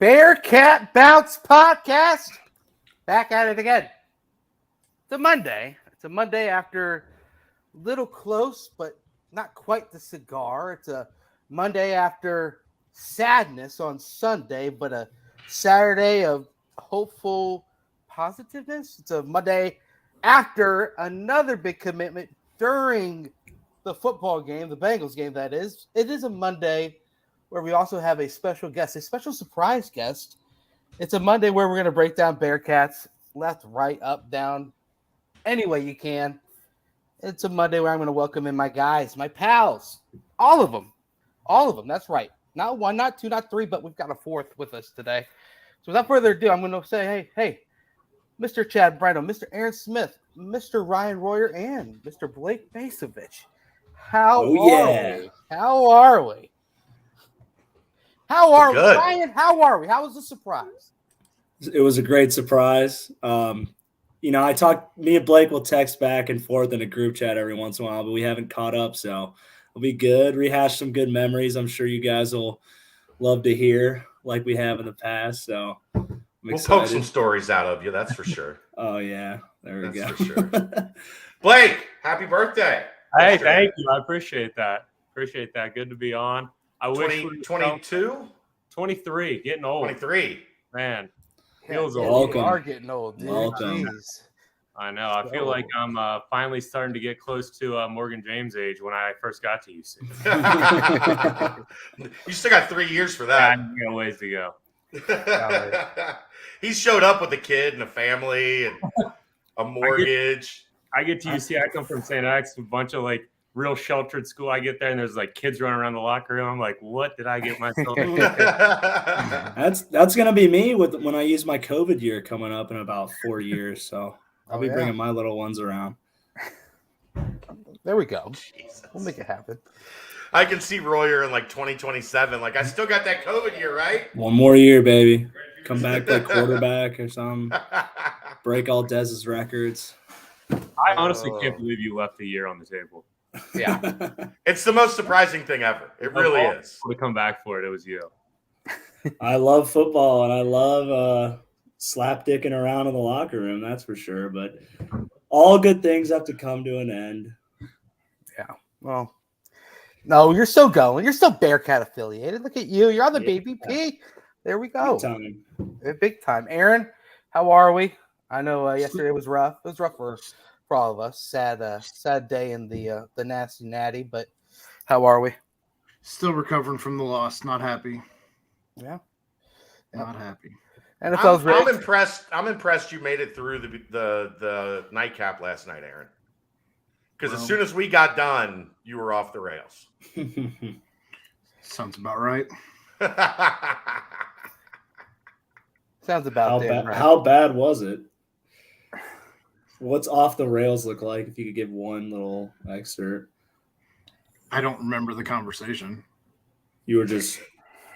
Bearcat Bounce Podcast. Back at it again. It's a Monday. It's a Monday after a little close, but not quite the cigar. It's a Monday after sadness on Sunday, but a Saturday of hopeful positiveness. It's a Monday after another big commitment during the football game, the Bengals game, that is. It is a Monday where we also have a special guest, a special surprise guest. It's a Monday where we're going to break down Bearcats left, right, up, down, any way you can. It's a Monday where I'm going to welcome in my guys, my pals, all of them. All of them, that's right. Not one, not two, not three, but we've got a fourth with us today. So without further ado, I'm going to say, hey, Mr. Chad Brino, Mr. Aaron Smith, Mr. Ryan Royer, and Mr. Blake Basovich. How are we? How are we? How are we, Ryan? How are we? How was the surprise? It was a great surprise. Me and Blake will text back and forth in a group chat every once in a while, but we haven't caught up, so it'll be good. Rehash some good memories. I'm sure you guys will love to hear like we have in the past. So we'll poke some stories out of you, that's for sure. Oh, yeah. There we go. That's for sure. Blake, happy birthday. Hey, thank you. I appreciate that. Good to be on. I wish 22? 23, getting old. 23. Man, feels old. Welcome. You are getting old, dude. Welcome. Jeez. I know. I feel like I'm finally starting to get close to Morgan James' age when I first got to UC. You still got 3 years for that. I got a ways to go. He showed up with a kid and a family and a mortgage. I get to UC. I come from St. X, a bunch of like real sheltered school. I get there and there's like kids running around the locker room. I'm like, what did I get myself into? That's gonna be me when I use my COVID year coming up in about 4 years. So I'll be bringing my little ones around. There we go. Jesus. We'll make it happen. I can see Royer in like 2027. Like, I still got that COVID year, right? One more year, baby. Come back like quarterback or something. Break all Dez's records. I honestly can't believe you left the year on the table. Yeah. It's the most surprising thing ever. It really is. To come back for it was you. I love football and I love slapdicking around in the locker room, that's for sure. But all good things have to come to an end. Yeah. Well, no, you're still going. You're still Bearcat affiliated. Look at you. You're on the BBP. There we go. Big time. Aaron, how are we? I know yesterday was rough. It was rough for all of us. Sad day in the nasty natty, but how are we? Still recovering from the loss. Not happy. Yeah. Not happy. And I'm impressed. I'm impressed you made it through the nightcap last night, Aaron. Because as soon as we got done, you were off the rails. Sounds about right. Sounds about right. How bad was it? What's off the rails look like if you could give one little excerpt? I don't remember the conversation. You were just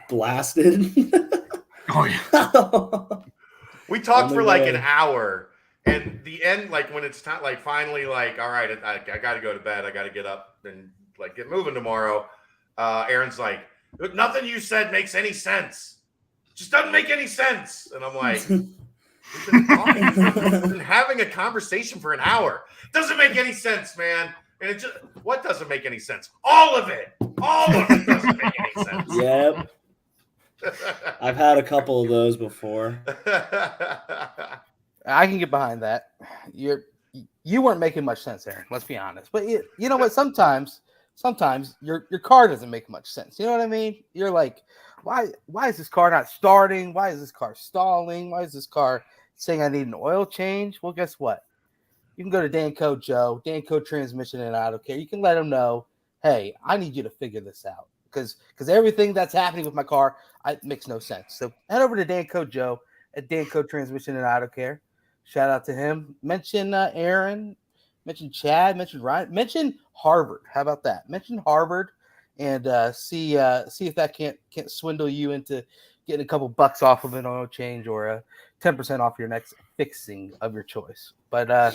blasted? Oh, yeah. We talked for like an hour, and the end, like when it's time, like finally, like, all right, I got to go to bed. I got to get up and like get moving tomorrow. Aaron's like, nothing you said makes any sense. Just doesn't make any sense. And I'm like, we've been having a conversation for an hour. Doesn't make any sense, man. And it just, what doesn't make any sense? All of it doesn't make any sense. Yep. I've had a couple of those before. I can get behind that. You weren't making much sense, Aaron. Let's be honest. But you know what? Sometimes your car doesn't make much sense. You know what I mean? You're like, why is this car not starting? Why is this car stalling? Why is this car saying I need an oil change? Well, guess what? You can go to Danco Joe, Danco Transmission and Auto Care. You can let them know, hey, I need you to figure this out because everything that's happening with my car makes no sense. So head over to Danco Joe at Danco Transmission and Auto Care. Shout out to him. Mention Aaron. Mention Chad. Mention Ryan. Mention Harvard. How about that? Mention Harvard and see if that can't swindle you into getting a couple bucks off of an oil change or 10% off your next fixing of your choice. But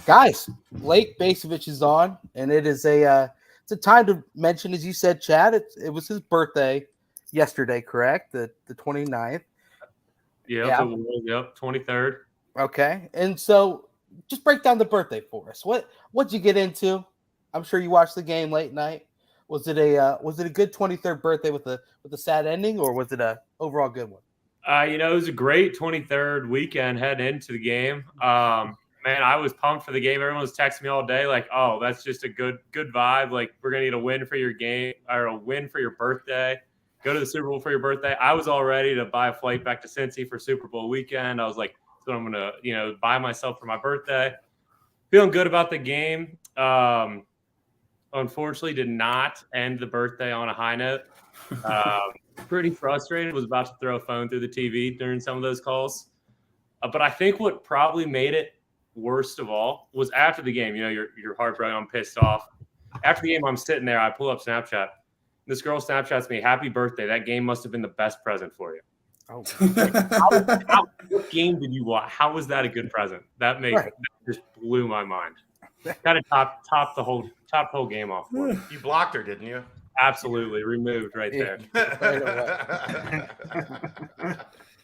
guys, Blake Basovich is on, and it's a time to mention, as you said, Chad. It was his birthday yesterday, correct? The 29th. Yeah. Yep. 23rd. Okay. And so just break down the birthday for us. What'd you get into? I'm sure you watched the game late night. Was it a good 23rd birthday with a sad ending, or was it a overall good one? It was a great 23rd weekend heading into the game. Man, I was pumped for the game. Everyone was texting me all day, like, "Oh, that's just a good vibe. Like, we're gonna need a win for your game or a win for your birthday. Go to the Super Bowl for your birthday." I was all ready to buy a flight back to Cincy for Super Bowl weekend. I was like, "So I'm gonna, buy myself for my birthday." Feeling good about the game. Unfortunately, did not end the birthday on a high note. Pretty frustrated. Was about to throw a phone through the TV during some of those calls. But I think what probably made it worst of all was after the game. You're heartbroken. I'm pissed off. After the game, I'm sitting there. I pull up Snapchat. This girl Snapchats me, "Happy birthday. That game must have been the best present for you." Oh, What game did you watch? How was that a good present? That just blew my mind. Kind of top the whole game off for me. You blocked her, didn't you? Absolutely removed right there.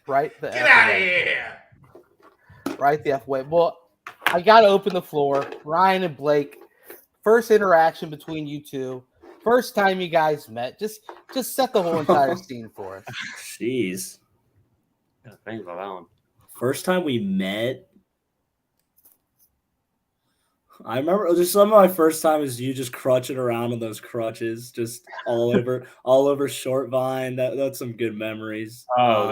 Right the Get F out of away. here! Right the F way. Well, I got to open the floor. Ryan and Blake, first interaction between you two. First time you guys met. Just set the whole entire scene for us. Jeez. Think about that one. First time we met. I remember just some of my first time is you just crutching around on those crutches, just all over Short Vine. That's some good memories. Oh,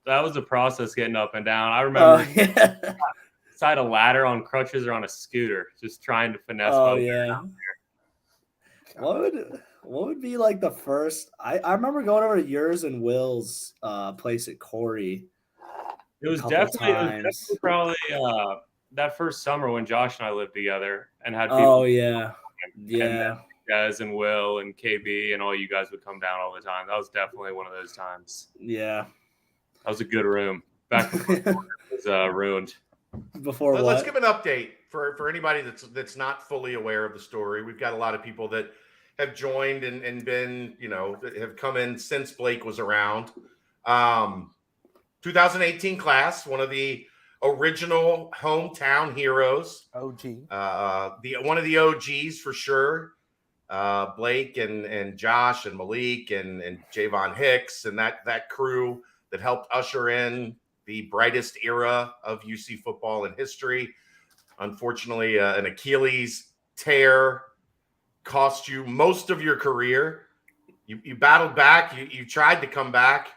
that was a process getting up and down. I remember side a ladder on crutches or on a scooter, just trying to finesse. Oh yeah. What would be like the first? I remember going over to yours and Will's place at Corey. It was definitely probably that first summer when Josh and I lived together and had people. Oh yeah. And guys and Will and KB and all you guys would come down all the time. That was definitely one of those times. Yeah. That was a good room. Back before it was ruined. Before what? Let's give an update for anybody that's not fully aware of the story. We've got a lot of people that have joined and been, that have come in since Blake was around. 2018 class, one of the original hometown heroes. OG. One of the OGs for sure. Blake and Josh and Malik and Javon Hicks and that crew that helped usher in the brightest era of UC football in history. Unfortunately, an Achilles tear cost you most of your career. You battled back. You tried to come back.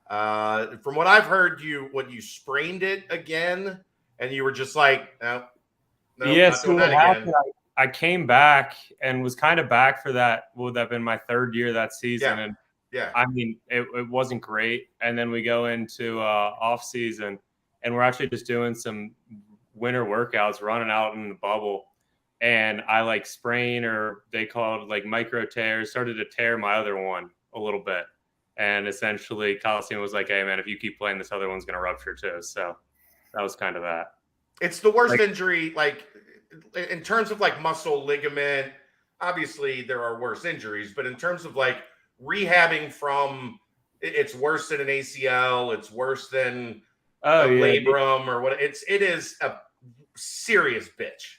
From what I've heard, you sprained it again, and you were just like, no, yeah. So what happened? I came back and was kind of back for that. Would that have been my third year that season? Yeah. And yeah, I mean, it wasn't great. And then we go into off season, and we're actually just doing some winter workouts, running out in the bubble. And I sprain, or they call it micro tears, started to tear my other one a little bit. And essentially Coliseum was like, "Hey man, if you keep playing, this other one's going to rupture too." So that was kind of that. It's the worst injury, in terms of muscle ligament. Obviously there are worse injuries, but in terms of rehabbing from, it's worse than an ACL. It's worse than a labrum or what. It is a serious bitch.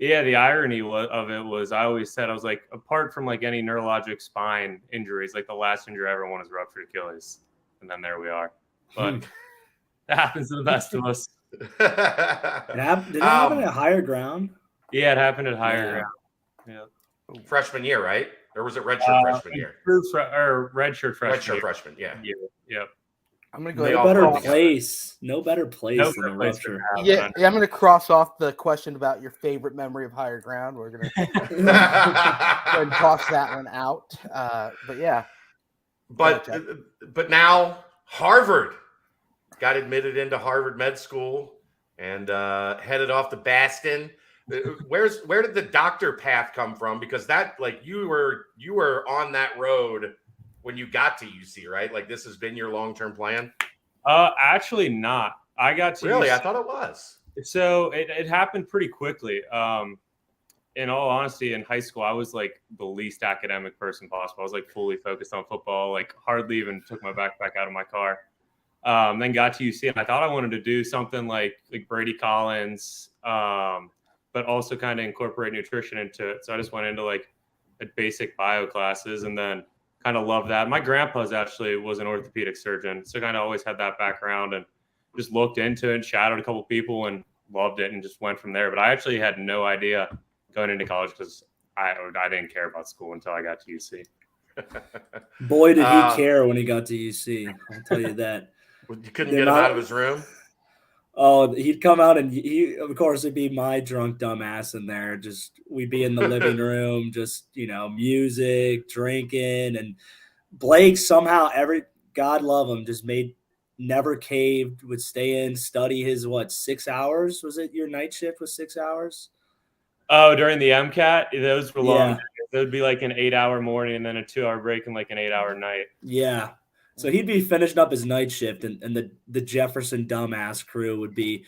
Yeah, the irony of it was, I always said, I was like, apart from any neurologic spine injuries, the last injury I ever won is ruptured Achilles, and then there we are. But that happens to the best of us. Did it happen at Higher Ground? Yeah, it happened at Higher Ground. Yeah. Freshman year, right? Or was it redshirt freshman year? Redshirt freshman. Redshirt freshman, yeah. Yep. I'm gonna go. No better place than a rupture. Yeah, I'm gonna cross off the question about your favorite memory of Higher Ground. We're gonna go and toss that one out. But yeah. But now Harvard got admitted into Harvard Med School and headed off to Boston. Where did the doctor path come from? Because that you were on that road when you got to UC, right? This has been your long-term plan? Actually not. I got to Really? UC. I thought it was. So it happened pretty quickly. In all honesty, in high school, I was the least academic person possible. I was fully focused on football, hardly even took my backpack out of my car. Then got to UC, and I thought I wanted to do something like Brady Collins, but also kind of incorporate nutrition into it. So I just went into like basic bio classes, and then kind of loved that. My grandpa's actually was an orthopedic surgeon, so kind of always had that background and just looked into it, shadowed a couple people, and loved it, and just went from there. But I actually had no idea going into college because I didn't care about school until I got to UC. Boy, did he care when he got to UC. I'll tell you that. You couldn't get him out of his room? Oh, he'd come out and of course, it'd be my drunk dumbass in there. Just we'd be in the living room, just music, drinking, and Blake somehow God love him, just never caved. Would stay in, study his 6 hours? Was it your night shift was 6 hours? Oh, during the MCAT, those were long. Yeah. It would be like an 8-hour morning and then a 2-hour break and like an 8-hour night. Yeah. So he'd be finishing up his night shift, and the Jefferson dumbass crew would be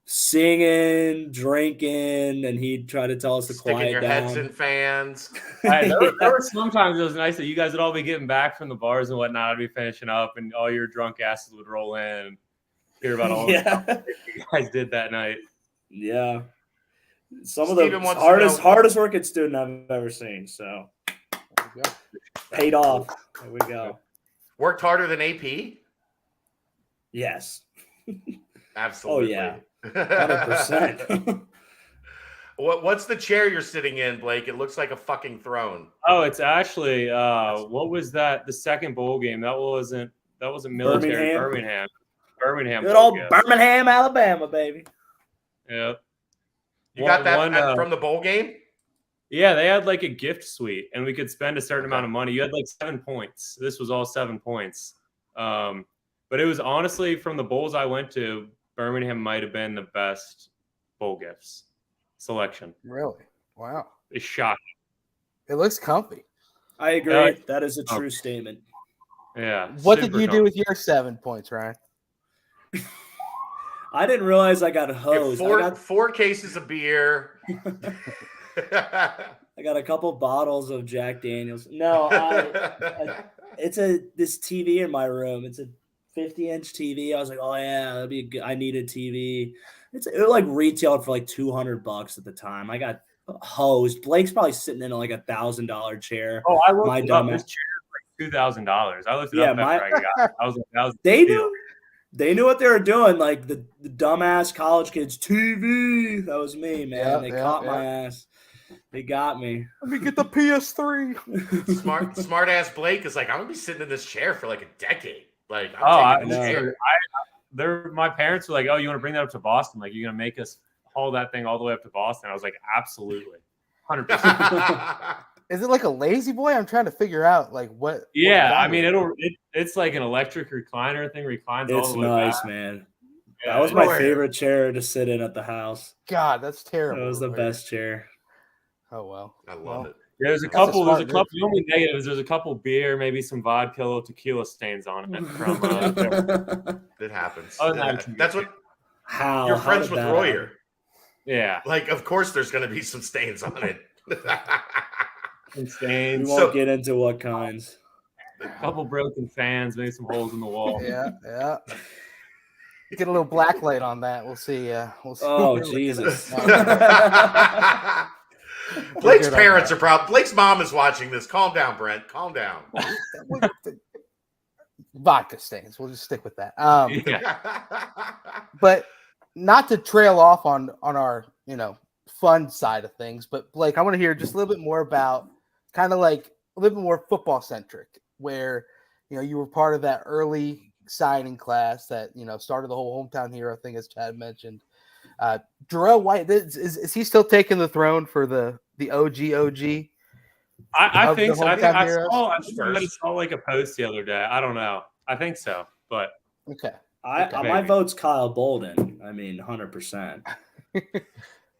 singing, drinking, and he'd try to tell us to Sticking quiet your down. heads in fans. There were sometimes it was nice that you guys would all be getting back from the bars and whatnot. I'd be finishing up, and all your drunk asses would roll in and hear about all the stuff that you guys did that night. Yeah. Some Steven of the wants hardest working student I've ever seen. So paid off. There we go. Worked harder than AP? Yes. Absolutely. Oh, yeah. 100%. What's the chair you're sitting in, Blake? It looks like a fucking throne. Oh, it's actually what was that? The second bowl game. That wasn't military. Birmingham. Good old Birmingham, Alabama, baby. Yeah. You got that from the bowl game? Yeah, they had like a gift suite, and we could spend a certain amount of money. You had like 7 points. This was all 7 points. But it was honestly, from the bowls I went to, Birmingham might have been the best bowl gifts selection. Really? Wow. It's shocking. It looks comfy. I agree. That is a true statement. Yeah. What did you do with your 7 points, Ryan? I didn't realize I got hosed. Four cases of beer. I got a couple bottles of Jack Daniels. No, it's this TV in my room. It's a 50-inch TV. I was like, oh yeah, that'd be good. I need a TV. It like retailed for like $200 at the time. I got hosed. Blake's probably sitting in like $1,000 chair. Oh, I looked it up. This chair is like $2,000. I looked it up after I got it. I was like, that was They knew what they were doing. Like the dumbass college kids, TV. That was me, man. They caught my ass. They got me. Let me get the PS3. Smart ass Blake is like, I'm gonna be sitting in this chair for like a decade. Like, my parents were like, oh, you want to bring that up to Boston? Like, you're gonna make us haul that thing all the way up to Boston? I was like, absolutely, 100%. Is it like a lazy boy? I'm trying to figure out like what. Yeah, I mean, it's like an electric recliner thing. Reclines all the way nice, back. Man. Yeah, that was my favorite chair to sit in at the house. God, that's terrible. That was the best chair. Oh well, I love it. There's a couple. The only negatives. There's a couple beer, maybe some vodka, little tequila stains on it. It happens. That's what. How you're friends with Royer? Yeah. Like, of course, there's going to be some stains on it. Some stains. We won't get into what kinds. A couple broken fans, maybe some holes in the wall. Yeah. Get a little black light on that. We'll see. Oh Jesus. Blake's parents are probably. Blake's mom is watching this. Calm down, Brent. Calm down. Vodka stains. We'll just stick with that. But not to trail off on our fun side of things, but Blake, I want to hear just a little bit more about kind of like a little bit more football centric, where you were part of that early signing class that started the whole hometown hero thing, as Chad mentioned. Darrell White, is he still taking the throne for the OG? I think so. I saw like a post the other day. I don't know. I think so, but okay. My vote's Kyle Bolden. I mean, 100%.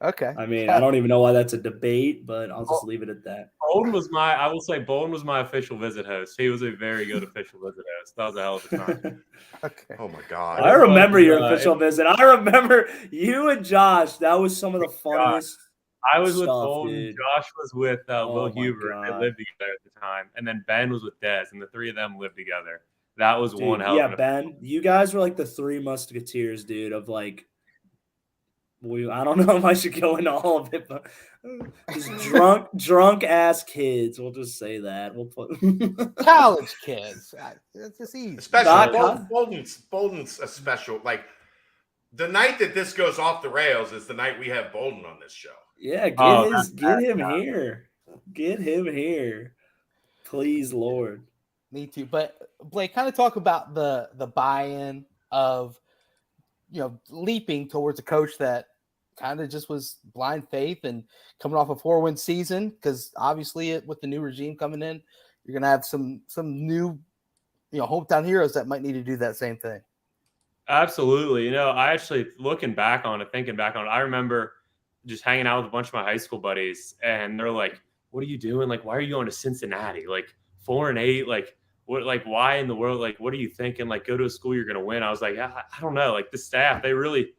Okay. I mean, I don't even know why that's a debate, but I'll just leave it at that. Bolden was my official visit host. He was a very good official visit host. That was a hell of a time. Okay. Oh my God. I remember your official visit. I remember you and Josh. That was some of the funniest. I was with Bolden. Dude. Josh was with Will Huber. And they lived together at the time. And then Ben was with Dez, and the three of them lived together. That was Dude, one hell yeah, of a Ben, you guys were like the three musketeers, dude, of like I don't know if I should go into all of it, but just drunk ass kids. We'll just say that. We'll put College kids. It's just easy. Especially Not- Bolden's a special. Like the night that this goes off the rails is the night we have Bolden on this show. Yeah, get him here. Get him here. Please, Lord. Me too. But Blake, kind of talk about the buy-in of leaping towards a coach that kind of just was blind faith and coming off a 4-win season, because obviously with the new regime coming in, you're gonna have some new hometown heroes that might need to do that same thing. Absolutely. I actually thinking back on it, I remember just hanging out with a bunch of my high school buddies, and they're like, "What are you doing? Like, why are you going to Cincinnati? Like 4-8, like what, like why in the world? Like, what are you thinking? Like, go to a school you're going to win." I was like, I don't know. Like the staff, they really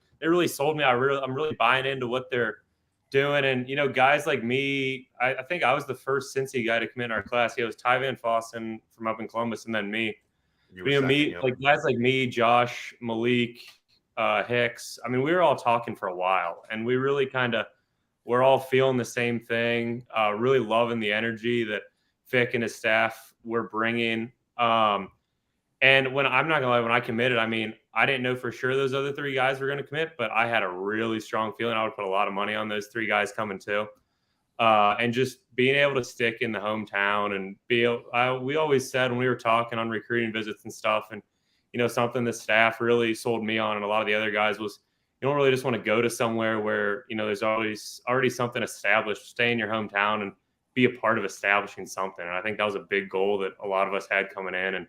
sold me. I'm really buying into what they're doing. And, guys like me, I think I was the first Cincy guy to come in our class. It was Ty Van Fossen from up in Columbus, and then me. Like guys like me, Josh, Malik, Hicks. I mean, we were all talking for a while, and we really we're all feeling the same thing. Really loving the energy that Fick and his staff were bringing. And I'm not gonna lie, when I committed, I mean, I didn't know for sure those other three guys were going to commit, but I had a really strong feeling I would put a lot of money on those three guys coming too. And just being able to stick in the hometown and we always said when we were talking on recruiting visits and stuff, and something the staff really sold me on, and a lot of the other guys, was you don't really just want to go to somewhere where there's always already something established. Stay in your hometown and be a part of establishing something. And I think that was a big goal that a lot of us had coming in, and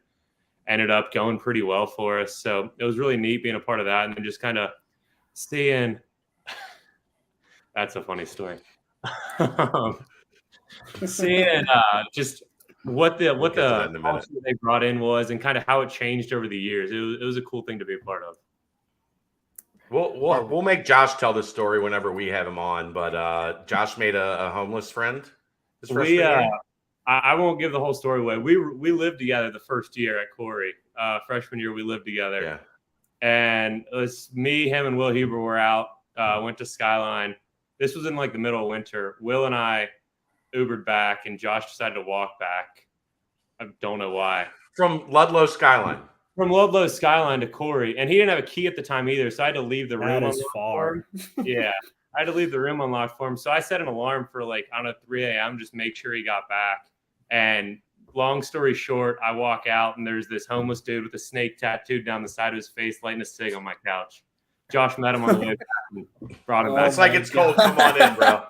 ended up going pretty well for us. So it was really neat being a part of that, and then just kind of seeing. That's a funny story. Seeing just what the culture they brought in was, and kind of how it changed over the years. It was a cool thing to be a part of. We'll make Josh tell this story whenever we have him on. But Josh made a homeless friend his freshman year. I won't give the whole story away. We lived together the first year at Corey. Freshman year we lived together. Yeah. And it was me, him, and Will Huber were out. Went to Skyline. This was in like the middle of winter. Will and I Ubered back, and Josh decided to walk back. I don't know why. From Ludlow Skyline. From Ludlow Skyline to Corey. And he didn't have a key at the time either, so I had to leave the room. That is far. Yeah. I had to leave the room unlocked for him. So I set an alarm for 3 a.m. just make sure he got back. And long story short, I walk out, and there's this homeless dude with a snake tattooed down the side of his face, lighting a cig on my couch. Josh met him on the way back and brought him back. It's like it's cold. Come on in, bro.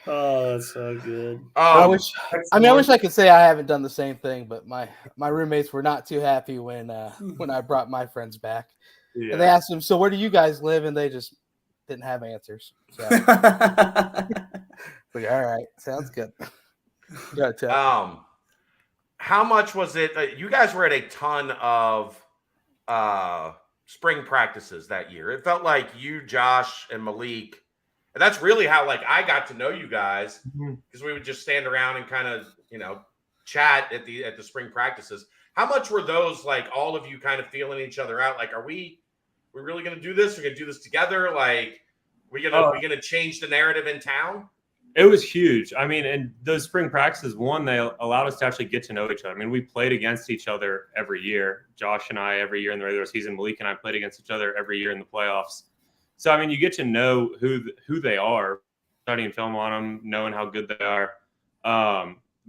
Oh, that's so good. I wish I could say I haven't done the same thing, but my roommates were not too happy when I brought my friends back. Yeah. And they asked them, "So where do you guys live?" And they just didn't have answers. So all right, sounds good. How much was it? You guys were at a ton of spring practices that year. It felt like you, Josh, and Malik, and that's really how I got to know you guys, because we would just stand around and kind of chat at the spring practices. How much were those all of you kind of feeling each other out? Are we really going to do this? We're going to do this together? We gonna change the narrative in town? It was huge. I mean, and those spring practices, they allowed us to actually get to know each other. I mean, we played against each other every year. Josh and I every year in the regular season. Malik and I played against each other every year in the playoffs. So, I mean, you get to know who they are, studying film on them, knowing how good they are.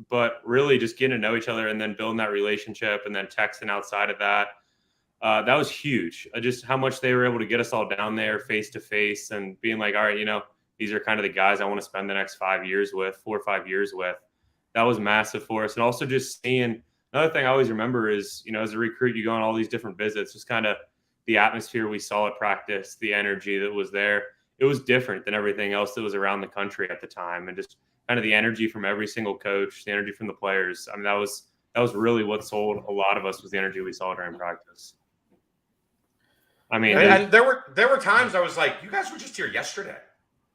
But really just getting to know each other and then building that relationship, and then texting outside of that. That was huge. Just how much they were able to get us all down there face to face, and being like, all right, these are kind of the guys I want to spend the next 4 or 5 years with. That was massive for us. And also just seeing, another thing I always remember is, as a recruit, you go on all these different visits, just kind of the atmosphere we saw at practice, the energy that was there. It was different than everything else that was around the country at the time. And just kind of the energy from every single coach, the energy from the players. I mean, that was really what sold a lot of us, was the energy we saw during practice. I mean, and there were times I was like, you guys were just here yesterday.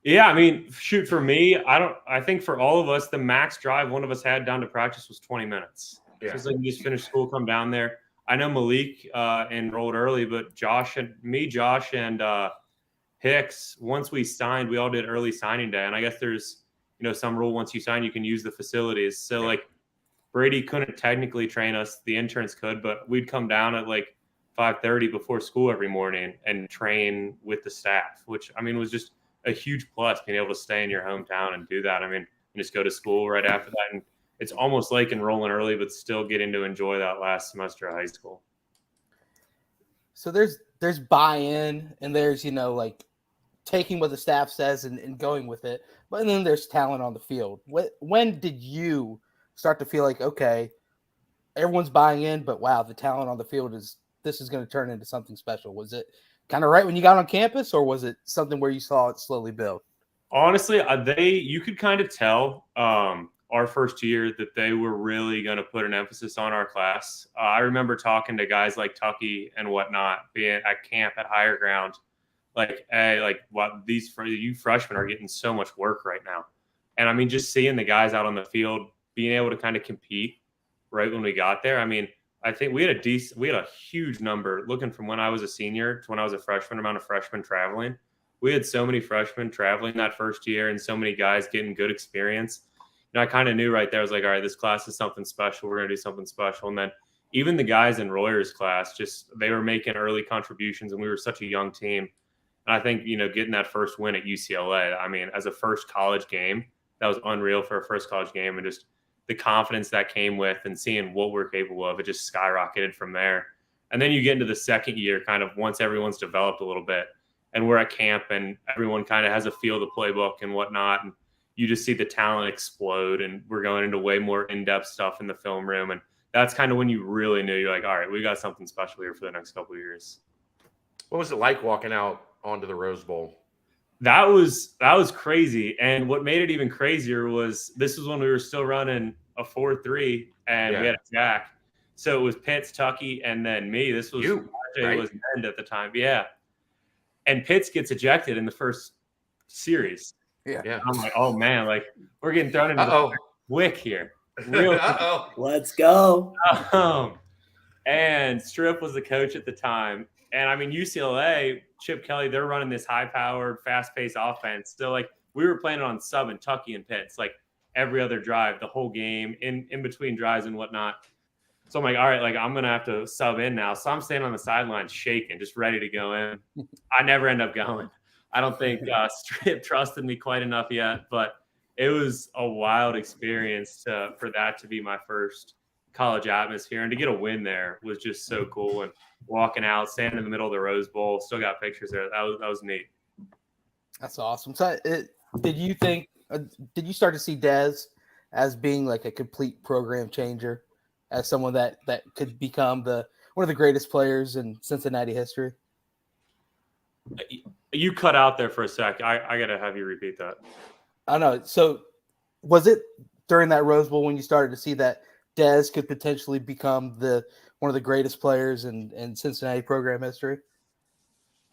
Yeah, I mean, shoot, for me, I think for all of us, the max drive one of us had down to practice was 20 minutes. Yeah. So it's like you just finished school, come down there. I know Malik enrolled early, but Josh and Hicks, once we signed, we all did early signing day. And I guess there's, some rule once you sign, you can use the facilities. So like Brady couldn't technically train us. The interns could, but we'd come down at like 5:30 before school every morning and train with the staff, which was just a huge plus being able to stay in your hometown and do that. And just go to school right after that. And it's almost like enrolling early, but still getting to enjoy that last semester of high school. So there's buy-in and there's, like taking what the staff says and going with it. But then there's talent on the field. When did you start to feel like, okay, everyone's buying in, but wow, the talent on the field this is going to turn into something special? Was it kind of right when you got on campus, or was it something where you saw it slowly build? Honestly, you could kind of tell our first year that they were really going to put an emphasis on our class. I remember talking to guys like Tucky and whatnot, being at camp at Higher Ground, like, hey, like what you freshmen are getting so much work right now. And just seeing the guys out on the field, being able to kind of compete right when we got there. I think we had a huge number looking from when I was a senior to when I was a freshman, amount of freshmen traveling. We had so many freshmen traveling that first year and so many guys getting good experience. I kind of knew right there, I was like, all right, this class is something special. We're going to do something special. And then even the guys in Royer's class, they were making early contributions, and we were such a young team. And I think, getting that first win at UCLA, as a first college game, that was unreal for a first college game. And just the confidence that came with and seeing what we're capable of, it just skyrocketed from there. And then you get into the second year, kind of once everyone's developed a little bit, and we're at camp and everyone kind of has a feel of the playbook and whatnot. And you just see the talent explode, and we're going into way more in-depth stuff in the film room. And that's kind of when you really knew you're like, all right, we got something special here for the next couple of years. What was it like walking out onto the Rose Bowl? That was crazy. And what made it even crazier was this was when we were still running a 4-3 and we had a jack. So it was Pitts, Tucky, and then me. This was right? was Mend at the time. Yeah. And Pitts gets ejected in the first series. Yeah. I'm like, oh man, like we're getting thrown into the wick here. Real Let's go. And Strip was the coach at the time. And UCLA, Chip Kelly, they're running this high-powered, fast-paced offense. So like we were planning on subbing Tucky and Pitts like every other drive, the whole game, in between drives and whatnot. So I'm like, all right, like I'm gonna have to sub in now. So I'm standing on the sideline shaking, just ready to go in. I never end up going. I don't think Strip trusted me quite enough yet, but it was a wild experience for that to be my first college atmosphere, and to get a win there was just so cool. And walking out, standing in the middle of the Rose Bowl, still got pictures there. That was neat. That's awesome. So, did you start to see Dez as being like a complete program changer, as someone that could become one of the greatest players in Cincinnati history? You cut out there for a sec. I got to have you repeat that. I know. So was it during that Rose Bowl when you started to see that Dez could potentially become one of the greatest players in Cincinnati program history?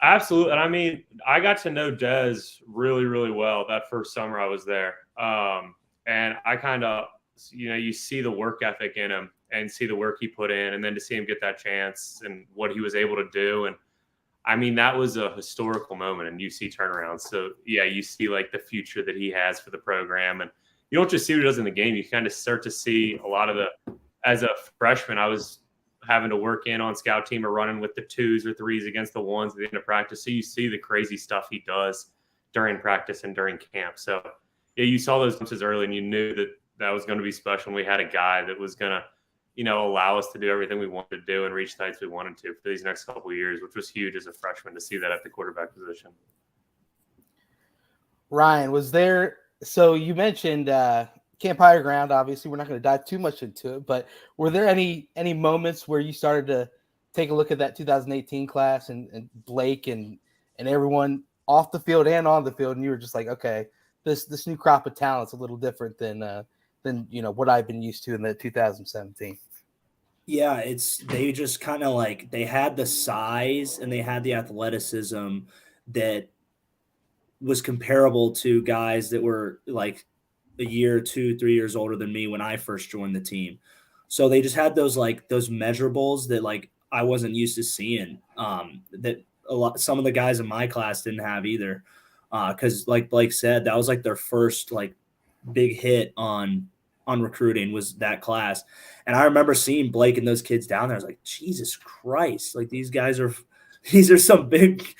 Absolutely. And I got to know Dez really, really well that first summer I was there. And I kind of, you see the work ethic in him and see the work he put in, and then to see him get that chance and what he was able to do. And that was a historical moment in UC turnaround. So yeah, you see like the future that he has for the program, and you don't just see what he does in the game. You kind of start to see a lot of as a freshman, I was having to work in on scout team or running with the 2s or 3s against the 1s at the end of practice. So you see the crazy stuff he does during practice and during camp. So yeah, you saw those glimpses early, and you knew that was going to be special. And we had a guy that was going to, allow us to do everything we wanted to do and reach the heights we wanted to for these next couple of years, which was huge as a freshman to see that at the quarterback position. Ryan, so you mentioned Camp Higher Ground. Obviously, we're not going to dive too much into it, but were there any moments where you started to take a look at that 2018 class and Blake and everyone off the field and on the field, and you were just like, okay, this new crop of talent's a little different than what I've been used to in the 2017? Yeah, they just kind of like they had the size and they had the athleticism that was comparable to guys that were like a year, 2, 3 years older than me when I first joined the team. So they just had those measurables that like I wasn't used to seeing. That some of the guys in my class didn't have either. Because like Blake said, that was like their first like big hit on recruiting was that class. And I remember seeing Blake and those kids down there. I was like, Jesus Christ, like these are some big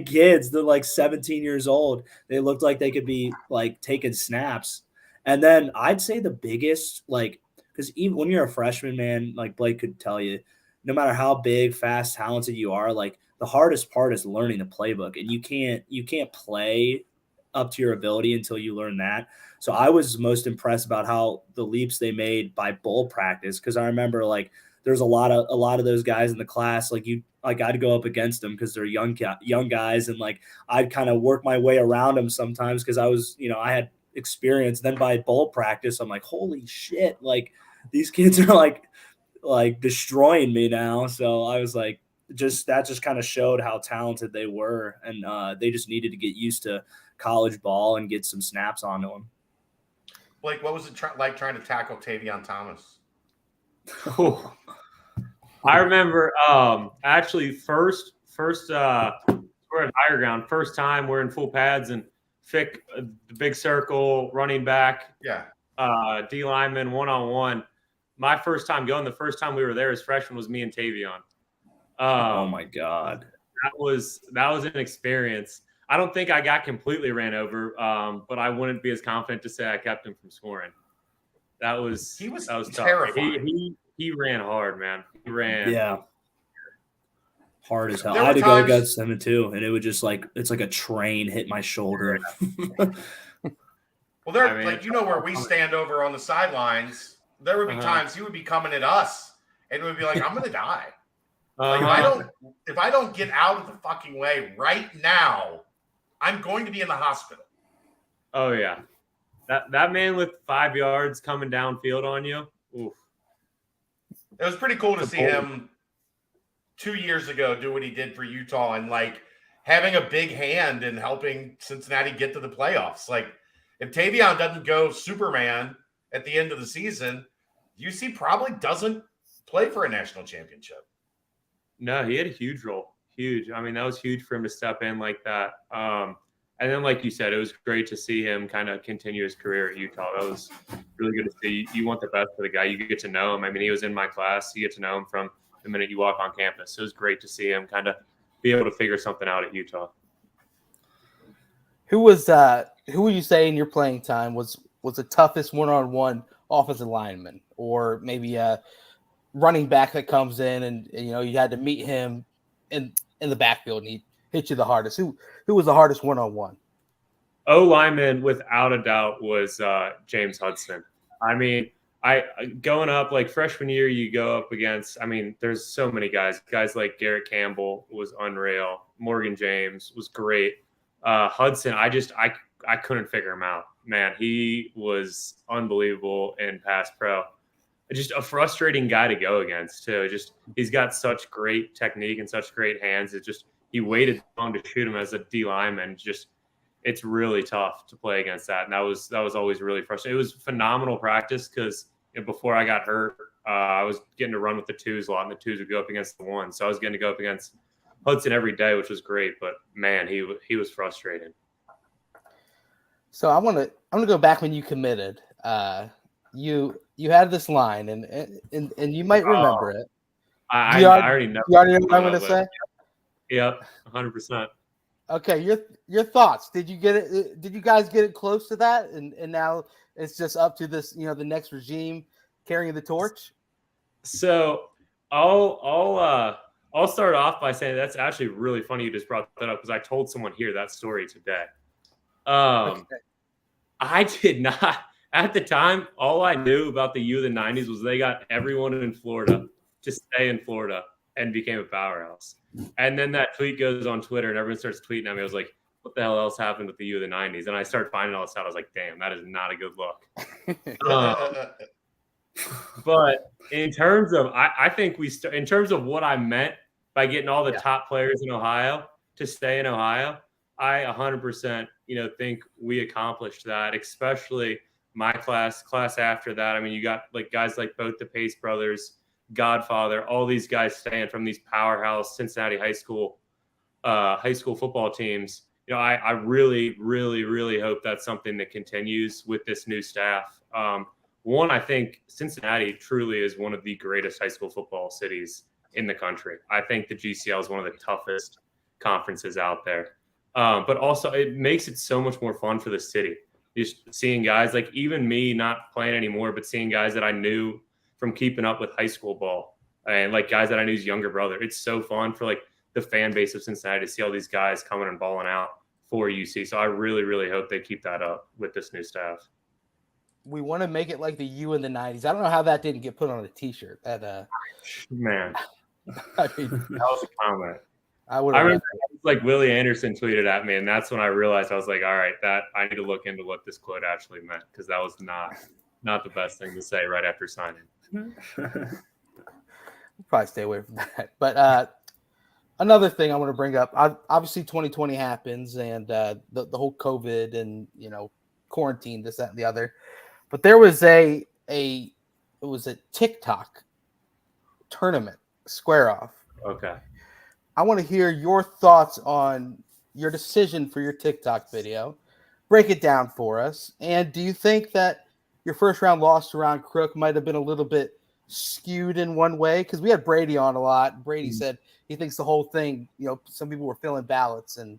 kids. They're like 17 years old. They looked like they could be like taking snaps. And then I'd say the biggest, like, because even when you're a freshman, man, like Blake could tell you, no matter how big, fast, talented you are, like the hardest part is learning the playbook. And you can't play up to your ability until you learn that. So I was most impressed about how the leaps they made by bowl practice. Cause I remember like there's a lot of those guys in the class. Like I'd go up against them because they're young guys. And like, I'd kind of work my way around them sometimes. Cause I was, I had experience. Then by bowl practice, I'm like, holy shit. Like these kids are like destroying me now. So I was like, that just kind of showed how talented they were. And they just needed to get used to college ball and get some snaps onto them. Blake, what was it like trying to tackle Tavion Thomas? Oh, I remember actually first we're at higher ground. First time we're in full pads and Fick, the big circle, running back, D lineman, 1-on-1. My first time going, the first time we were there as freshmen was me and Tavion. Oh my God. That was an experience. I don't think I got completely ran over, but I wouldn't be as confident to say I kept him from scoring. That was tough. Terrifying. He ran hard, man. He ran hard as hell. I had to go against him too, and it would just like it's like a train hit my shoulder. Well, where we stand over on the sidelines, there would be times he would be coming at us, and it would be like, I'm gonna die. Like if I don't get out of the fucking way right now, I'm going to be in the hospital. Oh yeah, that man with 5 yards coming downfield on you. Oof. It was pretty cool to see him 2 years ago do what he did for Utah and like having a big hand in helping Cincinnati get to the playoffs. Like if Tavion doesn't go Superman at the end of the season, UC probably doesn't play for a national championship. No, he had a huge role. Huge. I mean, that was huge for him to step in like that. And then, like you said, it was great to see him kind of continue his career at Utah. That was really good to see. You want the best for the guy. You get to know him. I mean, he was in my class. You get to know him from the minute you walk on campus. So it was great to see him kind of be able to figure something out at Utah. Who would you say in your playing time was the toughest one-on-one offensive lineman, or maybe a running back that comes in and you had to meet him in the backfield and he hit you the hardest? Who was the hardest one-on-one? O-lineman, without a doubt, was James Hudson. I mean, going up like freshman year, you go up against, I mean, there's so many guys like Garrett Campbell was unreal. Morgan James was great. Hudson, I couldn't figure him out, man. He was unbelievable in pass pro. Just a frustrating guy to go against too. Just he's got such great technique and such great hands. He waited long to shoot him as a D lineman. Just it's really tough to play against that. And that was always really frustrating. It was phenomenal practice because before I got hurt, I was getting to run with the twos a lot, and the twos would go up against the ones. So I was getting to go up against Hudson every day, which was great. But man, he was frustrating. So I'm gonna go back when you committed. You had this line, and you might remember it. I already know. You already know what I'm going to say? Yep, 100%. Okay, your thoughts. Did you get it? Did you guys get it close to that? And now it's just up to this, the next regime carrying the torch. So I'll start off by saying that's actually really funny you just brought that up because I told someone here that story today. Okay. I did not. At the time, all I knew about the U of the 90s was they got everyone in Florida to stay in Florida and became a powerhouse. And then that tweet goes on Twitter and everyone starts tweeting at me. I was like, what the hell else happened with the U of the 90s? And I started finding all this out. I was like, damn, that is not a good look. But in terms of, I think in terms of what I meant by getting all the top players in Ohio to stay in Ohio, I 100%, think we accomplished that, especially my class after that. I mean, you got like guys like both the Pace brothers, Godfather, all these guys staying from these powerhouse Cincinnati high school football teams. You know, I really, really, really hope that's something that continues with this new staff. One, I think Cincinnati truly is one of the greatest high school football cities in the country. I think the GCL is one of the toughest conferences out there. But also it makes it so much more fun for the city. Just seeing guys like even me not playing anymore, but seeing guys that I knew from keeping up with high school ball and like guys that I knew's younger brother. It's so fun for like the fan base of Cincinnati to see all these guys coming and balling out for UC. So I really, really hope they keep that up with this new staff. We want to make it like the U in the 90s. I don't know how that didn't get put on a t-shirt. Man, I mean, that was a comment. I would I have. remember like Willie Anderson tweeted at me, and that's when I realized I was like, all right, that I need to look into what this quote actually meant, because that was not the best thing to say right after signing. We'll probably stay away from that. But another thing I want to bring up, obviously 2020 happens, and the whole COVID and quarantine, this, that, and the other. But there was it was a TikTok tournament square off. Okay. I want to hear your thoughts on your decision for your TikTok video. Break it down for us. And do you think that your first round loss to Ron Crook might have been a little bit skewed in one way? Because we had Brady on a lot. Brady said he thinks the whole thing, some people were filling ballots and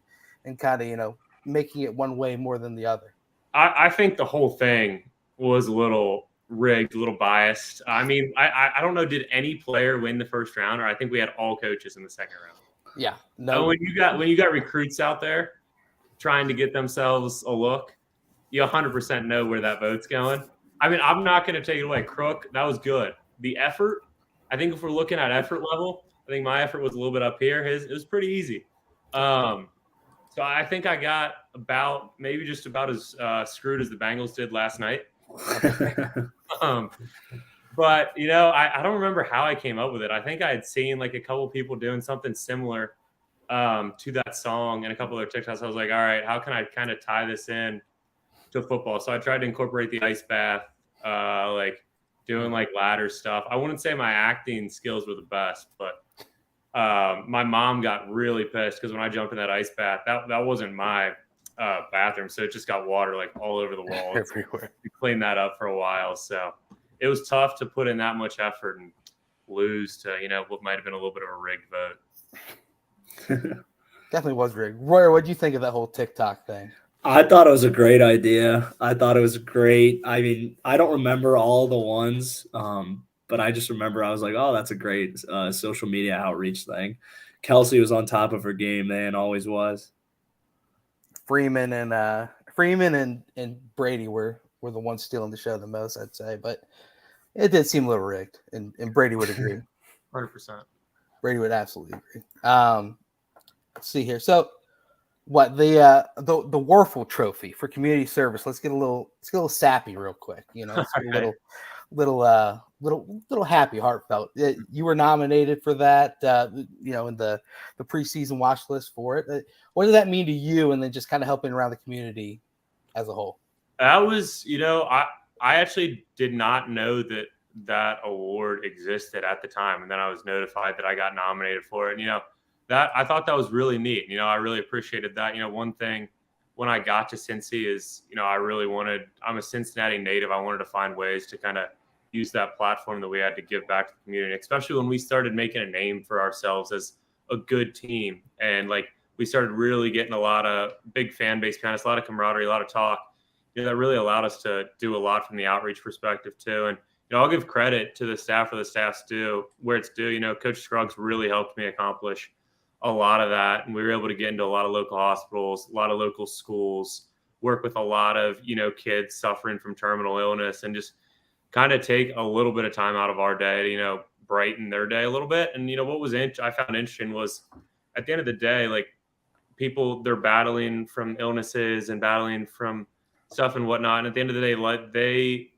kind of, making it one way more than the other. I think the whole thing was a little rigged, a little biased. I mean, I don't know, did any player win the first round, or I think we had all coaches in the second round? Yeah. No. When you got recruits out there trying to get themselves a look, you 100% know where that vote's going. I mean, I'm not going to take it away. Crook, that was good. The effort, I think if we're looking at effort level, I think my effort was a little bit up here. It was pretty easy. So I think I got maybe just about as screwed as the Bengals did last night. But, I don't remember how I came up with it. I think I had seen like a couple people doing something similar to that song and a couple other TikToks. I was like, all right, how can I kind of tie this in to football? So I tried to incorporate the ice bath, like doing like ladder stuff. I wouldn't say my acting skills were the best, but my mom got really pissed because when I jumped in that ice bath, that wasn't my bathroom. So it just got water like all over the walls. Everywhere. We cleaned that up for a while. So it was tough to put in that much effort and lose to, what might have been a little bit of a rigged vote. Definitely was rigged. Royer, what do you think of that whole TikTok thing? I thought it was a great idea. I thought it was great. I mean, I don't remember all the ones, but I just remember I was like, oh, that's a great social media outreach thing. Kelsey was on top of her game then, always was. Freeman and Brady were the ones stealing the show the most, I'd say. But it did seem a little rigged, and Brady would agree. 100%. Brady would absolutely agree. Let's see here. So, what the Warfel Trophy for community service? Let's get a little sappy real quick. Let's get a little happy, heartfelt. You were nominated for that. In the preseason watch list for it. What does that mean to you? And then just kind of helping around the community as a whole. That was, I actually did not know that award existed at the time, and then I was notified that I got nominated for it. And, that I thought that was really neat. I really appreciated that. One thing when I got to Cincy is, I'm a Cincinnati native. I wanted to find ways to kind of use that platform that we had to give back to the community, especially when we started making a name for ourselves as a good team. And like, we started really getting a lot of big fan base behind us, a lot of camaraderie, a lot of talk. That really allowed us to do a lot from the outreach perspective too. And, I'll give credit to the staff where the staff's due, where it's due. Coach Scruggs really helped me accomplish a lot of that. And we were able to get into a lot of local hospitals, a lot of local schools, work with a lot of, kids suffering from terminal illness, and just kind of take a little bit of time out of our day to, brighten their day a little bit. And, what was I found interesting was at the end of the day, like people, they're battling from illnesses and battling from stuff and whatnot. And at the end of the day, they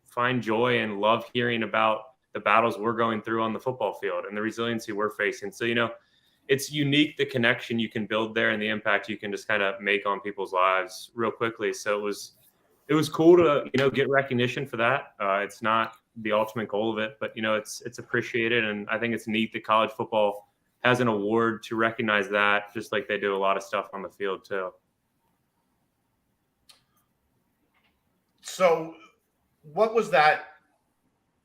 find joy and love hearing about the battles we're going through on the football field and the resiliency we're facing. So, it's unique, the connection you can build there and the impact you can just kind of make on people's lives real quickly. So it it was cool to, get recognition for that. It's not the ultimate goal of it, but, it's appreciated. And I think it's neat that college football has an award to recognize that, just like they do a lot of stuff on the field too. So what was that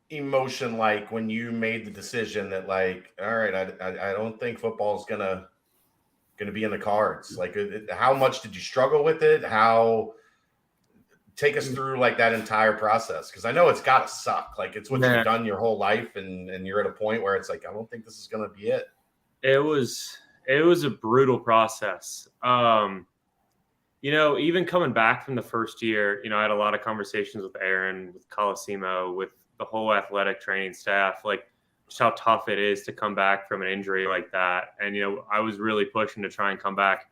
emotion like when you made the decision that, like, all right, I don't think football is gonna be in the cards? Like, how much did you struggle with it? Take us through like that entire process, because I know it's got to suck. Like, it's what you've done your whole life, and you're at a point where it's like, I don't think this is gonna be it. It was a brutal process. Even coming back from the first year, I had a lot of conversations with Aaron, with Colosimo, with the whole athletic training staff, like just how tough it is to come back from an injury like that. And, I was really pushing to try and come back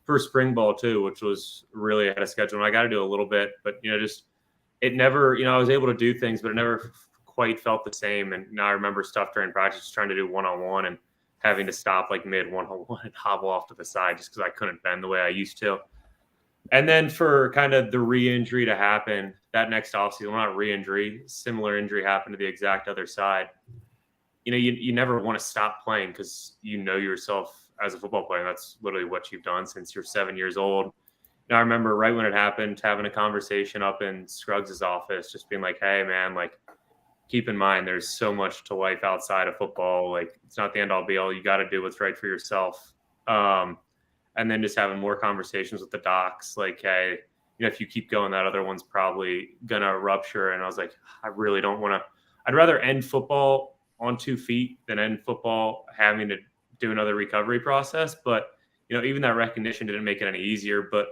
for spring ball too, which was really ahead of schedule. And I got to do a little bit, but, it never, I was able to do things, but it never quite felt the same. And now I remember stuff during practice, trying to do one-on-one and having to stop like mid one-on-one and hobble off to the side just because I couldn't bend the way I used to. And then for kind of the re-injury to happen that next offseason, well, not re-injury, similar injury happened to the exact other side. You never want to stop playing because yourself as a football player. That's literally what you've done since you're 7 years old. And I remember right when it happened, having a conversation up in Scruggs' office, just being like, hey, man, like, keep in mind there's so much to life outside of football. Like, it's not the end all be all. You got to do what's right for yourself. And then just having more conversations with the docs, like, hey, if you keep going, that other one's probably going to rupture. And I was like, I really don't want to. I'd rather end football on 2 feet than end football having to do another recovery process. But, even that recognition didn't make it any easier. But,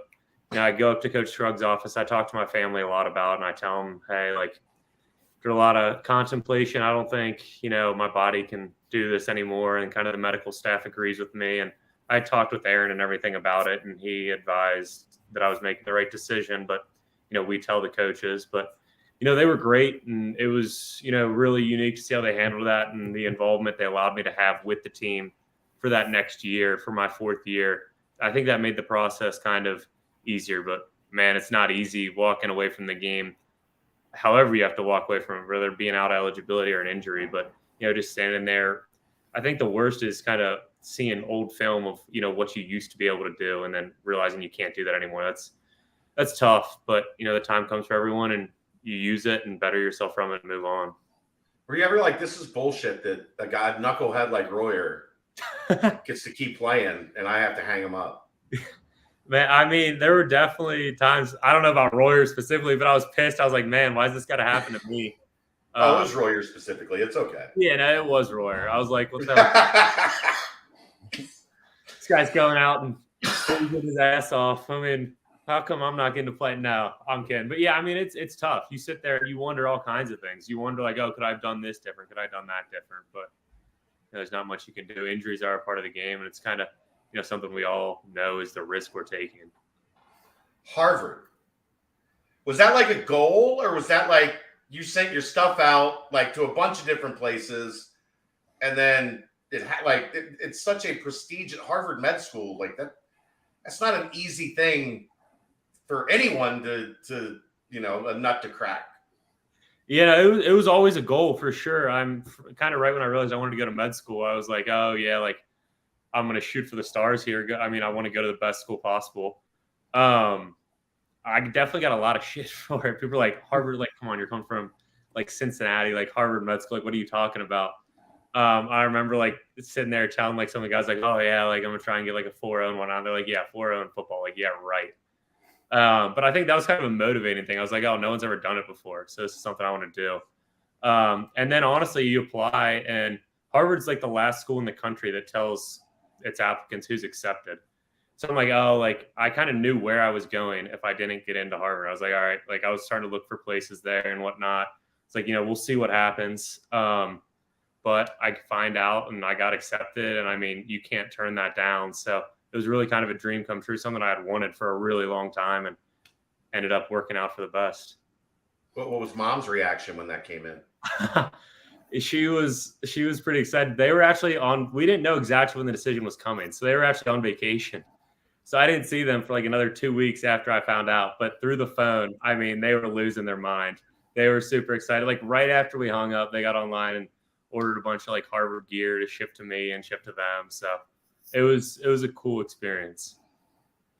I go up to Coach Scruggs' office. I talk to my family a lot about it, and I tell them, hey, like, after a lot of contemplation, I don't think, my body can do this anymore. And kind of the medical staff agrees with me. And I talked with Aaron and everything about it, and he advised that I was making the right decision. But, we tell the coaches, but, they were great. And it was, really unique to see how they handled that and the involvement they allowed me to have with the team for that next year, for my 4th year. I think that made the process kind of easier. But, man, it's not easy walking away from the game. However you have to walk away from it, whether it be an out eligibility or an injury. But, just standing there, I think the worst is kind of seeing old film of, what you used to be able to do and then realizing you can't do that anymore. That's tough, but the time comes for everyone and you use it and better yourself from it and move on. Were you ever like, this is bullshit that a guy knucklehead like Royer gets to keep playing and I have to hang him up? Man, I mean, there were definitely times, I don't know about Royer specifically, but I was pissed. I was like, man, why is this got to happen to me? It was Royer specifically. It's okay. Yeah, no, it was Royer. I was like, what's up? This guy's going out and getting his ass off. I mean, how come I'm not getting to play? No, I'm kidding. But yeah, I mean, it's tough. You sit there and you wonder all kinds of things. You wonder like, oh, could I have done this different? Could I have done that different? But there's not much you can do. Injuries are a part of the game, and it's kind of, something we all know is the risk we're taking. Harvard. Was that like a goal, or was that like you sent your stuff out like to a bunch of different places, and then it's such a prestigious Harvard med school, like that's not an easy thing for anyone to a nut to crack. Yeah, it was always a goal for sure. I'm kind of right when I realized I wanted to go to med school. I was like, oh yeah, like I'm going to shoot for the stars here. I mean, I want to go to the best school possible. I definitely got a lot of shit for it. People are like, Harvard, like, come on, you're coming from like Cincinnati, like Harvard med school. Like, what are you talking about? I remember like sitting there telling like some of the guys like, oh yeah, like I'm gonna try and get like a 4.0 and whatnot. They're like, yeah, 4.0 in football. Like, yeah, right. But I think that was kind of a motivating thing. I was like, oh, no one's ever done it before, so this is something I want to do. And then honestly, you apply, and Harvard's like the last school in the country that tells its applicants who's accepted. So I'm like, oh, like I kind of knew where I was going if I didn't get into Harvard. I was like, all right, like I was starting to look for places there and whatnot. It's like, we'll see what happens. But I find out and I got accepted, and I mean, you can't turn that down. So it was really kind of a dream come true, something I had wanted for a really long time, and ended up working out for the best. What was Mom's reaction when that came in? She was pretty excited. They were actually we didn't know exactly when the decision was coming. So they were actually on vacation. So I didn't see them for like another 2 weeks after I found out. But through the phone, I mean, they were losing their mind. They were super excited. Like right after we hung up, they got online and ordered a bunch of like Harvard gear to ship to me and ship to them. So it was a cool experience.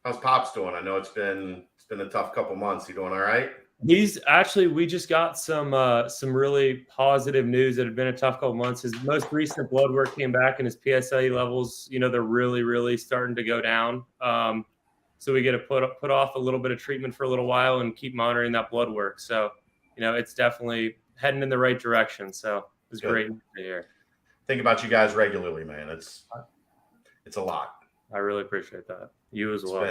How's Pops doing? I know it's been a tough couple months. He doing all right? He's actually, we just got some really positive news that had been a tough couple months. His most recent blood work came back and his PSA levels, they're really, really starting to go down. So we get to put off a little bit of treatment for a little while and keep monitoring that blood work. So, it's definitely heading in the right direction. So it's great to hear. Think about you guys regularly, man. It's a lot. I really appreciate that. You as well.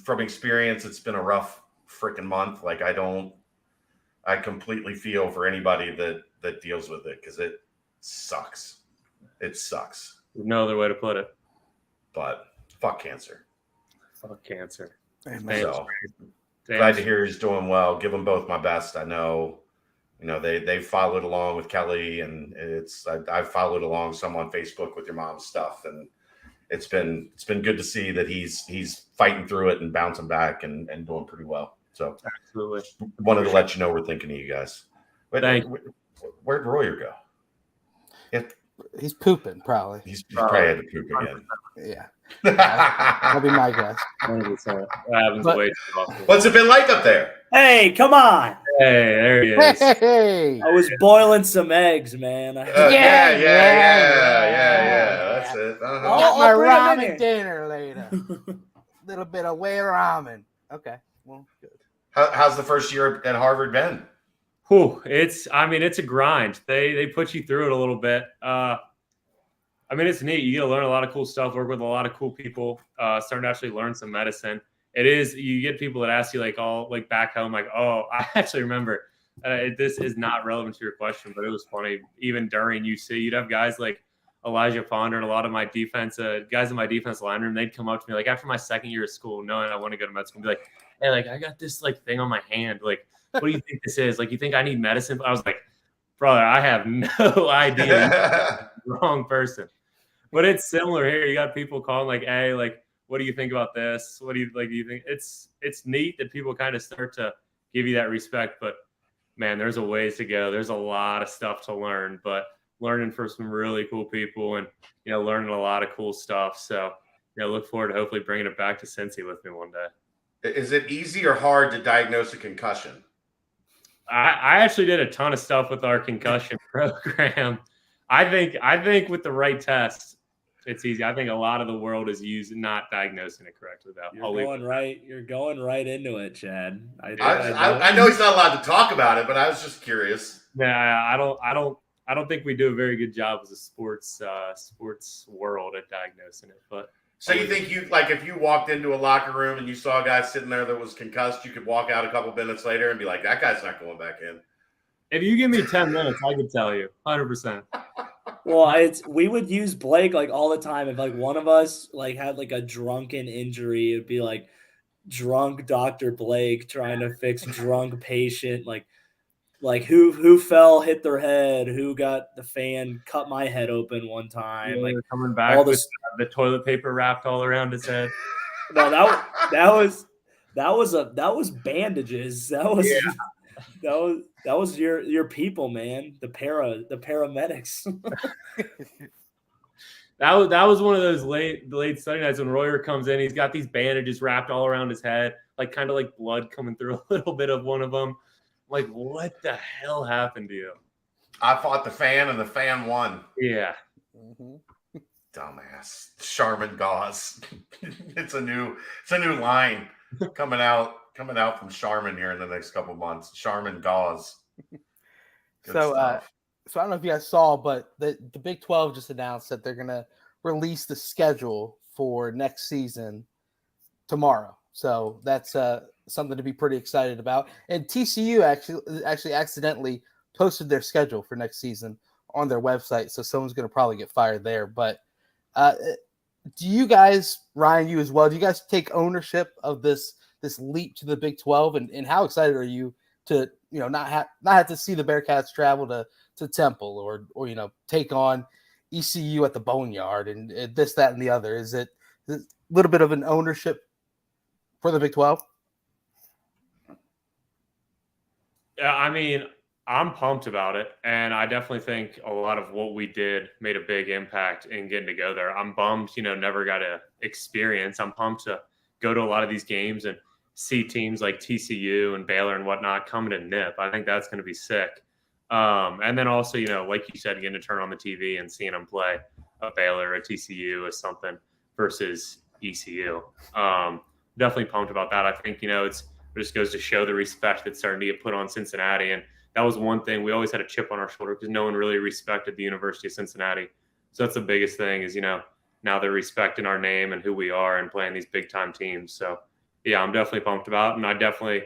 From experience, it's been a rough freaking month. Like I completely feel for anybody that deals with it because it sucks. It sucks. There's no other way to put it. But fuck cancer. Fuck cancer. So glad to hear he's doing well. Give them both my best. I know, they followed along with Kelly, and I've followed along some on Facebook with your mom's stuff, and it's been good to see that he's fighting through it and bouncing back and doing pretty well. So absolutely wanted to let you know we're thinking of you guys. Thank you. Where'd Royer go? He's pooping, probably. He's probably had to poop again. Yeah. That'll be my guess. What's it been like up there? Hey, come on. Hey, there he is. Hey. I was boiling some eggs, man. Yeah. That's it. Get my ramen dinner later. Little bit of whey ramen. Okay. Well, good. How's the first year at Harvard been? It's a grind. They put you through it a little bit. It's neat. You get to learn a lot of cool stuff, work with a lot of cool people, starting to actually learn some medicine. It is, you get people that ask you like back home, like, oh, I actually remember, this is not relevant to your question, but it was funny. Even during UC, you'd have guys like Elijah Ponder and a lot of my guys in my defense line room, they'd come up to me like after my second year of school, knowing I want to go to med school, and be like, hey, like I got this like thing on my hand. Like, what do you think this is? Like, you think I need medicine? I was like, brother, I have no idea. Wrong person. But it's similar here. You got people calling like, hey, like, what do you think about this? What do you like? Do you think it's neat that people kind of start to give you that respect? But man, there's a ways to go. There's a lot of stuff to learn, but learning from some really cool people and, learning a lot of cool stuff. So, look forward to hopefully bringing it back to Cincy with me one day. Is it easy or hard to diagnose a concussion? I actually did a ton of stuff with our concussion program. I think with the right test, it's easy. I think a lot of the world is not diagnosing it correctly. You're going right into it, Chad. I know he's not allowed to talk about it, but I was just curious. Yeah, I don't think we do a very good job as a sports world at diagnosing it. But so you think if you walked into a locker room and you saw a guy sitting there that was concussed, you could walk out a couple minutes later and be like, that guy's not going back in. If you give me 10 minutes, I could tell you 100%. Well, we would use Blake like all the time. If like one of us like had like a drunken injury, it'd be like drunk Dr. Blake trying to fix drunk patient. Like who fell, hit their head, who got the fan, cut my head open one time. Yeah, like coming back all with the toilet paper wrapped all around his head. No, that was bandages. That was your people, man. The paramedics. That was one of those late Sunday nights when Royer comes in. He's got these bandages wrapped all around his head, like kind of like blood coming through a little bit of one of them. Like, what the hell happened to you? I fought the fan, and the fan won. Yeah. Mm-hmm. Dumbass. Charmin gauze. It's a new line coming out from Charmin here in the next couple months. Charmin gauze. So I don't know if you guys saw, but the Big 12 just announced that they're gonna release the schedule for next season tomorrow. So that's something to be pretty excited about. And TCU actually accidentally posted their schedule for next season on their website, so someone's going to probably get fired there. But do you guys, Ryan, you as well, do you guys take ownership of this leap to the Big 12, and how excited are you to not have to see the Bearcats travel to Temple or take on ECU at the Boneyard and this, that, and the other? Is a little bit of an ownership for the Big 12? Yeah, I mean, I'm pumped about it, and I definitely think a lot of what we did made a big impact in getting to go there. I'm bummed, never got to experience. I'm pumped to go to a lot of these games and see teams like TCU and Baylor and whatnot coming to Nip. I think that's going to be sick. And then also, like you said, getting to turn on the TV and seeing them play a Baylor, a TCU, or something versus ECU. Definitely pumped about that. I think, it just goes to show the respect that's starting to get put on Cincinnati. And that was one thing. We always had a chip on our shoulder because no one really respected the University of Cincinnati. So that's the biggest thing is, now they're respecting our name and who we are and playing these big time teams. So yeah, I'm definitely pumped about it. And I definitely,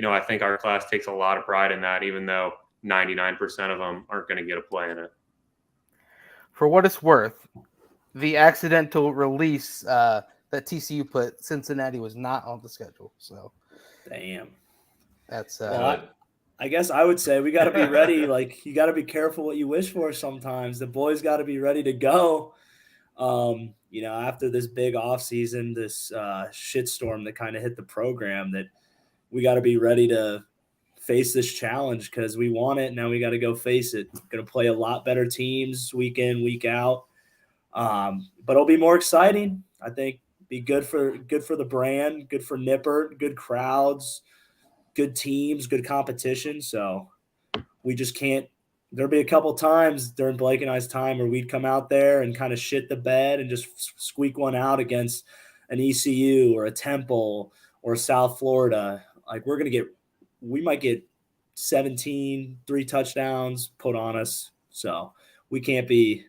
I think our class takes a lot of pride in that, even though 99% of them aren't going to get a play in it. For what it's worth, the accidental release that TCU put, Cincinnati was not on the schedule. So damn. That's well, I guess I would say we got to be ready. Like, you got to be careful what you wish for sometimes. The boys got to be ready to go. After this big offseason, this shitstorm that kind of hit the program, that we got to be ready to face this challenge because we want it. Now we got to go face it. Going to play a lot better teams week in, week out. But it'll be more exciting. I think be good for the brand, good for Nippert, good crowds, good teams, good competition. So we just can't. There'll be a couple times during Blake and I's time where we'd come out there and kind of shit the bed and just squeak one out against an ECU or a Temple or South Florida. Like, we might get 17, 3 touchdowns put on us. So we can't be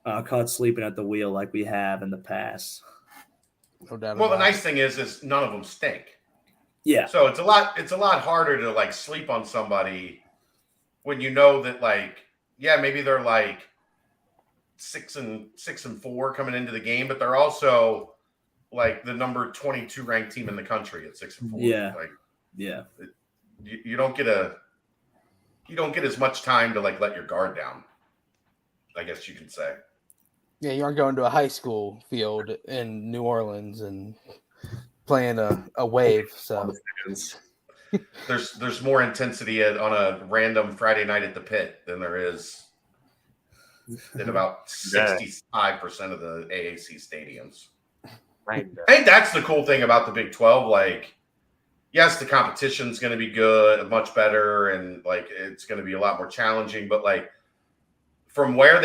caught sleeping at the wheel like we have in the past. No doubt. Well, the nice thing is none of them stink. Yeah. So it's a lot harder to like sleep on somebody when you know that, like, yeah, maybe they're like 6-4 coming into the game, but they're also like the number 22 ranked team in the country at 6-4. Yeah. Like, yeah. You don't get as much time to like let your guard down, I guess you could say. Yeah, you aren't going to a high school field in New Orleans and playing a wave. So there's more intensity on a random Friday night at the Pit than there is in about 65% of the AAC stadiums. I think that's the cool thing about the Big 12. Like, yes, the competition's going to be good, much better, and like it's going to be a lot more challenging. But like, from where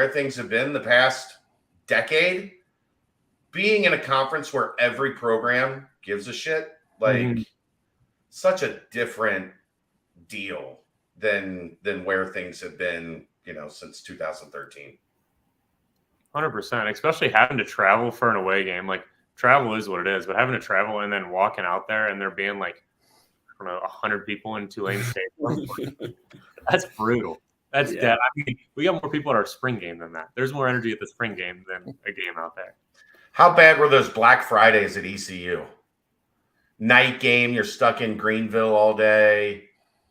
things have been the past decade, being in a conference where every program gives a shit, like such a different deal than where things have been, since 2013. 100%, especially having to travel for an away game. Like, travel is what it is, but having to travel and then walking out there and there being like, I don't know, 100 people in Tulane Stadium, that's brutal. That's dead. I mean, we got more people at our spring game than that. There's more energy at the spring game than a game out there. How bad were those Black Fridays at ECU? Night game, you're stuck in Greenville all day,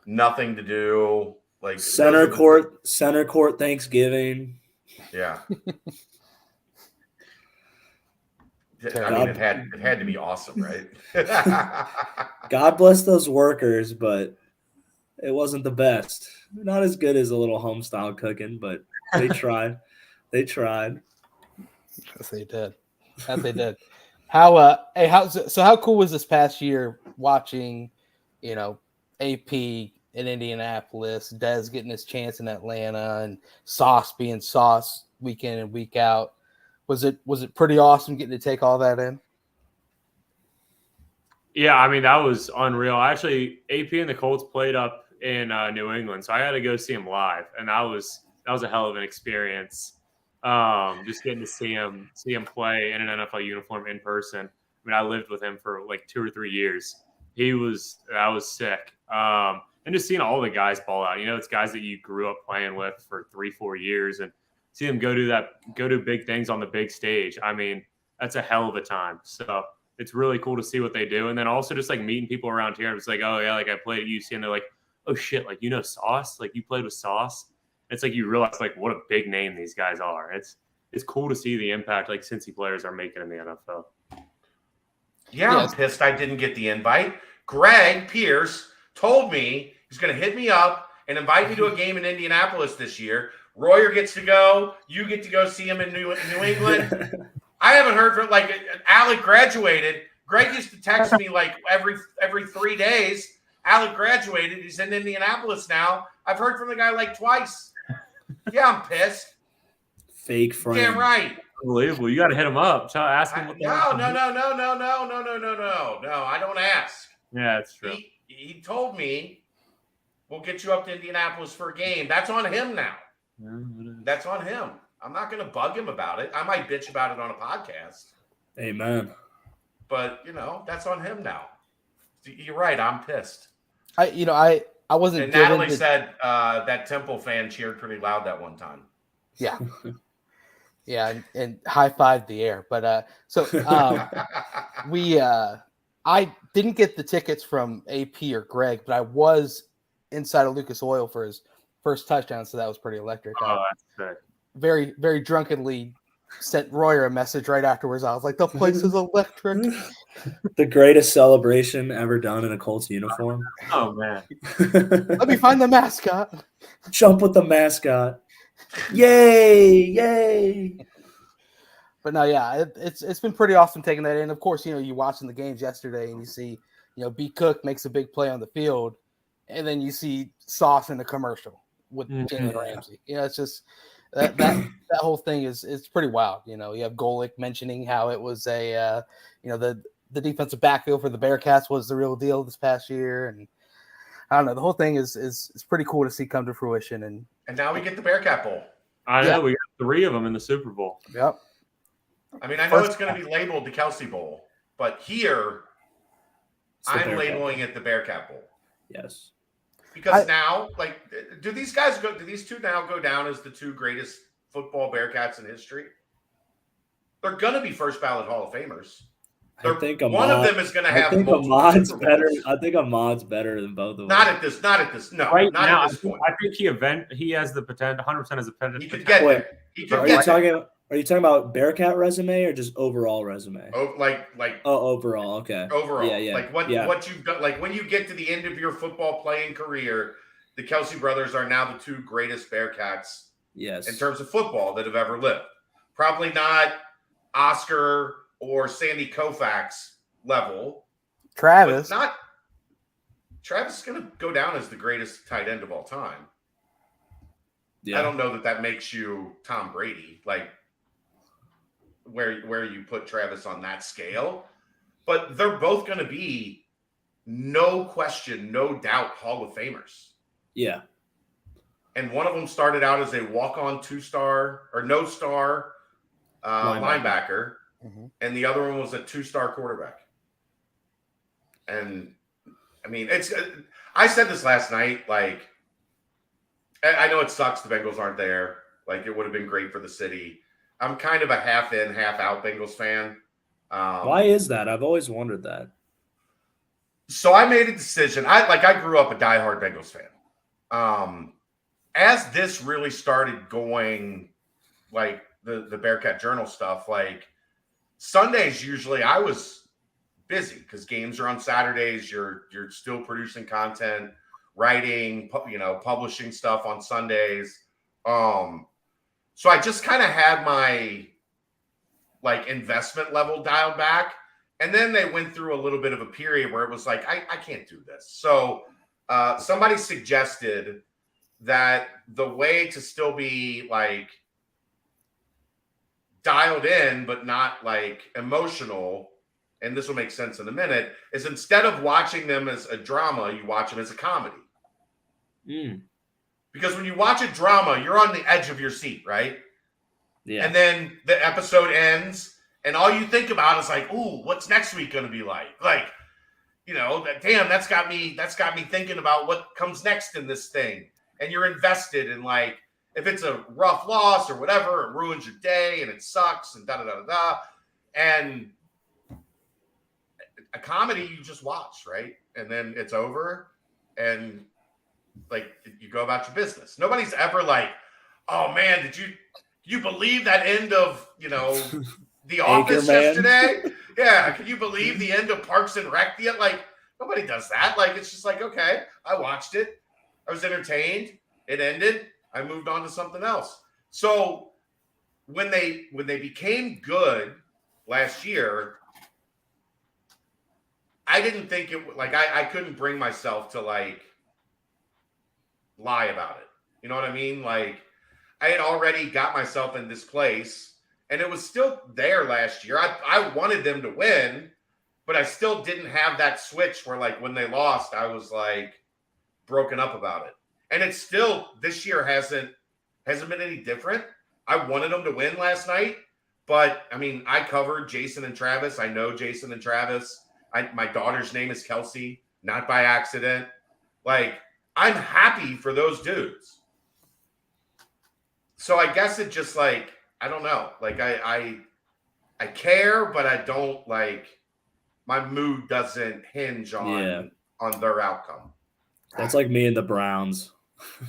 nothing to do. Like center court Thanksgiving. Yeah. I mean, it had to be awesome, right? God bless those workers, but it wasn't the best. Not as good as a little home style cooking, but they tried. They tried. Yes, they did. Yes, they did. How cool was this past year watching, AP in Indianapolis, Dez getting his chance in Atlanta, and Sauce being Sauce week in and week out? Was it pretty awesome getting to take all that in? Yeah, I mean, that was unreal. Actually, AP and the Colts played up in New England, so I had to go see him live, and that was a hell of an experience. Just getting to see him play in an NFL uniform in person. I mean, I lived with him for like 2 or 3 years. That was sick. And just seeing all the guys ball out. It's guys that you grew up playing with for 3-4 years, and see them go do big things on the big stage. I mean, that's a hell of a time. So it's really cool to see what they do. And then also just like meeting people around here. It's like, oh yeah, like I played at UC, and they're like, oh shit, like Sauce? Like you played with Sauce? It's like you realize like what a big name these guys are. it's cool to see the impact like Cincy players are making in the NFL. Yeah, Yes. I'm pissed I didn't get the invite. Greg Pierce told me he's going to hit me up and invite me to a game in Indianapolis this year. Royer gets to go. You get to go see him in New England. I haven't heard from Alec graduated. Greg used to text me like every 3 days. Alec graduated. He's in Indianapolis now. I've heard from the guy like twice. Yeah, I'm pissed. Fake friend. Damn right. Unbelievable. You got to hit him up. Ask him what No. I don't ask. Yeah, it's true. He told me we'll get you up to Indianapolis for a game. That's on him now. That's on him. I'm not going to bug him about it. I might bitch about it on a podcast. Amen. But, that's on him now. You're right. I'm pissed. I wasn't. And Natalie said that Temple fan cheered pretty loud that one time. Yeah. Yeah, and high-fived the air. But I didn't get the tickets from AP or Greg, but I was inside of Lucas Oil for his first touchdown, so that was pretty electric. Oh, that's sick. Very, very drunkenly sent Royer a message right afterwards. I was like, the place is electric. The greatest celebration ever done in a Colts uniform. Oh, man. Let me find the mascot. Jump with the mascot. Yay. But no, yeah, it's been pretty awesome taking that in. Of course, you're watching the games yesterday and you see, B. Cook makes a big play on the field, and then you see Sauce in the commercial with Jalen Ramsey. It's just that whole thing is pretty wild. You have Golick mentioning how it was the defensive backfield for the Bearcats was the real deal this past year, and I don't know, the whole thing is pretty cool to see come to fruition. And now we get the Bearcat Bowl. I know we got 3 of them in the Super Bowl. Yep. I mean, I know it's going to be labeled the Kelsey Bowl, but here I'm labeling it the Bearcat Bowl. Yes. Because now, do these two now go down as the 2 greatest football Bearcats in history? They're going to be first ballot Hall of Famers. I think one of them is going to have. I think Ahmad's better. I think Ahmad's better than both of them. Not at this. No. Right not now, at this point. I think he has the potential. 100% has the potential. He could get there. Are you talking about Bearcat resume or just overall resume? Oh, overall. Okay. Overall, yeah. Like what you've done. Like when you get to the end of your football playing career, the Kelsey brothers are now the 2 greatest Bearcats. Yes. In terms of football that have ever lived. Probably not Oscar or Sandy Koufax level. Travis is going to go down as the greatest tight end of all time. Yeah. I don't know that makes you Tom Brady, like where you put Travis on that scale, but they're both going to be, no question, no doubt, Hall of Famers. Yeah. And one of them started out as a walk-on 2-star or no-star linebacker. Mm-hmm. And the other one was a 2-star quarterback. And I mean, I said this last night, I know it sucks the Bengals aren't there. It would have been great for the city. I'm kind of a half in, half out Bengals fan. Why is that? I've always wondered that. So I made a decision. I grew up a diehard Bengals fan. As this really started going, the Bearcat Journal stuff, Sundays usually I was busy because games are on Saturdays. You're still producing content, writing, publishing stuff on Sundays. So I just kind of had my investment level dialed back. And then they went through a little bit of a period where it was I can't do this. So somebody suggested that the way to still be dialed in, but not emotional, and this will make sense in a minute, is instead of watching them as a drama, you watch them as a comedy. Because when you watch a drama, you're on the edge of your seat, right? Yeah. And then the episode ends, and all you think about is ooh, what's next week going to be like? Damn, that's got me thinking about what comes next in this thing. And you're invested in if it's a rough loss or whatever, it ruins your day and it sucks and da-da-da-da-da. And a comedy you just watch, right? And then it's over and you go about your business. Nobody's ever oh man, did you believe that end of, The Office Anchorman. yesterday? Yeah. Can you believe the end of Parks and Rec yet? Like, nobody does that. Like, it's just like, okay, I watched it. I was entertained. It ended. I moved on to something else. So when they became good last year, I didn't think it like I couldn't bring myself to like lie about it. You know what I mean? Like I had already got myself in this place and it was still there last year. I wanted them to win, but I still didn't have that switch where like when they lost, I was like broken up about it. And it's still this year hasn't been any different. I wanted them to win last night, but I mean, I covered Jason and Travis. I know Jason and Travis. My daughter's name is Kelsey, not by accident. Like, I'm happy for those dudes. So I guess it just like, I don't know. Like I care, but I don't like my mood doesn't hinge on their outcome. That's like me and the Browns.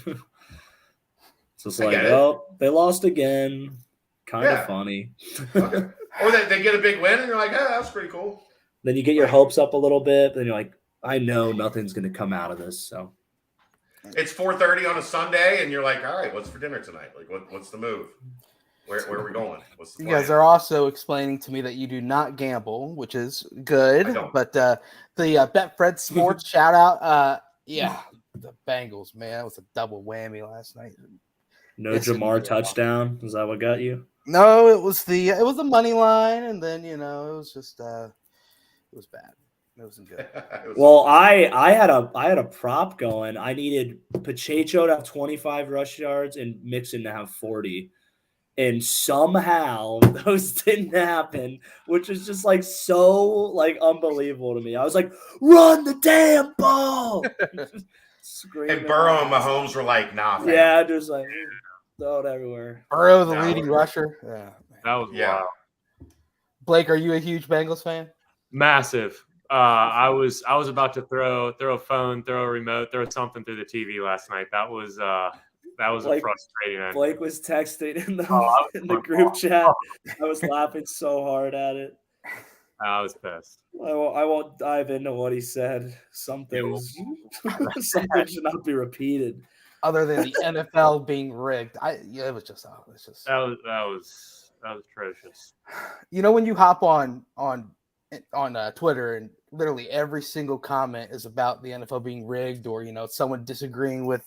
It's just like, oh, they lost again. Kind of funny. Okay. Or they get a big win and you're like, that was pretty cool. Then you get your hopes up a little bit. Then you're like, I know nothing's going to come out of this. So it's 4:30 on a Sunday, and you're like, all right, what's for dinner tonight? Like, what's the move? Where are we going? What's the plan? You guys are also explaining to me that you do not gamble, which is good. But the Betfred Sports shout out, the Bengals, man, that was a double whammy last night. No Jamar touchdown. Is that what got you? No, it was the money line, and then it was just it was bad. It wasn't good. Well, I had a prop going. I needed Pacheco to have 25 rush yards and Mixon to have 40. And somehow those didn't happen, which is just like so like unbelievable to me. I was like, run the damn ball. And Burrow and Mahomes were like, nah. Yeah, just like throw it everywhere. Burrow, the leading rusher. Yeah. That was wild. Blake, are you a huge Bengals fan? Massive. I was about to throw a phone, throw a remote, throw something through the TV last night. That was a frustrating end. Blake was texting in the group chat. I was laughing so hard at it. I was pissed. I won't dive into what he said. Some things should not be repeated. Other than the NFL being rigged, it was just that was atrocious. When you hop on Twitter and literally every single comment is about the NFL being rigged, or someone disagreeing with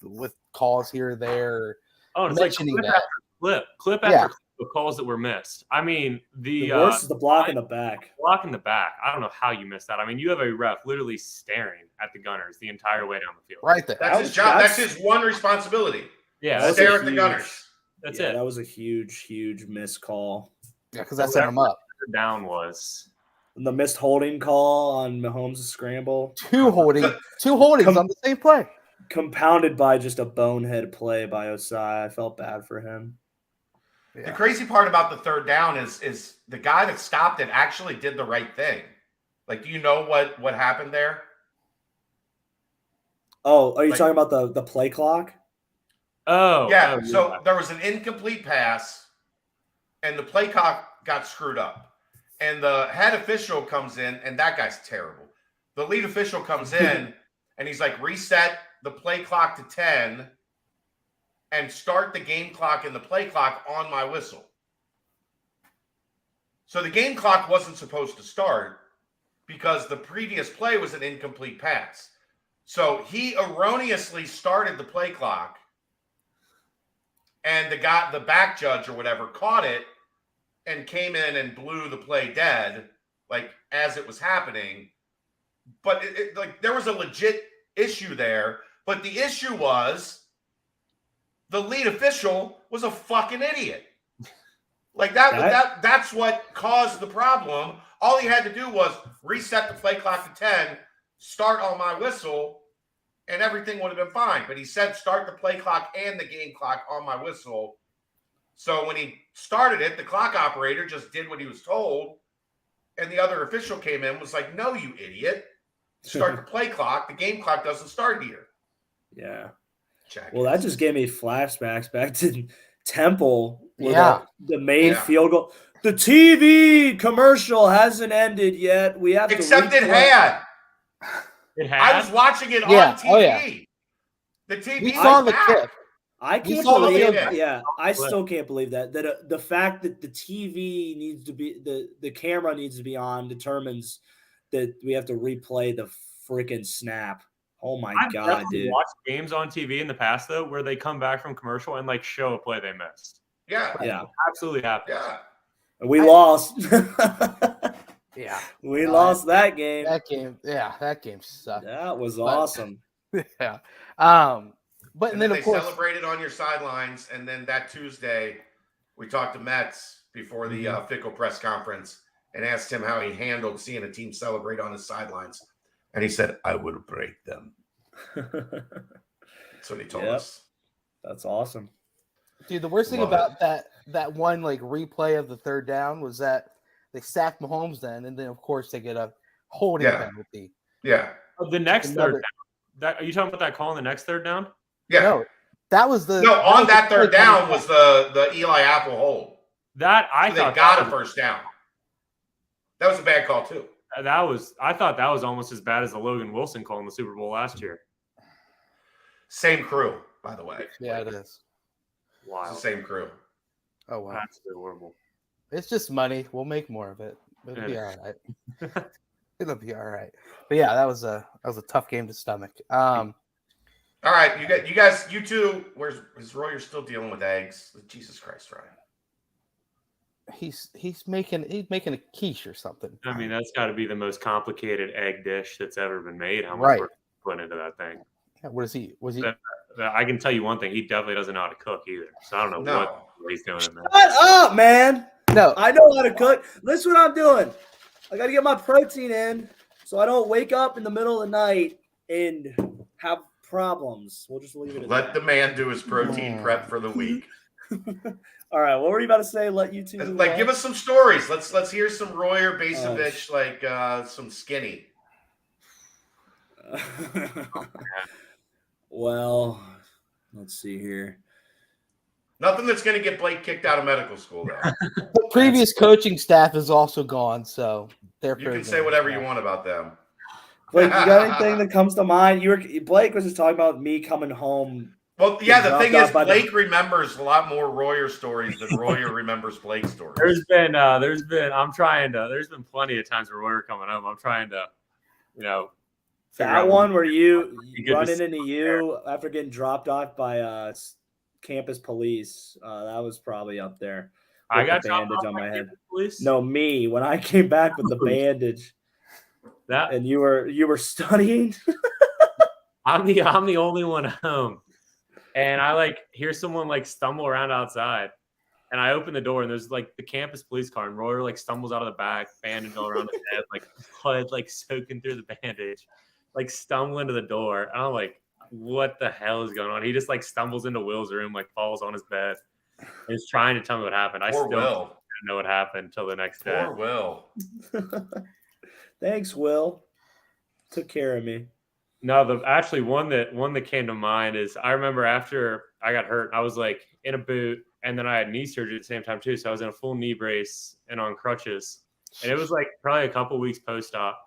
calls here or there. Oh, it's like clip after clip of calls that were missed. I mean, the worst is the block in the back. Block in the back. I don't know how you missed that. I mean, you have a ref literally staring at the Gunners the entire way down the field. Right there. That's his job. That's his one responsibility. Yeah, stare at the Gunners. That's it. That was a huge missed call. Yeah, because that set him up. The down was. The missed holding call on Mahomes' scramble. Two holdings on the same play. Compounded by just a bonehead play by Osai. I felt bad for him. Yeah. The crazy part about the third down is the guy that stopped it actually did the right thing. Like, do you know what happened there? Oh, are you talking about the play clock? Oh. Yeah, so there was an incomplete pass, and the play clock got screwed up. And the head official comes in, and that guy's terrible. The lead official comes in, and he's like, reset the play clock to 10 and start the game clock and the play clock on my whistle. So the game clock wasn't supposed to start because the previous play was an incomplete pass. So he erroneously started the play clock, and the back judge or whatever caught it and came in and blew the play dead, like as it was happening. But like there was a legit issue there. But the issue was the lead official was a fucking idiot. Like that's what caused the problem. All he had to do was reset the play clock to 10, start on my whistle, and everything would have been fine. But he said start the play clock and the game clock on my whistle. So when he started it, the clock operator just did what he was told, and the other official came in and was like, no, you idiot. Start the play clock. The game clock doesn't start here. Yeah. Check well, that just gave me flashbacks back to Temple The made Yeah. field goal. The TV commercial hasn't ended yet. We have Except to it had. It had. I was watching it Yeah. on TV. Oh, yeah. The TV We was saw the back. clip. I We can't saw the believe clip. yeah, I still can't believe that the fact that the TV needs to be the camera needs to be on determines that we have to replay the freaking snap. Oh my god, dude. Watched games on TV in the past though where they come back from commercial and like show a play they missed. Yeah. Absolutely happens. Yeah. We lost. Yeah. We lost that game. That game sucked. That was awesome. Yeah. But And then they of course celebrated on your sidelines. And then that Tuesday, we talked to Mets before the Fickle press conference and asked him how he handled seeing a team celebrate on his sidelines. And he said, I will break them. That's what he told us. That's awesome. dude, the worst thing about that one like replay of the third down was that they sacked Mahomes then, and then of course they get a holding penalty. Yeah. The next third down. Are you talking about that call on the next third down? Yeah. No, that was the on that third down was the Eli Apple hold. That I So thought they got a first down. That was a bad call too. I thought that was almost as bad as the Logan Wilson call in the Super Bowl last year. Same crew, by the way. Yeah, it is. Wow. It's the same crew. Oh wow, That's horrible. it's just money. We'll make more of it. It'll be all right. It'll be all right. But yeah, that was a tough game to stomach. All right, you two. Is Royer still dealing with eggs? Jesus Christ, Ryan. He's making a quiche or something. I mean, that's got to be the most complicated egg dish that's ever been made. How much work put into that thing? Yeah, was he? I can tell you one thing: he definitely doesn't know how to cook either. So I don't know what he's doing in there. Shut up, man. No, I know how to cook. Listen what I'm doing. I got to get my protein in so I don't wake up in the middle of the night and have problems. We'll just leave it at Let that. the man do his protein prep for the week. All right, what were you about to say? Let you two do Like, what? give us some stories. Let's hear some Royer Basevich, some skinny. Well, let's see here. Nothing that's going to get Blake kicked out of medical school, though. the previous coaching staff is also gone, so they're. You can say whatever you want about them. Blake, you got anything that comes to mind? Blake was just talking about me coming home. Well, yeah, the thing is, by Blake remembers a lot more Royer stories than Royer remembers Blake stories. There's been plenty of times where Royer coming home. I'm trying to, That one where you good running to into you after getting dropped off by campus police. That was probably up there. I With got the dropped bandage off on by my head. campus police? No, me when I came back with the bandage, and you were studying. I'm the only one home, and I hear someone stumble around outside, and I open the door, and there's the campus police car, and Royer stumbles out of the back, bandage all around his head, blood soaking through the bandage, stumbling to the door. And I'm like, what the hell is going on? He just stumbles into Will's room, falls on his bed, and is trying to tell me what happened. I still don't know what happened until the next day. Poor Will. Thanks, Will. Took care of me. No, one that came to mind is I remember after I got hurt, I was in a boot, and then I had knee surgery at the same time too. So I was in a full knee brace and on crutches, and it was probably a couple weeks post-op,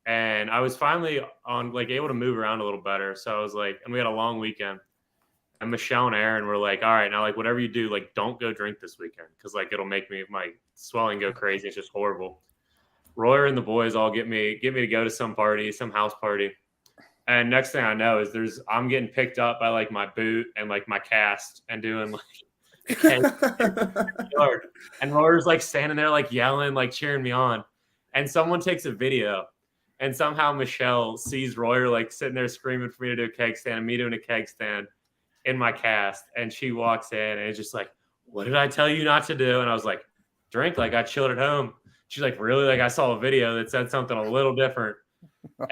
and I was finally on able to move around a little better. So I was and we had a long weekend, and Michelle and Aaron were all right, now whatever you do, don't go drink this weekend because it'll make my swelling go crazy. It's just horrible. Royer and the boys all get me to go to some party, some house party. And next thing I know is I'm getting picked up by my boot and my cast and doing and Royer's standing there yelling, cheering me on. And someone takes a video, and somehow Michelle sees Royer sitting there screaming for me to do a keg stand and me doing a keg stand in my cast. And she walks in and it's just what did I tell you not to do? And I was drink, I chilled at home. She's really? I saw a video that said something a little different.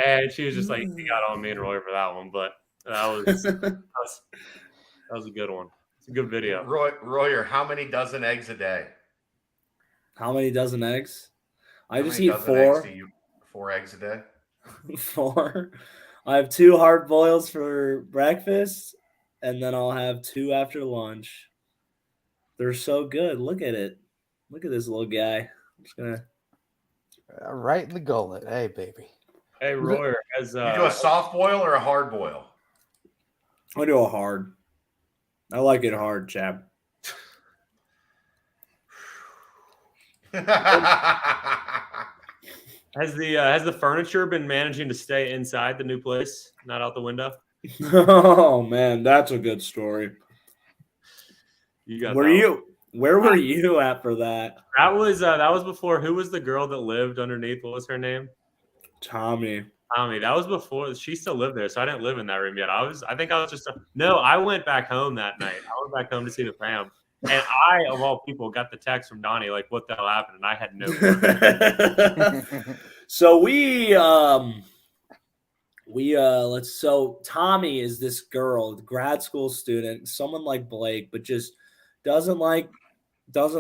And she was just he got on me and Royer for that one, but that was a good one. It's a good video. Royer, how many dozen eggs a day? How many dozen eggs? I just many eat dozen 4. Eggs do you, 4 eggs a day? 4. I have 2 hard boils for breakfast, and then I'll have 2 after lunch. They're so good. Look at it. Look at this little guy. I'm just gonna Right in the gullet. Hey, baby. Hey, Royer, as You do a soft boil or a hard boil? I do a hard. I like it hard, chap. has the furniture been managing to stay inside the new place, not out the window? Oh man, that's a good story. You got Where were you at for that? That was before. Who was the girl that lived underneath? What was her name? Tommy. That was before she still lived there, so I didn't live in that room yet. I went back home that night. I went back home to see the fam, and I, of all people, got the text from Donnie like, "What the hell happened?" And I had no clue. So so Tommy is this girl, grad school student, someone like Blake, but just doesn't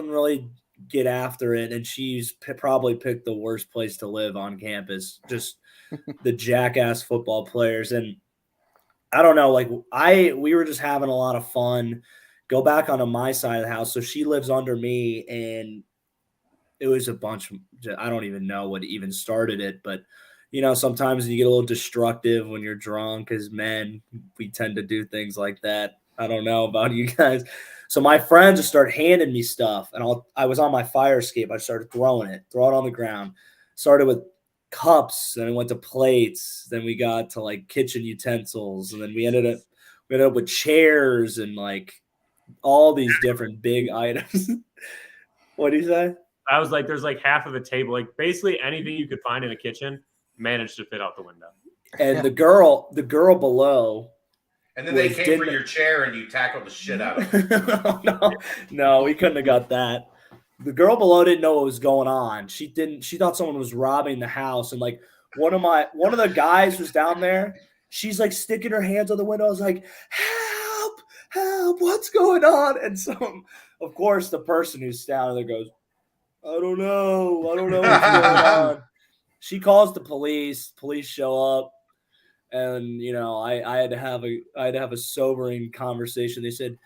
really get after it, and she's probably picked the worst place to live on campus. Just the jackass football players. And I don't know, like we were just having a lot of fun. Go back onto my side of the house. So she lives under me, and it was a bunch. I don't even know what even started it, but sometimes you get a little destructive when you're drunk. As men, we tend to do things like that. I don't know about you guys. So my friends just started handing me stuff, and I was on my fire escape. I started throwing it on the ground. Started with cups, then we went to plates, then we got to like kitchen utensils, and then we ended up with chairs and like all these different big items. What do you say? I was like, there's like half of the table, like basically anything you could find in a kitchen managed to fit out the window. And the girl below. And then they came for your chair and you tackled the shit out of it. No, we couldn't have got that. The girl below didn't know what was going on. She thought someone was robbing the house. And like one of the guys was down there. She's like sticking her hands on the window. I was like, help, what's going on? And so of course the person who's down there goes, I don't know what's going on. She calls the police show up. And I had to have a sobering conversation. They said,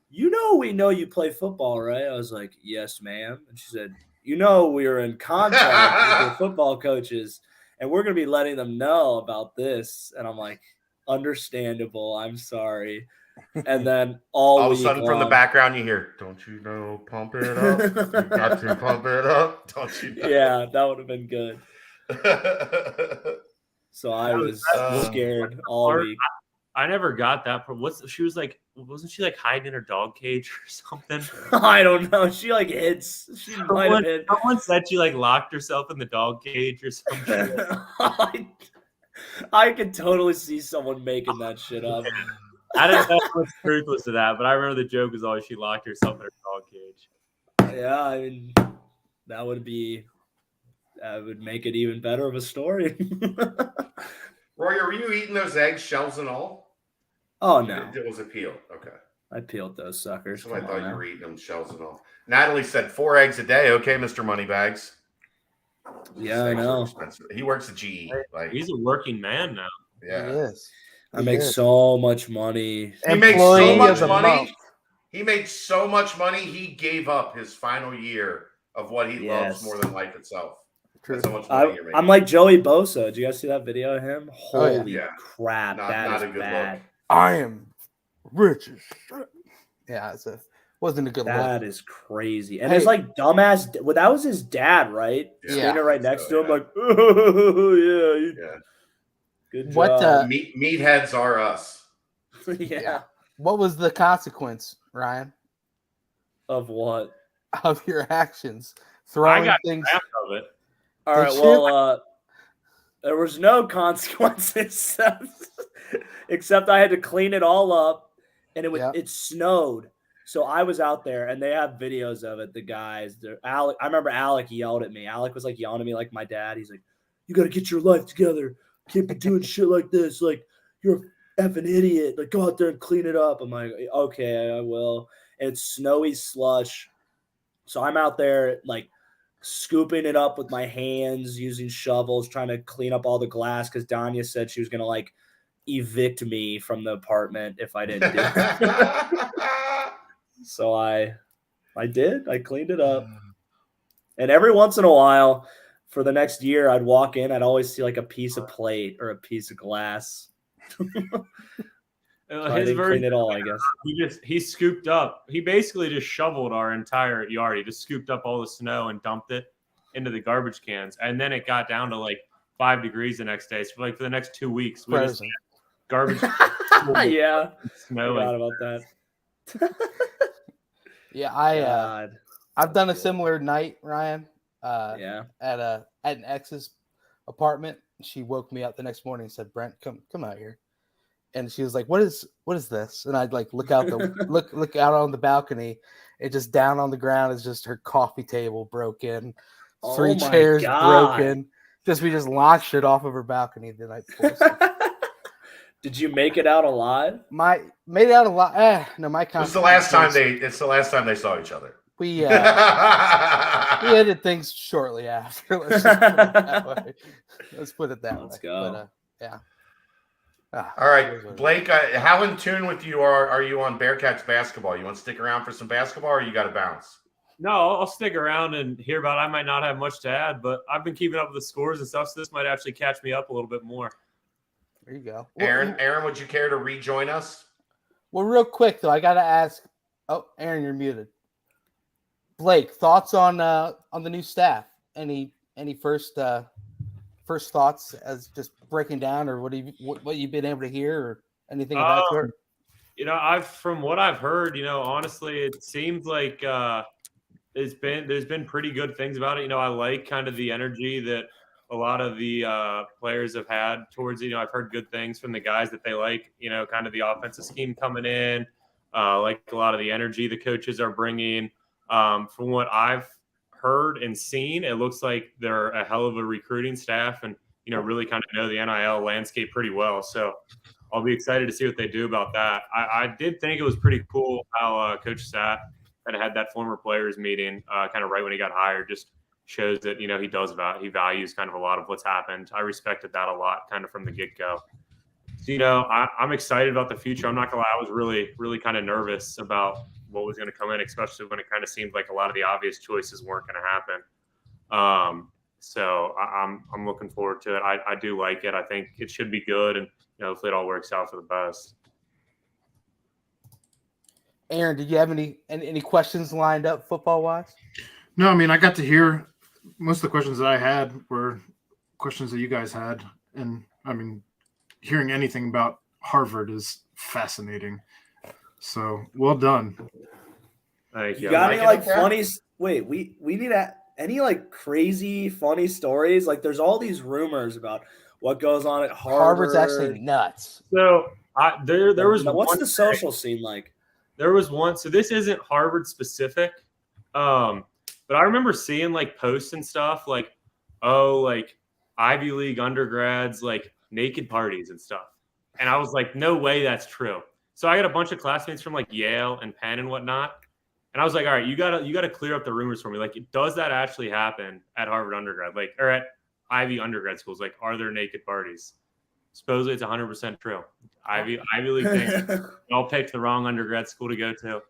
we know you play football, right? I was like, yes, ma'am. And she said, we were in contact with your football coaches, and we're going to be letting them know about this. And I'm like, understandable. I'm sorry. And then all of a sudden from the background you hear, don't you know, pump it up. You got to pump it up. Don't you know? Yeah, that would have been good. So I was scared all week. I never got that. Wasn't she like hiding in her dog cage or something? I don't know. She like hits. She might have hit. Someone said she like locked herself in the dog cage or something. I could totally see someone making that shit up. I don't know what's truthless to that, but I remember the joke was always she locked herself in her dog cage. Yeah, I mean, that would make it even better of a story. Roy, were you eating those eggs, shells and all? Oh, no. It was a peel. Okay. I peeled those suckers. So I thought you were eating them, shells and all. Natalie said 4 eggs a day. Okay, Mr. Moneybags. Yeah, I know. He works at GE. Like, he's a working man now. Yeah. He is. I make so much money. He makes so much money. He made so much money, he gave up his final year of what he loves more than life itself. That's how much money you're making. I'm like Joey Bosa. Did you guys see that video of him? Holy crap. That is bad. Look. I am rich as shit. Yeah, wasn't a good look. That is crazy. And it's like dumbass. Well, that was his dad, right? Yeah. Standing right next to him, like, oh, yeah. Good job. What meatheads are us. Yeah. What was the consequence, Ryan? Of what? Of your actions. Throwing things. Of it. All right, well, there was no consequences except I had to clean it all up, and it snowed. So I was out there, and they have videos of it. The guys, I remember Alec yelled at me. Alec was like yelling at me like my dad. He's like, "You got to get your life together. Can't be doing shit like this. Like, you're an effing idiot. Like, go out there and clean it up." I'm like, okay, I will. And it's snowy slush. So I'm out there like scooping it up with my hands, using shovels, trying to clean up all the glass because Danya said she was going to like evict me from the apartment if I didn't do it. So I I did. I cleaned it up. And every once in a while, for the next year, I'd walk in. I'd always see like a piece of plate or a piece of glass. So I didn't clean it all, I guess. He scooped up. He basically just shoveled our entire yard. He just scooped up all the snow and dumped it into the garbage cans. And then it got down to like 5 degrees the next day. So for the next 2 weeks, we just garbage. Yeah, snow. Forgot about that. Yeah, I've done a similar night, Ryan. At an ex's apartment. She woke me up the next morning and said, "Brent, come out here." And she was like, "What is this?" And I'd like look out look out on the balcony. It just down on the ground is just her coffee table broken, 3 chairs broken. We just launched it off of her balcony the night before. So. Did you make it out alive? Made it out alive. No, my It's the last time they saw each other. We ended things shortly after. Let's just put it that way. Let's put it that way. Let's go. But, yeah. All right, Blake, how in tune with you are you on Bearcats basketball? You want to stick around for some basketball, or you got to bounce? No, I'll stick around and hear about it. I might not have much to add, but I've been keeping up with the scores and stuff, so this might actually catch me up a little bit more. There you go. Aaron, would you care to rejoin us? Well, real quick, though, I got to ask. Oh, Aaron, you're muted. Blake, thoughts on the new staff? Any first thoughts as just breaking down, or what you've been able to hear, or anything of that sort? From what I've heard, honestly, it seems like there's been pretty good things about it. I like kind of the energy that a lot of the players have had towards it. I've heard good things from the guys that they like. Kind of the offensive scheme coming in, like a lot of the energy the coaches are bringing. From what I've heard and seen, it looks like they're a hell of a recruiting staff, and really kind of know the NIL landscape pretty well. So I'll be excited to see what they do about that. I did think it was pretty cool how Coach Satt had that former players meeting kind of right when he got hired. Just shows that he values kind of a lot of what's happened. I respected that a lot kind of from the get-go. So I'm excited about the future. I'm not gonna lie, I was really, really kind of nervous about what was going to come in, especially when it kind of seemed like a lot of the obvious choices weren't going to happen. So I'm looking forward to it. I do like it. I think it should be good, and hopefully it all works out for the best. Aaron, did you have any questions lined up football wise? No, I mean, I got to hear most of the questions that I had were questions that you guys had, and I mean, hearing anything about Harvard is fascinating. So well done. Thank you. You got any funny? Wait, we need any crazy funny stories? Like, there's all these rumors about what goes on at Harvard. Harvard's actually nuts. So there was what's the social scene like? There was one. So this isn't Harvard specific, but I remember seeing posts and stuff Ivy League undergrads naked parties and stuff, and I was like, no way, that's true. So I got a bunch of classmates from Yale and Penn and whatnot. And I was like, all right, you gotta clear up the rumors for me. Does that actually happen at Harvard undergrad? Or at Ivy undergrad schools? Are there naked parties? Supposedly it's 100% true. Ivy League thing. We all picked the wrong undergrad school to go to.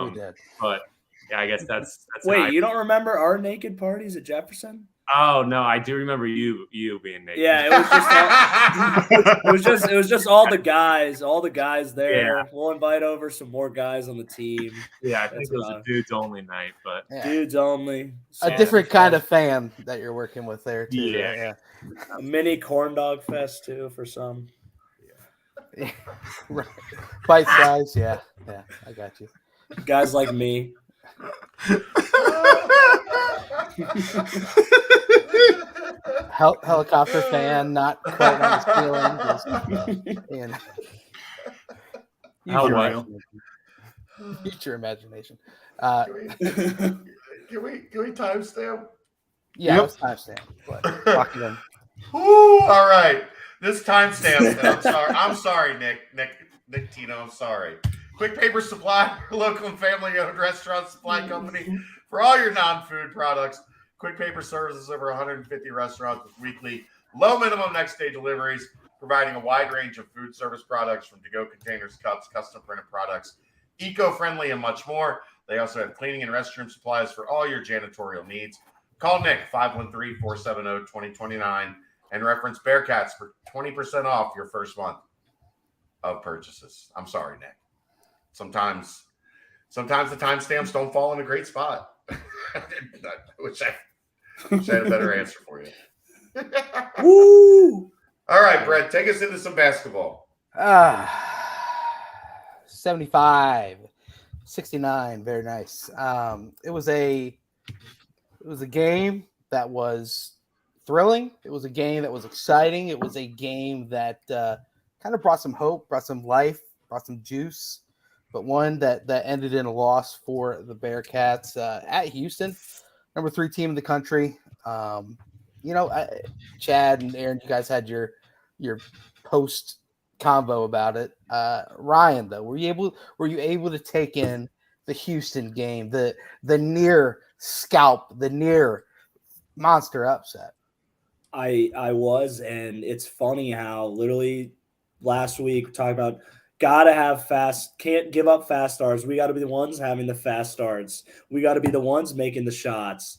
We did. But yeah, I guess that's Wait, you don't remember our naked parties at Jefferson? Oh no, I do remember you being naked. Yeah, it was just all the guys there. Yeah. We'll invite over some more guys on the team. Yeah, I think it was a dudes only night, but dudes only. A different kind of fan that you're working with there too. Yeah. A mini corn dog fest too for some. Yeah. Right. Bite size, yeah, I got you. Guys like me. Helicopter fan, not quite on his feeling. Use your imagination. Can we timestamp? Yeah, let's timestamp. But lock it in. All right. This timestamp. I'm sorry, Nick Tino. I'm sorry. Quick Paper Supply, local and family-owned restaurant supply company for all your non-food products. Quick Paper services over 150 restaurants with weekly low minimum next day deliveries, providing a wide range of food service products from to-go containers, cups, custom printed products, eco-friendly, and much more. They also have cleaning and restroom supplies for all your janitorial needs. Call Nick 513-470-2029 and reference Bearcats for 20% off your first month of purchases. I'm sorry, Nick. Sometimes the timestamps don't fall in a great spot. I wish I had a better answer for you. Woo! All right, Brett, take us into some basketball. 75-69, very nice. It was a game that was thrilling. It was a game that was exciting. It was a game that kind of brought some hope, brought some life, brought some juice, but one that ended in a loss for the Bearcats at Houston, number 3 team in the country. Chad and Aaron, you guys had your post convo about it. Ryan, though, were you able to take in the Houston game, the near scalp, the near monster upset? I was, and it's funny how literally last week we talked about can't give up fast starts. We got to be the ones having the fast starts. We got to be the ones making the shots,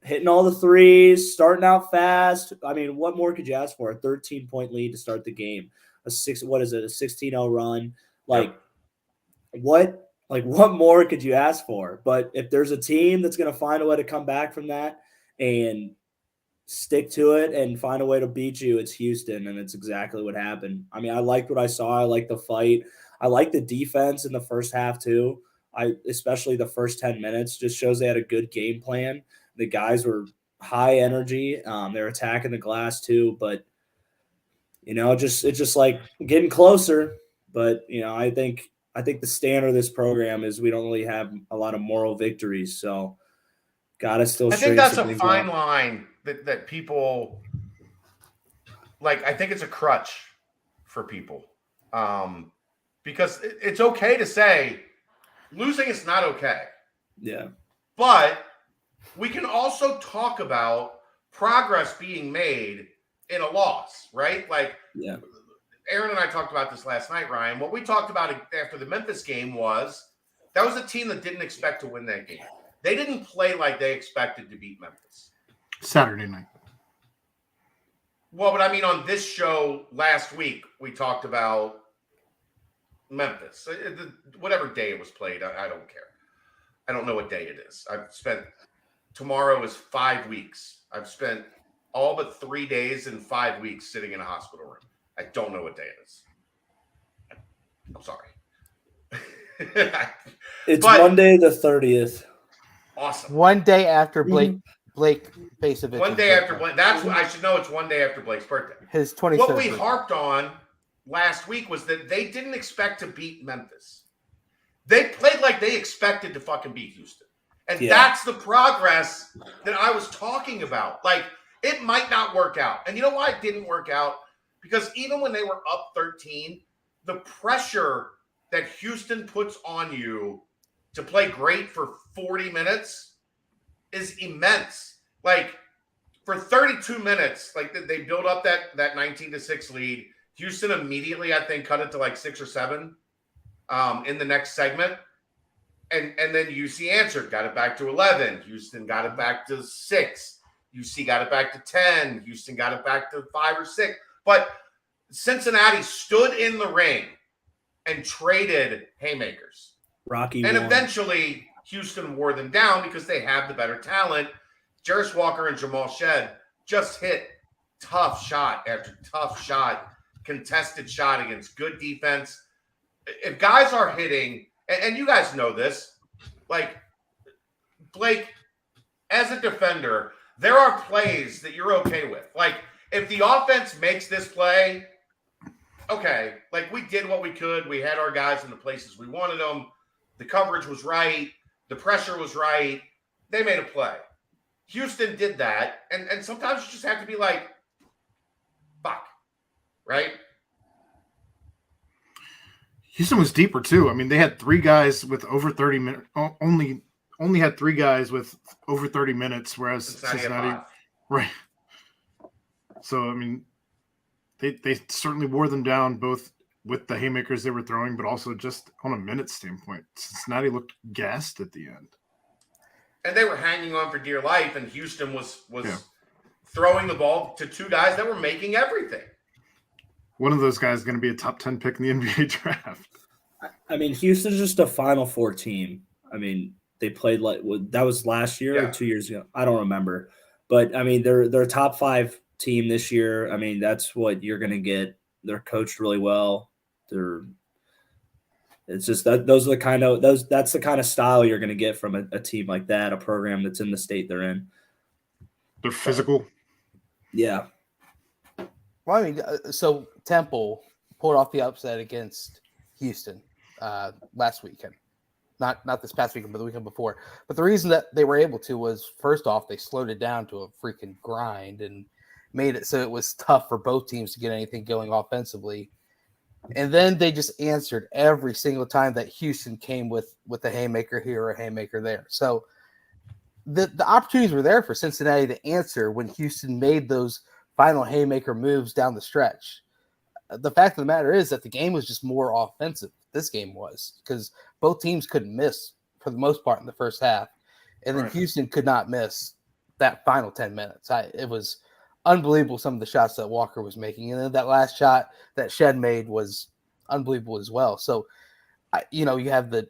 hitting all the threes, starting out fast. I mean, what more could you ask for? A 13-point lead to start the game. A 16-0 run. What more could you ask for? But if there's a team that's going to find a way to come back from that and stick to it and find a way to beat you, it's Houston, and it's exactly what happened. I mean, I liked what I saw. I liked the fight. I liked the defense in the first half too. Especially the first 10 minutes just shows they had a good game plan. The guys were high energy. They're attacking the glass too, but it's just like getting closer. But I think the standard of this program is we don't really have a lot of moral victories, so gotta still. I think that's a fine line that people like. I think it's a crutch for people because it's okay to say losing is not okay. Yeah, but we can also talk about progress being made in a loss, right? Like, yeah. Aaron and I talked about this last night, Ryan. What we talked about after the Memphis game was that was a team that didn't expect to win that game. They didn't play like they expected to beat Memphis. Saturday night. Well, but I mean, on this show last week, we talked about Memphis. Whatever day it was played, I don't care. I don't know what day it is. Tomorrow is 5 weeks. I've spent all but 3 days and 5 weeks sitting in a hospital room. I don't know what day it is. I'm sorry. It's Monday the 30th. Awesome. One day after Blake Basovich. One day after Blake. That's what I should know. It's one day after Blake's birthday. His 23rd. What we harped on last week was that they didn't expect to beat Memphis. They played like they expected to fucking beat Houston. And that's the progress that I was talking about. Like, it might not work out. And you know why it didn't work out? Because even when they were up 13, the pressure that Houston puts on you to play great for 40 minutes is immense. Like, for 32 minutes, like they build up that 19-6 lead. Houston immediately, I think, cut it to like 6 or 7 in the next segment. And then UC answered, got it back to 11. Houston got it back to 6. UC got it back to 10. Houston got it back to 5 or 6. But Cincinnati stood in the ring and traded haymakers. Rocky and won. Eventually, Houston wore them down because they have the better talent. Jarris Walker and Jamal Shed just hit tough shot after tough shot, contested shot against good defense. If guys are hitting, and you guys know this, like, Blake, as a defender, there are plays that you're okay with. Like, if the offense makes this play, okay, like, we did what we could. We had our guys in the places we wanted them. The coverage was right. The pressure was right. They made a play. Houston did that. And sometimes you just have to be like, fuck, right? Houston was deeper too. I mean, they had 3 guys with over 30 minutes. Only had 3 guys with over 30 minutes, whereas Cincinnati, right? So I mean, they certainly wore them down both with the haymakers they were throwing, but also just on a minute standpoint. Cincinnati looked gassed at the end. And they were hanging on for dear life, and Houston was throwing the ball to two guys that were making everything. One of those guys is going to be a top 10 pick in the NBA draft. I mean, Houston's just a Final Four team. I mean, they played that was last year or 2 years ago. I don't remember. But, I mean, they're a top 5 team this year. I mean, that's what you're going to get. They're coached really well. It's just that's the kind of style you're going to get from a team like that, a program that's in the state they're in. They're physical. Yeah. Well, I mean, so Temple pulled off the upset against Houston last weekend. Not this past weekend, but the weekend before. But the reason that they were able to was, first off, they slowed it down to a freaking grind and made it so it was tough for both teams to get anything going offensively. And then they just answered every single time that Houston came with a haymaker here or a haymaker there. So the opportunities were there for Cincinnati to answer when Houston made those final haymaker moves down the stretch. The fact of the matter is that the game was just more offensive. This game was, because both teams couldn't miss for the most part in the first half. And then Houston could not miss that final 10 minutes. It was unbelievable, some of the shots that Walker was making. And then that last shot that Shed made was unbelievable as well. So, you have the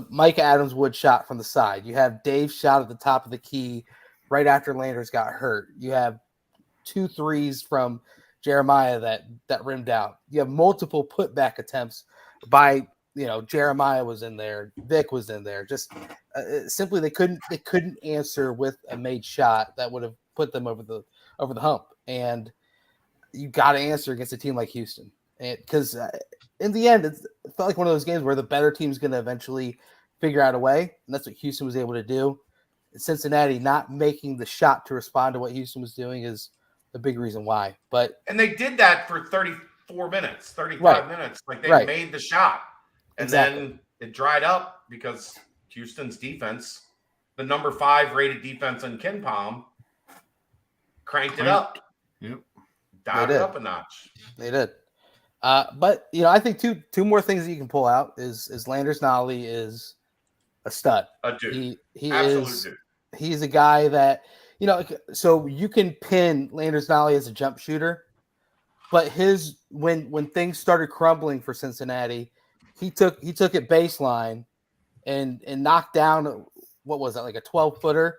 Mike Adams-Wood shot from the side. You have Dave's shot at the top of the key right after Landers got hurt. You have 2 threes from Jeremiah that rimmed out. You have multiple putback attempts by, Jeremiah was in there, Vic was in there. Just simply they couldn't answer with a made shot that would have put them over the hump. And you got to answer against a team like Houston, because in the end, it felt like one of those games where the better team's going to eventually figure out a way, and that's what Houston was able to do. And Cincinnati not making the shot to respond to what Houston was doing is the big reason why. And they did that for 34 minutes, 35 minutes. Like they made the shot. And then it dried up because Houston's defense, the number 5 rated defense in KenPom, cranked it up. Yep. Dialed it up a notch. They did. But I think two more things that you can pull out is Landers Nolly is a stud. A dude. He Absolute is. Dude. He's a guy that so you can pin Landers Nolly as a jump shooter, but when things started crumbling for Cincinnati, he took it baseline and knocked down, what was that, like a 12-footer?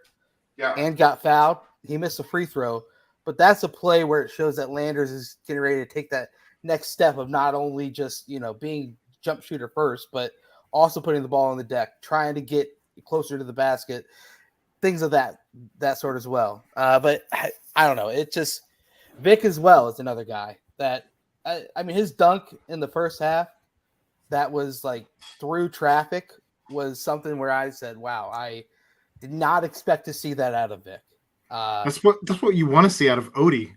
Yeah. And got fouled. He missed a free throw, but that's a play where it shows that Landers is getting ready to take that next step of not only just being jump shooter first, but also putting the ball on the deck, trying to get closer to the basket, things of that sort as well. But I don't know. It just Vic as well is another guy that I mean his dunk in the first half that was like through traffic was something where I said, wow, I did not expect to see that out of Vic. That's what you want to see out of Odie,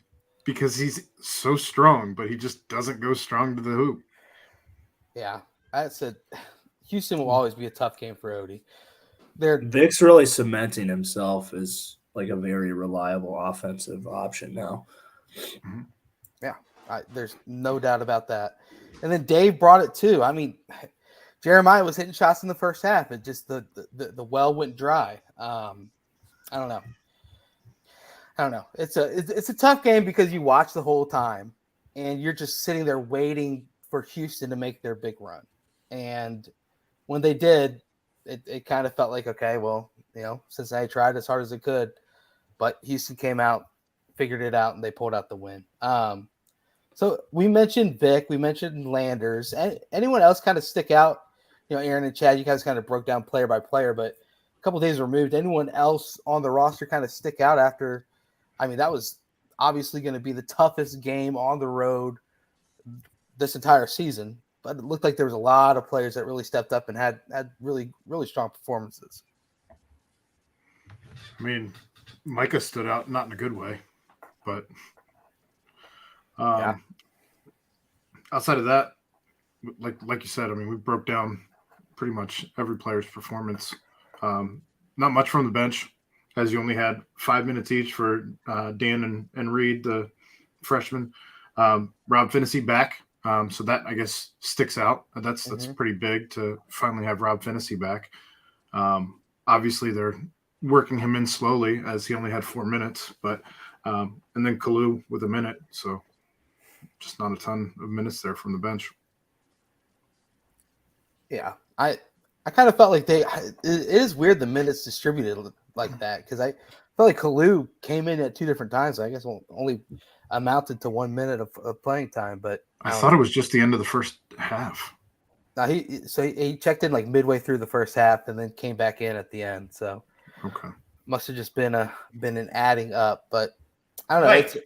because he's so strong, but he just doesn't go strong to the hoop. Yeah, I said Houston will always be a tough game for Odie. Vic's really cementing himself as like a very reliable offensive option now. Yeah, there's no doubt about that. And then Dave brought it too. I mean, Jeremiah was hitting shots in the first half. It just the well went dry. I don't know. It's a tough game because you watch the whole time and you're just sitting there waiting for Houston to make their big run. And when they did, it kind of felt like, okay, well, Cincinnati tried as hard as it could, but Houston came out, figured it out, and they pulled out the win. So we mentioned Vic, we mentioned Landers. Anyone else kind of stick out? Aaron and Chad, you guys kind of broke down player by player, but a couple of days removed. Anyone else on the roster kind of stick out after? I mean, that was obviously going to be the toughest game on the road this entire season, but it looked like there was a lot of players that really stepped up and had really, really strong performances. I mean, Micah stood out, not in a good way, but outside of that, like you said, I mean, we broke down pretty much every player's performance. Not much from the bench, as you only had 5 minutes each for Dan and Reed, the freshman. Rob Finney back So that, I guess, sticks out. That's pretty big to finally have Rob Finney back. Obviously, they're working him in slowly as he only had 4 minutes, but and then Kalu with a minute, so just not a ton of minutes there from the bench. Yeah, I kind of felt like it is weird the minutes distributed like that, because I felt like Kalu came in at 2 different times. I guess only amounted to 1 minute of playing time, but I thought it was just the end of the first half. Now he checked in like midway through the first half and then came back in at the end. So okay, must have just been an adding up. But I don't know. Like,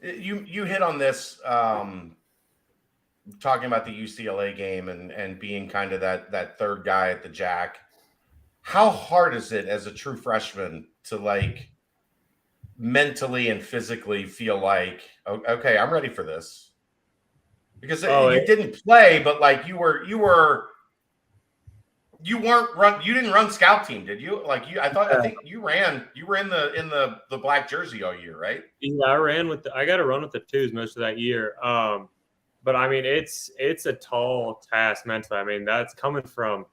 you hit on this talking about the UCLA game and being kind of that third guy at the jack. How hard is it as a true freshman to like mentally and physically feel like, okay, I'm ready for this? Because you didn't play, but like you didn't run scout team, did you? Like I think you were in the black jersey all year, right? Yeah, I got to run with the 2s most of that year. But I mean, it's a tall task mentally. I mean, that's coming from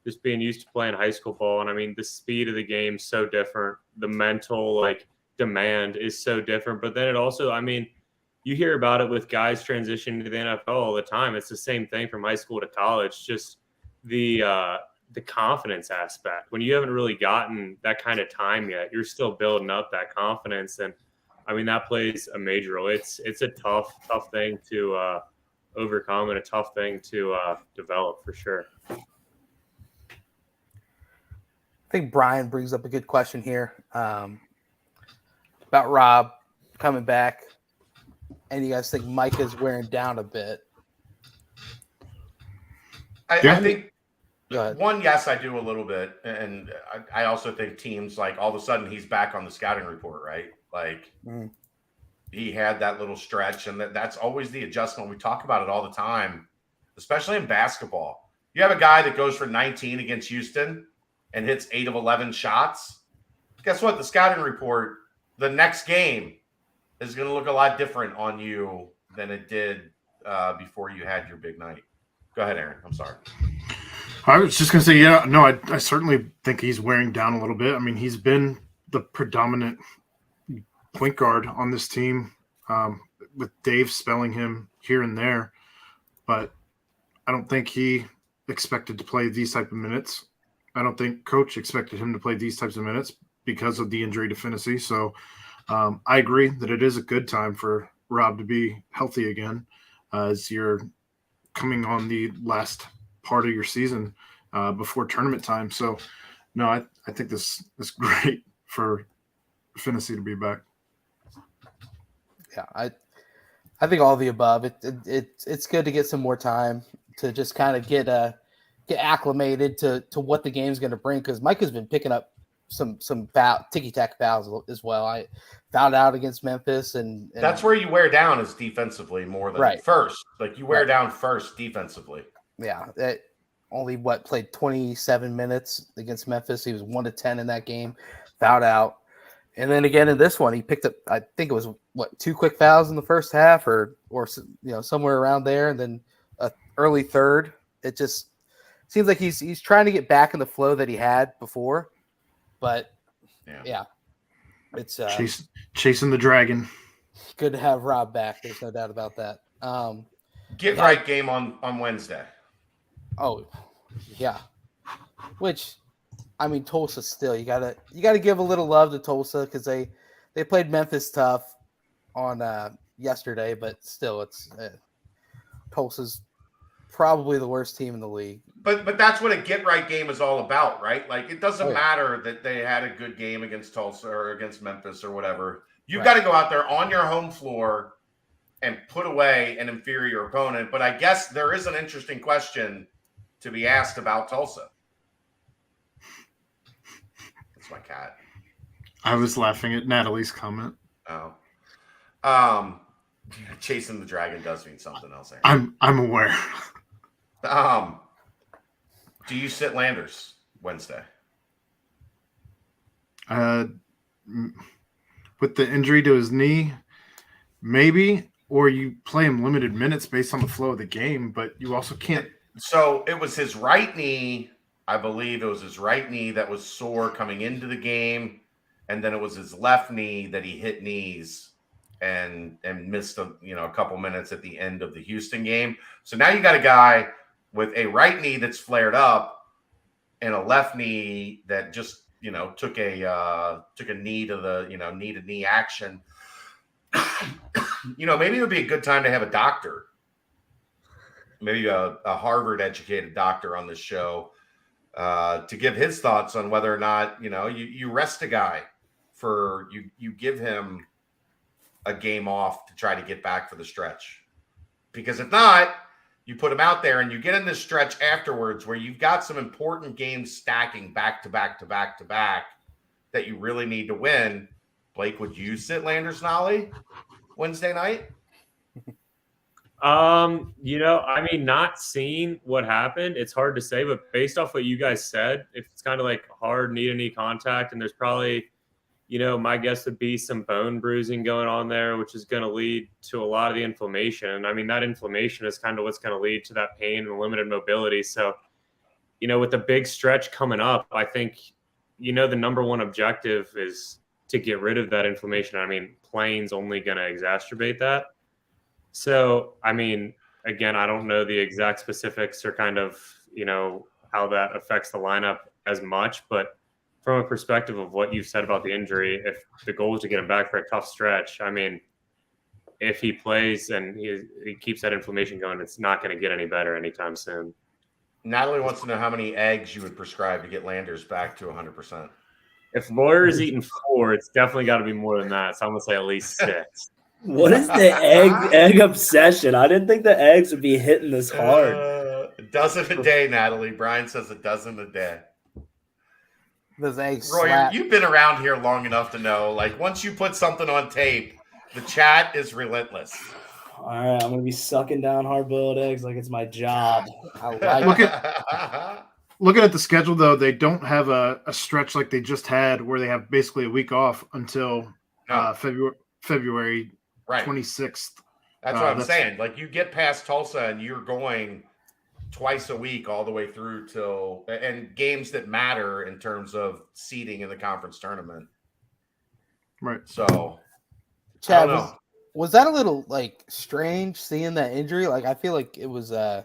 just being used to playing high school ball. And I mean, the speed of the game is so different. The mental demand is so different. But then it also, I mean, you hear about it with guys transitioning to the NFL all the time. It's the same thing from high school to college. Just the confidence aspect. When you haven't really gotten that kind of time yet, you're still building up that confidence. And I mean, that plays a major role. It's a tough thing to overcome and a tough thing to develop for sure. I think Brian brings up a good question here about Rob coming back. And you guys think Micah's wearing down a bit? I think one, yes, I do a little bit. And I also think teams, like, all of a sudden he's back on the scouting report, right? Like he had that little stretch, and that's always the adjustment. We talk about it all the time, especially in basketball. You have a guy that goes for 19 against Houston and hits 8 of 11 shots. Guess what? The scouting report, the next game, is going to look a lot different on you than it did before you had your big night. Go ahead, Aaron. I'm sorry. I was just going to say, yeah, no, I certainly think he's wearing down a little bit. I mean, he's been the predominant point guard on this team, with Dave spelling him here and there. But I don't think he expected to play these type of minutes. I don't think coach expected him to play these types of minutes because of the injury to Finney. So I agree that it is a good time for Rob to be healthy again as you're coming on the last part of your season before tournament time. So, no, I think this is great for Finney to be back. Yeah, I think all of the above. It's good to get some more time to just kind of get acclimated to what the game's going to bring, because Mike has been picking up some ticky-tack fouls as well. I fouled out against Memphis, and that's where you wear down is defensively more than first. Like you wear down first defensively. Yeah, only played 27 minutes against Memphis. He was 1 to 10 in that game, fouled out. And then again in this one, he picked up, I think it was 2 quick fouls in the first half, or somewhere around there, and then an early third. It just seems like he's trying to get back in the flow that he had before. But yeah, it's chasing the dragon. Good to have Rob back. There's no doubt about that. Right game on Wednesday. Oh, yeah. Which, I mean, Tulsa still, you gotta give a little love to Tulsa, because they played Memphis tough on yesterday, but still, it's Tulsa's probably the worst team in the league. But that's what a get right game is all about, right? Like it doesn't matter that they had a good game against Tulsa or against Memphis or whatever. You've got to go out there on your home floor and put away an inferior opponent. But I guess there is an interesting question to be asked about Tulsa. That's my cat. I was laughing at Natalie's comment. Oh. Chasing the dragon does mean something else, Aaron. I'm aware. Do you sit Landers Wednesday? With the injury to his knee, maybe. or you play him limited minutes based on the flow of the game, but you also can't. So it was his right knee. I believe it was his right knee that was sore coming into the game. And then it was his left knee that he hit knees and missed a couple minutes at the end of the Houston game. So now you got a guy with a right knee that's flared up and a left knee that just took a knee to the knee to knee action. Maybe it would be a good time to have a doctor, maybe a Harvard educated doctor on this show to give his thoughts on whether or not you rest a guy for you give him a game off to try to get back for the stretch, because if not, you put him out there and you get in this stretch afterwards where you've got some important games stacking back to back to back to back that you really need to win. Blake, would you sit Landers Nolly Wednesday night? Not seeing what happened, it's hard to say, but based off what you guys said, if it's kind of like hard knee-to-knee contact, and there's probably, my guess would be some bone bruising going on there, which is going to lead to a lot of the inflammation. I mean, that inflammation is kind of what's going to lead to that pain and limited mobility. So, with the big stretch coming up, I think, the number one objective is to get rid of that inflammation. I mean, playing's only going to exacerbate that. So, I mean, again, I don't know the exact specifics or kind of, how that affects the lineup as much, but from a perspective of what you've said about the injury, if the goal is to get him back for a tough stretch, I mean, if he plays and he keeps that inflammation going, it's not going to get any better anytime soon. Natalie wants to know how many eggs you would prescribe to get Landers back to 100%. If Lawyer is eating 4, it's definitely got to be more than that. So I'm going to say at least 6. What is the egg obsession? I didn't think the eggs would be hitting this hard. A dozen a day, Natalie. Brian says a dozen a day. Those eggs. Roy, you've been around here long enough to know, like, once you put something on tape, the chat is relentless. All right, I'm going to be sucking down hard-boiled eggs like it's my job. Looking at the schedule, though, they don't have a stretch like they just had where they have basically a week off until February 26th. That's what I'm saying. Like, you get past Tulsa and you're going twice a week all the way through and games that matter in terms of seeding in the conference tournament. Right. So, Chad, was that a little strange seeing that injury? Like, I feel like it was. I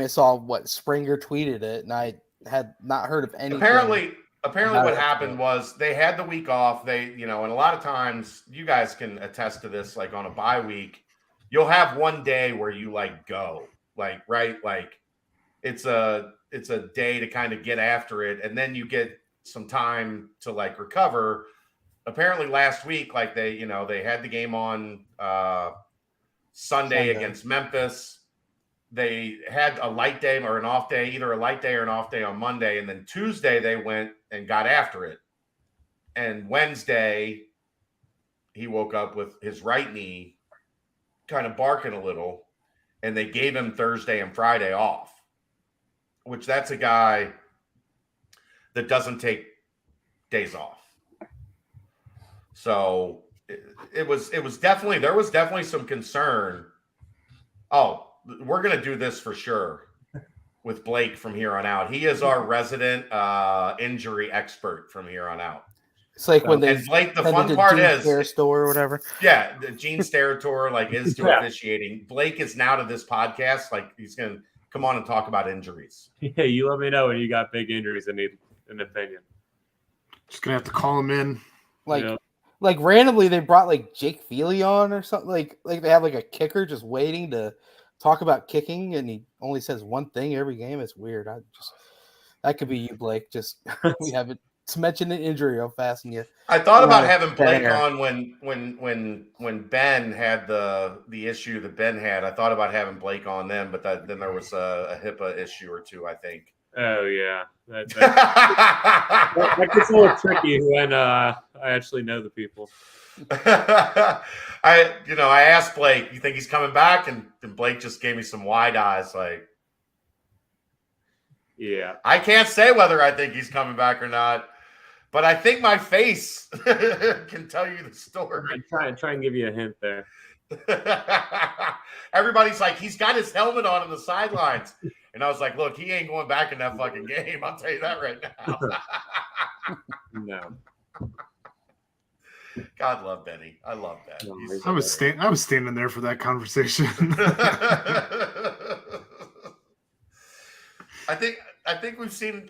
saw what Springer tweeted it, and I had not heard of anything. Apparently, what happened was they had the week off. They, and a lot of times, you guys can attest to this. Like on a bye week, you'll have one day where you go, it's a day to kind of get after it, and then you get some time to recover. Apparently last week, they had the game on Sunday against Memphis. They had a light day or an off day, either a light day or an off day on Monday, and then Tuesday they went and got after it. And Wednesday, he woke up with his right knee kind of barking a little, and they gave him Thursday and Friday off, which that's a guy that doesn't take days off. So there was definitely some concern. Oh, we're going to do this for sure with Blake from here on out. He is our resident injury expert from here on out. It's like when they Blake, the fun part is Stair store or whatever. Yeah, the Gene Steratore is to officiating. Blake is now to this podcast. He's going to come on and talk about injuries. Yeah, you let me know when you got big injuries and need an opinion. Just gonna have to call him in. Randomly they brought Jake Feely on or something. Like they have a kicker just waiting to talk about kicking, and he only says one thing every game. It's weird. That could be you, Blake. Just we haven't mentioned an injury real fast, and I thought about having Blake on when Ben had the issue that Ben had. I thought about having Blake on then, but then there was a HIPAA issue or two, I think. Oh yeah, that gets a little tricky when I actually know the people. I asked Blake, "You think he's coming back?" And Blake just gave me some wide eyes, yeah. I can't say whether I think he's coming back or not, but I think my face can tell you the story. Try and give you a hint there. Everybody's like, he's got his helmet on the sidelines. And I was like, look, he ain't going back in that fucking game. I'll tell you that right now. No. God love Benny. I love that. No, He's I was standing there for that conversation. I think we've seen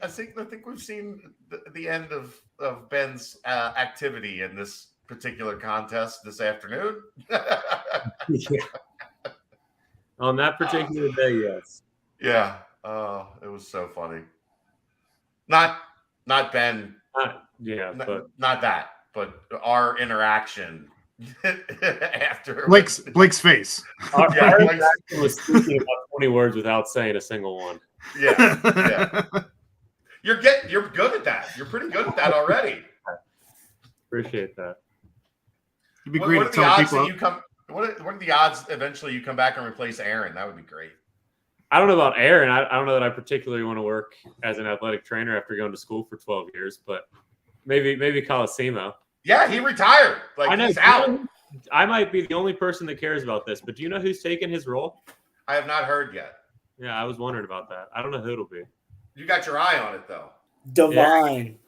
the end of Ben's activity in this particular contest this afternoon. Yeah. On that particular day, yes. Yeah. Oh, it was so funny. Not Ben. Not that, but our interaction after Blake's face. Our interaction was speaking about 20 words without saying a single one. Yeah. You're good at that. You're pretty good at that already. Appreciate that. It'd be great to tell people. What are the odds eventually you come back and replace Aaron? That would be great. I don't know about Aaron. I don't know that I particularly want to work as an athletic trainer after going to school for 12 years, but maybe Colosimo. Yeah, he retired. I know. He's out. I might be the only person that cares about this, but do you know who's taking his role? I have not heard yet. Yeah, I was wondering about that. I don't know who it'll be. You got your eye on it though. Divine.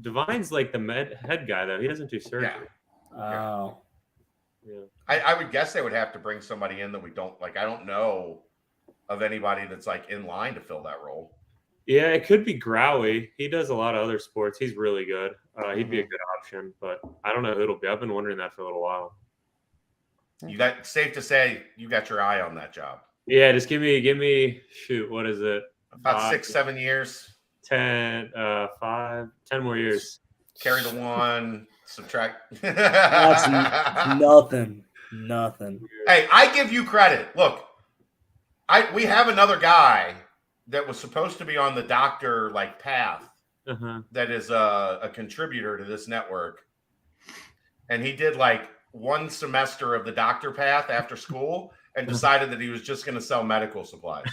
Divine's like the head guy though. He doesn't do surgery. Yeah. Oh. Yeah. I would guess they would have to bring somebody in that we don't like. I don't know of anybody that's like in line to fill that role. Yeah, it could be Growy. He does a lot of other sports. He's really good. He'd be a good option, but I don't know who it'll be. I've been wondering that for a little while. Safe to say you got your eye on that job. Yeah, just give me. Shoot, what is it? About 6-7 years. 10 more years. Carry the one. Subtract. That's nothing. Hey, I give you credit. Look, we have another guy that was supposed to be on the doctor path that is a contributor to this network, and he did one semester of the doctor path after school and decided that he was just going to sell medical supplies.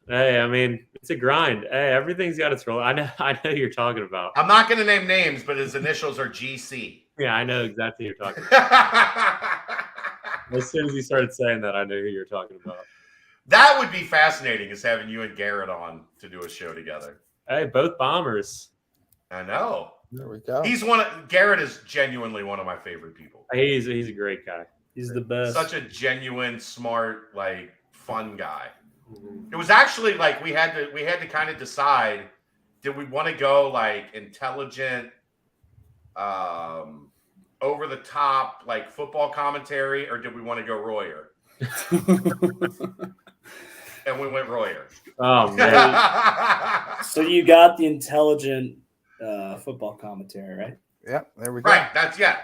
Hey, I mean, it's a grind. Hey, everything's got its role. I know who you're talking about. I'm not going to name names, but his initials are GC. Yeah, I know exactly who you're talking about. As soon as you started saying that, I knew who you're talking about. That would be fascinating, is having you and Garrett on to do a show together. Hey, both bombers. I know. There we go. Garrett is genuinely one of my favorite people. He's a great guy. He's the best. Such a genuine, smart, fun guy. It was actually we had to kind of decide, did we want to go intelligent, over the top football commentary, or did we want to go Royer? And we went Royer. Oh man! So you got the intelligent football commentary, right? Yeah, there we go. Right. That's yeah.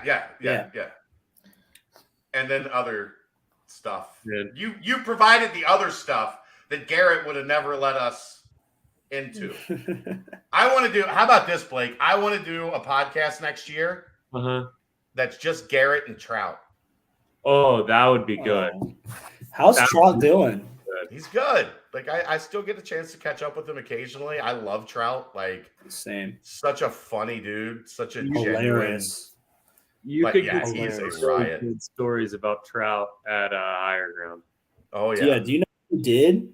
And then other stuff. Yeah. You provided the other stuff that Garrett would have never let us into. I want to do. How about this, Blake? I want to do a podcast next year. That's just Garrett and Trout. Oh, that would be good. How's Trout doing? Good. He's good. I still get a chance to catch up with him occasionally. I love Trout. Same. Such a funny dude. Such a Hilarious. You could get he's a some riot. good stories about Trout at Higher Ground. Oh yeah. Yeah. Do you know what he did?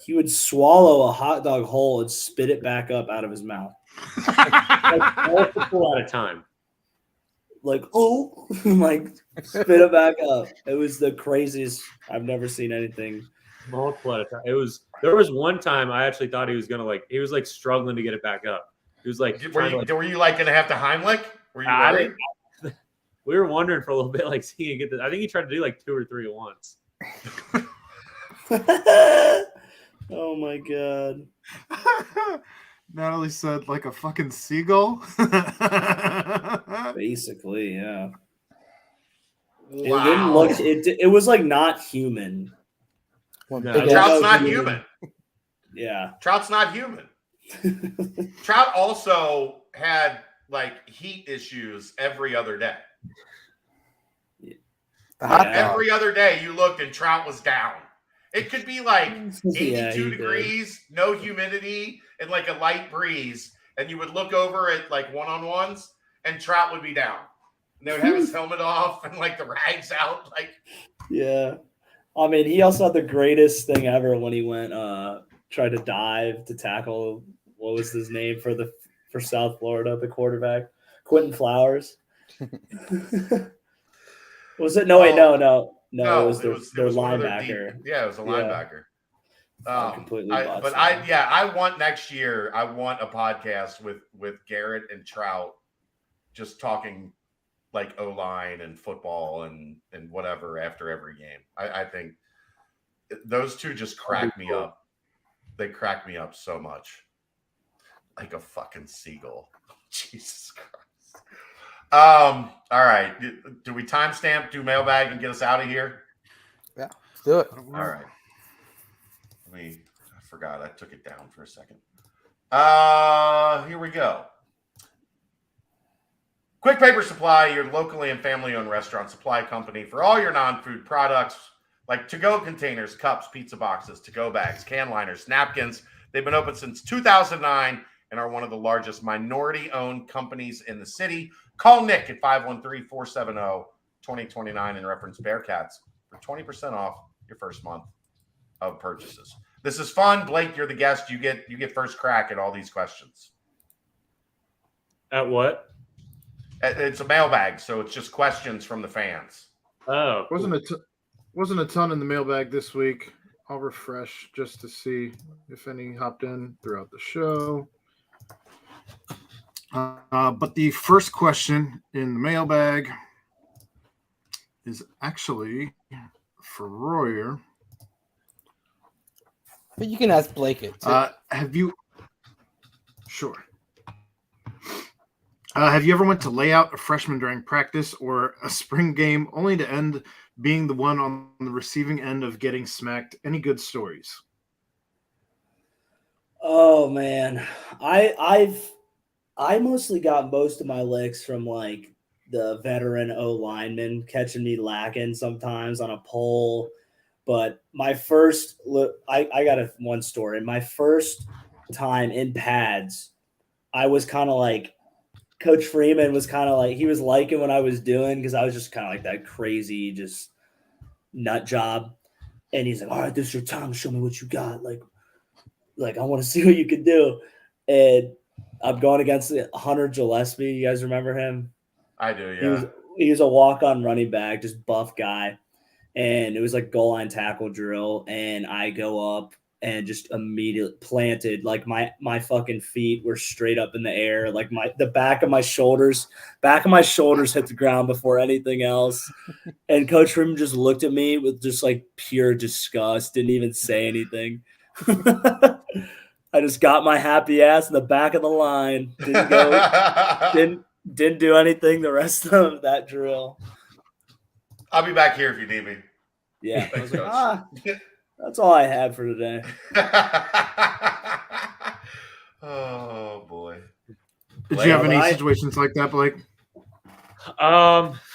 He would swallow a hot dog whole and spit it back up out of his mouth. Multiple at a time. Spit it back up. It was the craziest. I've never seen anything. Multiple at a time. There was one time I actually thought he was gonna he was struggling to get it back up. He was were you going to have to Heimlich? Were you worried? We were wondering for a little bit, seeing him get this. I think he tried to do 2 or 3 at once. Oh my god. Natalie said like a fucking seagull. Basically, yeah. Wow. It didn't look. It was not human. Well, No, Trout's not human. Yeah. Trout's not human. Trout also had heat issues every other day. Every other day you looked and Trout was down. It could be 82 degrees, no humidity, and a light breeze. And you would look over at one-on-ones and Trout would be down. And they would have his helmet off and like the rags out. Like, Yeah. I mean, he also had the greatest thing ever when he went tried to dive to tackle what was his name for South Florida, the quarterback, Quentin Flowers. Was it? No, wait, no. It was their linebacker. It was a linebacker. Completely I want next year. I want a podcast with Garrett and Trout, just talking like O-line and football and whatever after every game. I think those two just crack me up. They crack me up so much, like a fucking seagull. Jesus Christ. All right. Do we timestamp, do mailbag, and get us out of here? Yeah, let's do it. All right. I forgot. I took it down for a second. Here we go. Quick Paper Supply, your locally and family-owned restaurant supply company for all your non-food products like to-go containers, cups, pizza boxes, to-go bags, can liners, napkins. They've been open since 2009 and are one of the largest minority-owned companies in the city. Call Nick at 513-470-2029 and reference Bearcats for 20% off your first month of purchases. This is fun. Blake, you're the guest. You get first crack at all these questions. At what? It's a mailbag, so it's just questions from the fans. Oh, Wasn't a ton in the mailbag this week. I'll refresh just to see if any hopped in throughout the show. But the first question in the mailbag is actually for Royer. But you can ask Blake it too. Have you ever went to lay out a freshman during practice or a spring game only to end being the one on the receiving end of getting smacked? Any good stories? Oh man, I mostly got most of my licks from like the veteran O lineman catching me lacking sometimes on a pole. But my first look, I got one story. My first time in pads, I was kind of like, Coach Freeman was kind of like, he was liking what I was doing because I was just kind of like that crazy, just nut job. And he's like, all right, this is your time. Show me what you got. Like I want to see what you can do. And I'm going against Hunter Gillespie. You guys remember him? I do, yeah. He was a walk-on running back, just buff guy. And it was like goal line tackle drill. And I go up and just immediately planted, like my fucking feet were straight up in the air. Like the back of my shoulders hit the ground before anything else. And Coach Freeman just looked at me with just like pure disgust, didn't even say anything. I just got my happy ass in the back of the line. Didn't do anything the rest of that drill. I'll be back here if you need me. Yeah. Thanks, Coach. That's all I had for today. Oh boy. Did you have any situations like that, Blake?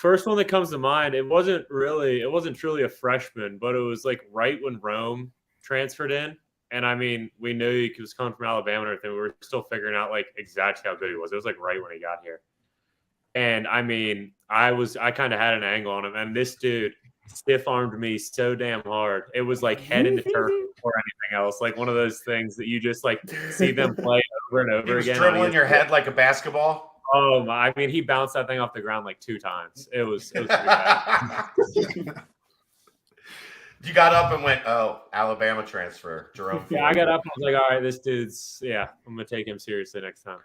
First one that comes to mind, it wasn't truly a freshman, but it was like right when Rome transferred in. And I mean, we knew he was coming from Alabama and everything. We were still figuring out like exactly how good he was. It was like right when he got here. And I mean, I kind of had an angle on him, and this dude stiff armed me so damn hard. It was like head in the turf or anything else. Like one of those things that you just like see them play over and over again. Dribbling your head like a basketball. Oh my! I mean, he bounced that thing off the ground like 2 times. It was pretty bad. You got up and went, oh, Alabama transfer, Jerome. Yeah, I got up and I was like, all right, this dude's, I'm gonna take him seriously next time.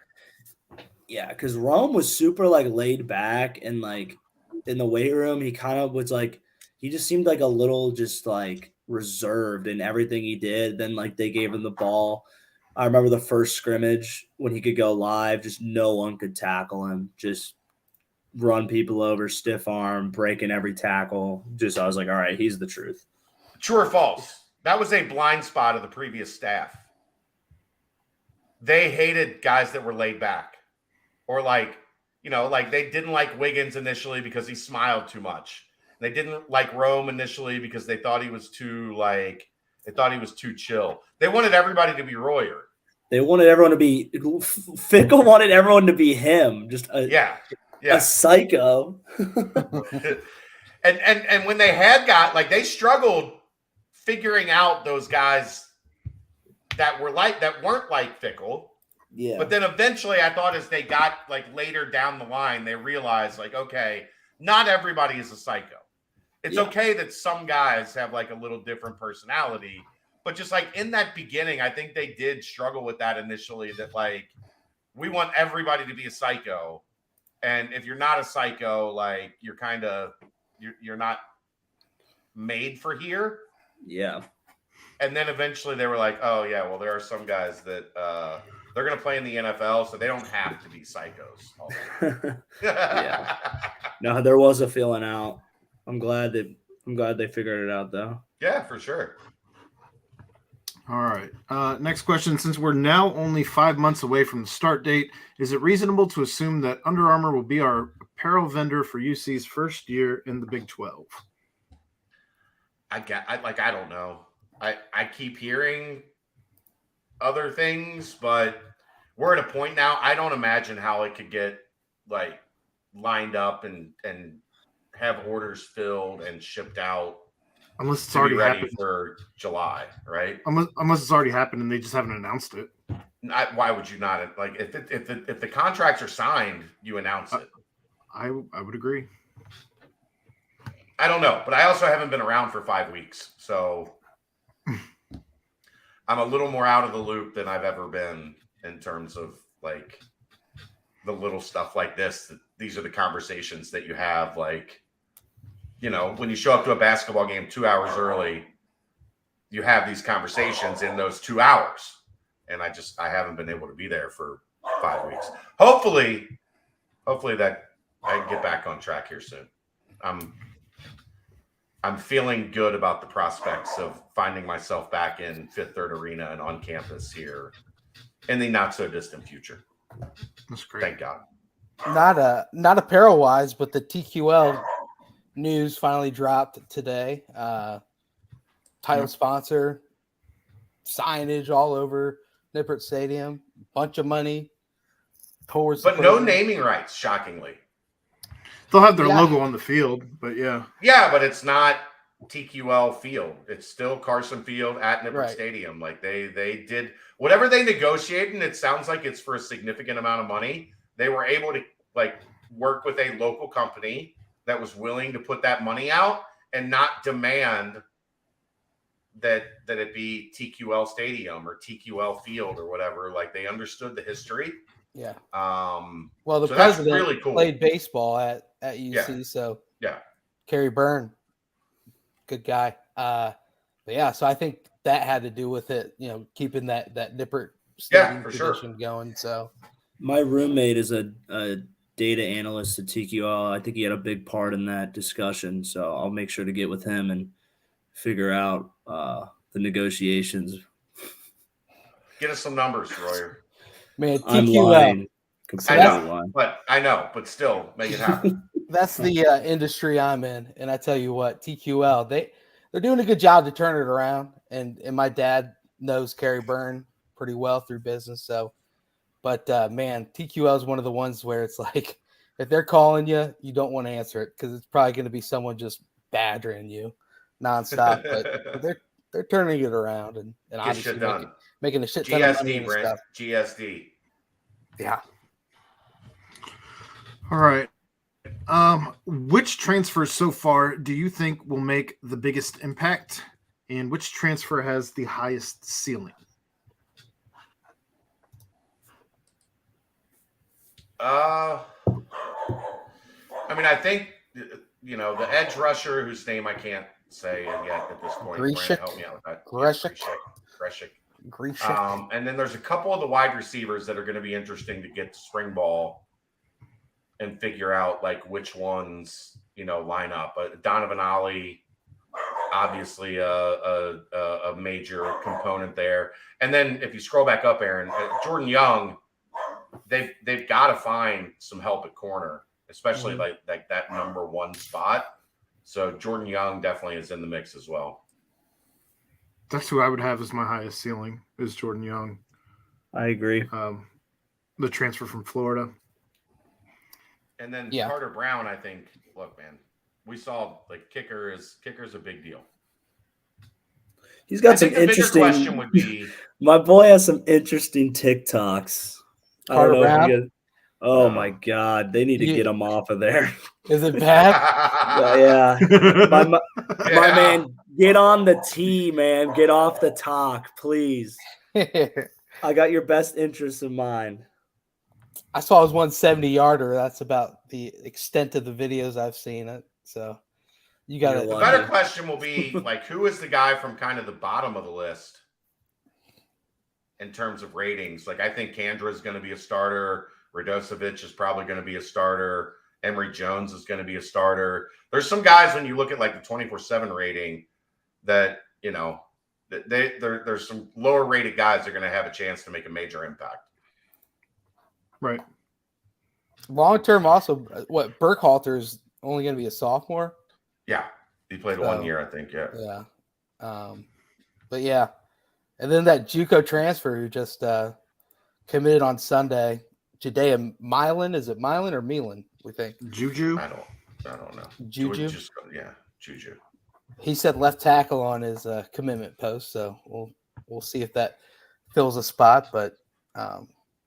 Yeah, because Rome was super like laid back and like in the weight room, he kind of was like, he just seemed like a little just like reserved in everything he did. Then like they gave him the ball. I remember the first scrimmage when he could go live, just no one could tackle him. Just run people over, stiff arm, breaking every tackle. I was like, all right, he's the truth. True or false? That was a blind spot of the previous staff. They hated guys that were laid back. Or like they didn't like Wiggins initially because he smiled too much. They didn't like Rome initially because they thought he was too chill. They wanted everybody to be Royer. They wanted everyone to be Fickle wanted everyone to be him. Yeah. A psycho. and when they had got like they struggled figuring out those guys that weren't like Fickle. Yeah. But then eventually I thought as they got like later down the line, they realized like, okay, not everybody is a psycho. It's okay that some guys have like a little different personality, but just like in that beginning, I think they did struggle with that initially, that like we want everybody to be a psycho. And if you're not a psycho, like you're kind of you're not made for here. Yeah. And then eventually they were like, oh yeah, well there are some guys that they're going to play in the NFL, so they don't have to be psychos all the time. Yeah. No, there was a feeling out. I'm glad they figured it out though. Yeah, for sure. All right. Next question. Since we're now only 5 months away from the start date, is it reasonable to assume that Under Armour will be our apparel vendor for UC's first year in the Big 12? I don't know. I keep hearing other things, but we're at a point now. I don't imagine how it could get like lined up and have orders filled and shipped out unless it's to already be ready happened for July, right? Unless it's already happened and they just haven't announced it. Why would you not? Like if the contracts are signed, you announce it. I would agree. I don't know, but I also haven't been around for 5 weeks, so I'm a little more out of the loop than I've ever been in terms of like the little stuff like this. These are the conversations that you have, like, you know, when you show up to a basketball game 2 hours early, you have these conversations in those 2 hours. And I haven't been able to be there for 5 weeks. Hopefully that I can get back on track here soon. I'm feeling good about the prospects of finding myself back in Fifth Third Arena and on campus here in the not so distant future. That's great. Thank God. Not apparel wise, but the TQL news finally dropped today. Title sponsor, signage all over Nippert Stadium, bunch of money towards. But no naming rights, shockingly. They'll have their logo on the field, but yeah. Yeah, but it's not TQL Field. It's still Carson Field at Nippert Stadium. Like they did whatever they negotiated, and it sounds like it's for a significant amount of money. They were able to like work with a local company that was willing to put that money out and not demand that it be TQL Stadium or TQL Field or whatever. Like they understood the history. Yeah. Well, the so president that's really cool. Played baseball at UC, so Kerry Byrne, good guy. But yeah, so I think that had to do with it, you know, keeping that Nippert Stadium tradition going. So my roommate is a data analyst at TQL. I think he had a big part in that discussion. So I'll make sure to get with him and figure out the negotiations. Get us some numbers, Royer. Man, I'm TQL. lying. I know, but still make it happen. That's the industry I'm in, and I tell you what, TQL they're doing a good job to turn it around. And my dad knows Kerry Byrne pretty well through business. So, but man, TQL is one of the ones where it's like if they're calling you, you don't want to answer it because it's probably going to be someone just badgering you nonstop. But they're turning it around and obviously making a shit ton of money and stuff. GSD. Yeah. All right. Which transfers so far do you think will make the biggest impact, and which transfer has the highest ceiling? I mean, I think the edge rusher whose name I can't say yet at this point. Grishik. Help me out with that. Grishik. And then there's a couple of the wide receivers that are going to be interesting to get to spring ball and figure out like which ones line up. But Donovan Ollie, obviously a major component there. And then if you scroll back up, Aaron, Jordan Young, they've got to find some help at corner, especially like that number one spot. So Jordan Young definitely is in the mix as well. That's who I would have as my highest ceiling is Jordan Young. I agree. The transfer from Florida. And then Yeah. Carter Brown, I think. Look, man, we saw like kicker's a big deal. He's got I some think the bigger interesting. question would be, My boy has some interesting TikToks. I Carter don't know Brown? if you guys. Oh my God, they need to You- get him off of there. Is it bad? Yeah, my Yeah. man, get on the tee, man. Get off the talk, please. I got your best interests in mind. I saw his 170-yarder. That's about the extent of the videos I've seen. It so you got You're it. The lucky. better question will be like, who is the guy from kind of the bottom of the list in terms of ratings? Like, I think Kandra is going to be a starter. Radosevic is probably going to be a starter. Emory Jones is going to be a starter. There's some guys when you look at like the 24/7 rating that, you know, there's some lower rated guys that are going to have a chance to make a major impact. Right. Long term, also, what Burkhalter is only going to be a sophomore. Yeah. He played 1 year, I think. Yeah. Yeah. But yeah. And then that JUCO transfer who just committed on Sunday, Judea Milan. Is it Milan or Milan, we think? Juju. I don't know. Juju? Juju. He said left tackle on his commitment post, so we'll see if that fills a spot. But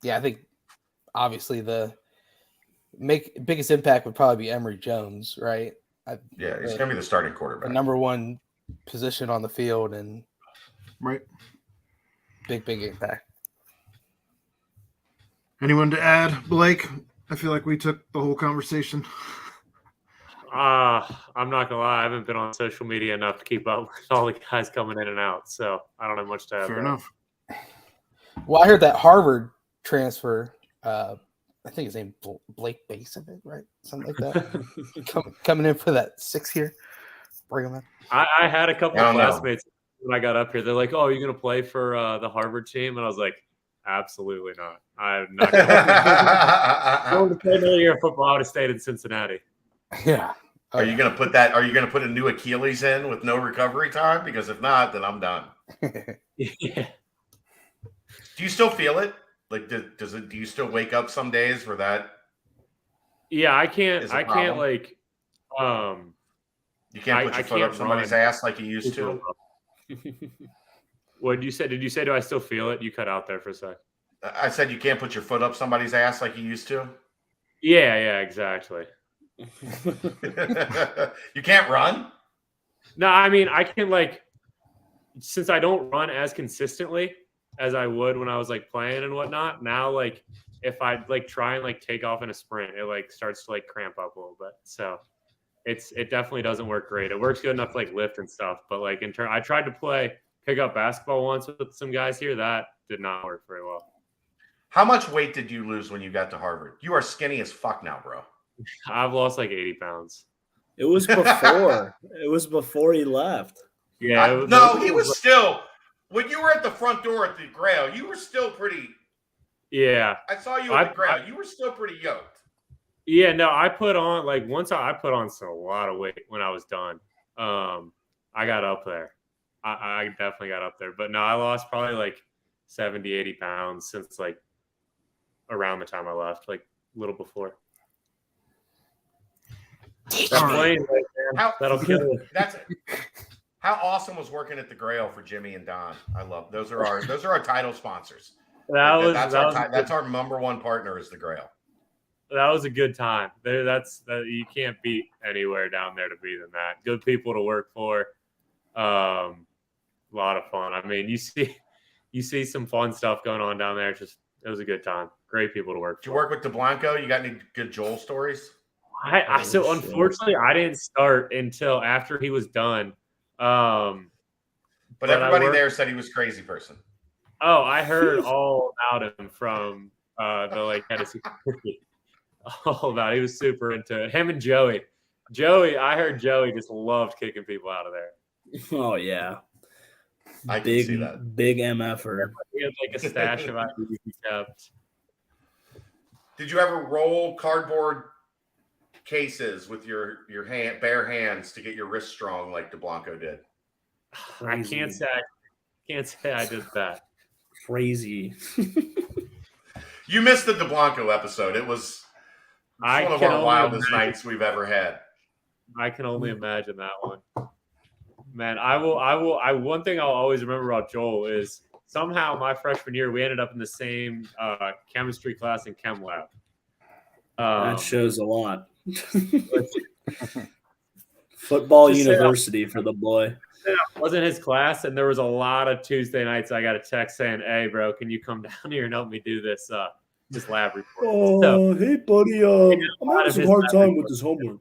yeah, I think obviously the biggest impact would probably be Emory Jones, right? Yeah, he's going to be the starting quarterback. The number one position on the field and Right. big impact. Anyone to add, Blake? I feel like we took the whole conversation. I'm not gonna lie, I haven't been on social media enough to keep up with all the guys coming in and out, so I don't have much to add. Fair there. enough. Well, I heard that Harvard transfer. I think his name Blake Basin, right? Something like that. Coming in for that 6 year. Bring him in. I had a couple I of don't know. classmates when I got up here. They're like, "Oh, are you gonna play for the Harvard team?" And I was like, "Absolutely not. I'm not going to play another year of football. I would have stayed in Cincinnati." Yeah. Are you going to put that? Are you going to put a new Achilles in with no recovery time? Because if not, then I'm done. Yeah. Do you still feel it? Like, does it? Do you still wake up some days for that? Yeah, I can't. Is a I can't problem? like. You can't put I your foot can't up somebody's run. ass like you used to. What did you say? Did you say do I still feel it? You cut out there for a sec. I said you can't put your foot up somebody's ass like you used to. Yeah, exactly. You can't run. No, I mean I can like since I don't run as consistently as I would when I was like playing and whatnot. Now like if I like try and like take off in a sprint, it like starts to like cramp up a little bit. So it definitely doesn't work great. It works good enough to like lift and stuff, but like in turn, I tried to pick up basketball once with some guys here. That did not work very well. How much weight did you lose when you got to Harvard? You are skinny as fuck now, bro. I've lost like 80 pounds. It was before. It was before he left. Yeah. He was still. When you were at the front door at the Grail, you were still pretty. Yeah. I saw you at the Grail. You were still pretty yoked. Yeah, no, I put on like once I put on a lot of weight when I was done. I got up there. I definitely got up there. But no, I lost probably like 70, 80 pounds since like around the time I left, like a little before. That plane right there, that'll kill you. How awesome was working at the Grail for Jimmy and Don. I love those are our title sponsors. That's our number one partner is the Grail. That was a good time. You can't beat anywhere down there to be than that. Good people to work for. A lot of fun. I mean, you see some fun stuff going on down there. It was a good time. Great people to work for. Did you work with DeBlanco? You got any good Joel stories? So unfortunately, I didn't start until after he was done. But everybody there said he was a crazy person. Oh, I heard all about him from the like Tennessee. All about it. He was super into it. Him and Joey. I heard Joey just loved kicking people out of there. Oh yeah. I can see that. Big MFer. He had like a stash of IDs he kept. Did you ever roll cardboard cases with your bare hands to get your wrist strong like DeBlanco did? I can't say I did that. Crazy. You missed the DeBlanco episode. It was It's one of our wildest nights we've ever had. I can only imagine that one. Man, one thing I'll always remember about Joel is somehow my freshman year we ended up in the same chemistry class in chem lab. That shows a lot. Football university for the boy. I was in his class, and there was a lot of Tuesday nights I got a text saying, "Hey, bro, can you come down here and help me do this lab report?" Oh, hey, buddy. I'm having some hard time with this homework.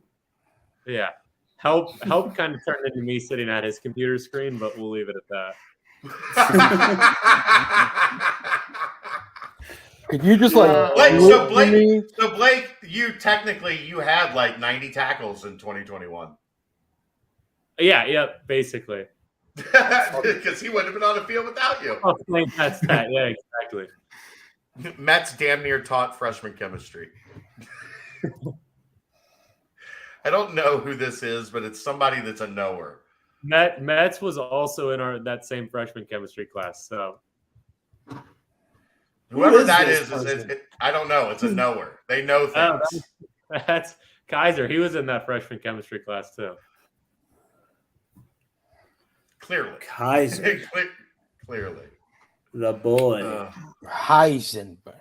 Yeah, help kind of turned into me sitting at his computer screen, but we'll leave it at that. Could you just Blake, you had like 90 tackles in 2021. Yeah, basically. Because he wouldn't have been on the field without you. Oh, that's that. Yeah, exactly. Matt's damn near taught freshman chemistry. I don't know who this is, but it's somebody that's a knower. Metz was also in that same freshman chemistry class. So whoever that is I don't know. It's a knower. They know things. That's Kaiser. He was in that freshman chemistry class too. Clearly. Kaiser. Clearly. The boy. Heisenberg.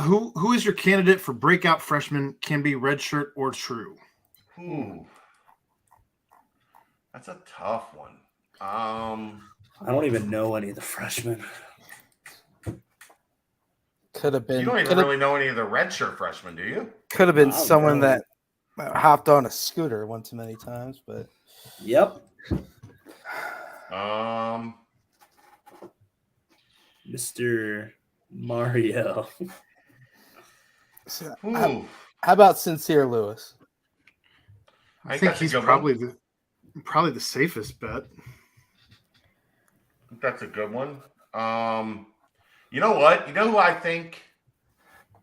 Who is your candidate for breakout freshman? Can be redshirt or true. Ooh. That's a tough one. I don't even know any of the freshmen. Could have been. You don't even really know any of the redshirt freshmen, do you? Could have been someone that hopped on a scooter one too many times, but. Yep. Mr. Mario. So, how about Sincere Lewis? I think he's probably the safest bet. That's a good one. You know what? You know who I think?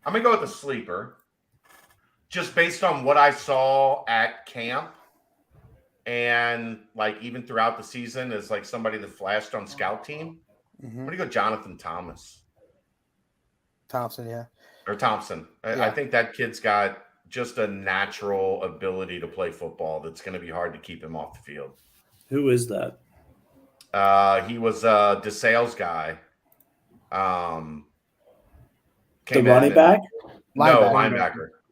I'm gonna go with a sleeper, just based on what I saw at camp. And like even throughout the season is like somebody that flashed on scout team. Mm-hmm. What do you go, Jonathan Thompson, yeah. Or Thompson. Yeah. I think that kid's got just a natural ability to play football that's going to be hard to keep him off the field. Who is that? He was a DeSales guy. The running back? No,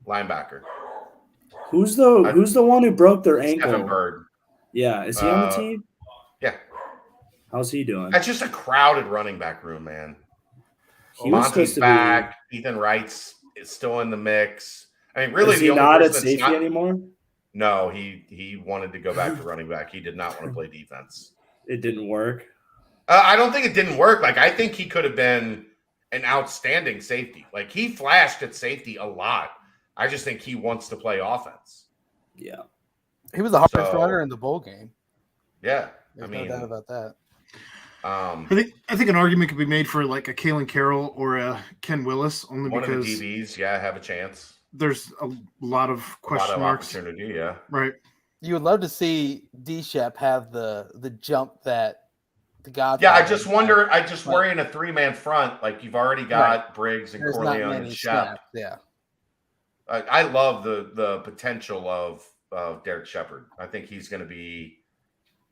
linebacker. Who's the one who broke their ankle? Stephen Bird. Yeah, is he on the team? Yeah. How's he doing? That's just a crowded running back room, man. Monty's back. Ethan Wright's is still in the mix. I mean, really, is he not at safety anymore? No, he wanted to go back to running back. He did not want to play defense. It didn't work. I don't think it didn't work. Like, I think he could have been an outstanding safety. Like, he flashed at safety a lot. I just think he wants to play offense. Yeah. He was the hardest runner in the bowl game. Yeah. There's no doubt about that. I think an argument could be made for like a Kalen Carroll or a Ken Willis, only one because of the DBs, have a chance. There's a lot of question marks. Opportunity, yeah. Right. You would love to see D-Shep have the jump that the God. Yeah, I just wonder. I just worry in a 3-man front, like you've already got Briggs and Corleone and Shep. Yeah. I love the potential of Derek Shepard. I think he's going to be,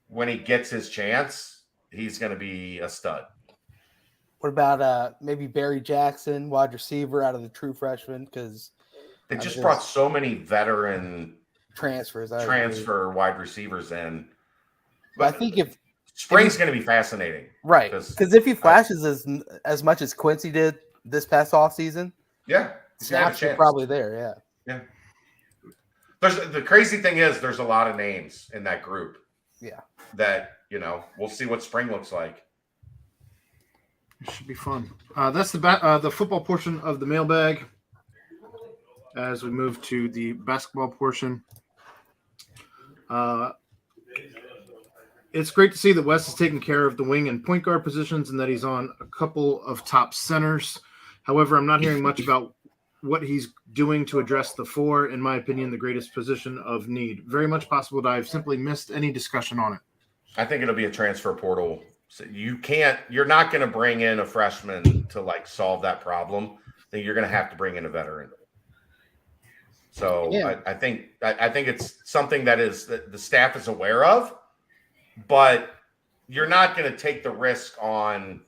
when he gets his chance, he's going to be a stud. What about maybe Barry Jackson, wide receiver out of the true freshman? Because they just brought so many veteran transfer wide receivers in. But I think if spring's going to be fascinating, right? Because if he flashes as much as Quincy did this past offseason, snaps are probably there. Yeah. The crazy thing is, there's a lot of names in that group. Yeah. That we'll see what spring looks like. It should be fun. That's the football portion of the mailbag. As we move to the basketball portion, it's great to see that Wes is taking care of the wing and point guard positions and that he's on a couple of top centers. However, I'm not hearing much about what he's doing to address the 4, in my opinion, the greatest position of need. Very much possible that I've simply missed any discussion on it. I think it'll be a transfer portal. So you're not going to bring in a freshman to solve that problem. I think you're going to have to bring in a veteran. So Yeah. I think it's something that the staff is aware of, but you're not going to take the risk on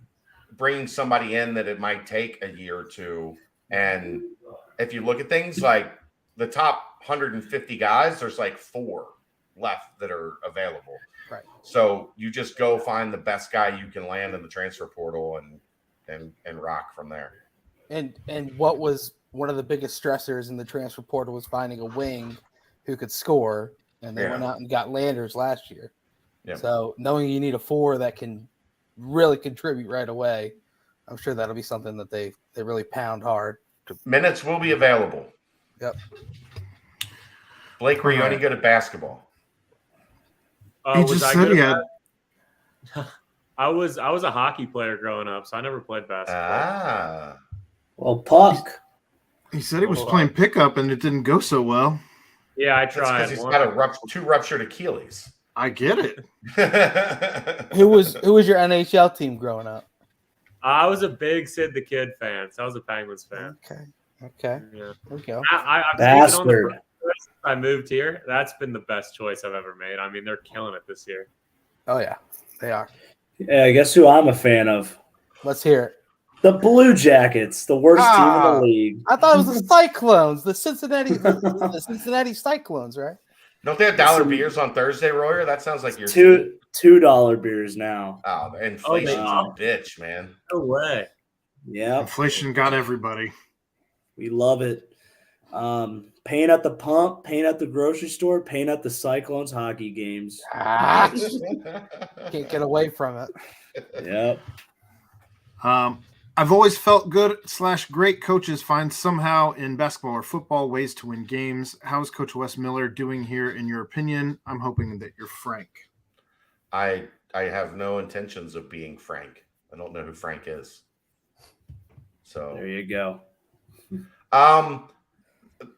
bringing somebody in that it might take a year or two. And if you look at things like the top 150 guys, there's like 4 left that are available. Right. So you just go find the best guy you can land in the transfer portal and rock from there. And what was one of the biggest stressors in the transfer portal was finding a wing who could score, and they went out and got Landers last year. Yeah. So knowing you need a 4 that can really contribute right away, I'm sure that'll be something that they really pound hard. Minutes will be available. Yep. Blake, were you any good at basketball? He just said he had. I was a hockey player growing up, so I never played basketball. Well, puck. He said he was playing pickup and it didn't go so well. Yeah, I tried. He's got 2 ruptured Achilles. I get it. Who was your NHL team growing up? I was a big Sid the Kid fan, so I was a Penguins fan. Okay. Yeah. There we go. Bastard. I moved here. That's been the best choice I've ever made. I mean, they're killing it this year. Oh yeah, they are. Yeah, guess who I'm a fan of? Let's hear it. The Blue Jackets, the worst team in the league. I thought it was the Cyclones, the Cincinnati Cyclones, right? Don't they have dollar beers on Thursday, Royer? That sounds like your $2 beers now. Oh, inflation's a bitch, man. No way. Yeah, inflation got everybody. We love it. Paying at the pump, paying at the grocery store, paying at the Cyclones hockey games. Can't get away from it. Yep. I've always felt good / great coaches find somehow in basketball or football ways to win games. How is Coach Wes Miller doing here, in your opinion? I'm hoping that you're frank. I have no intentions of being frank. I don't know who Frank is. So there you go.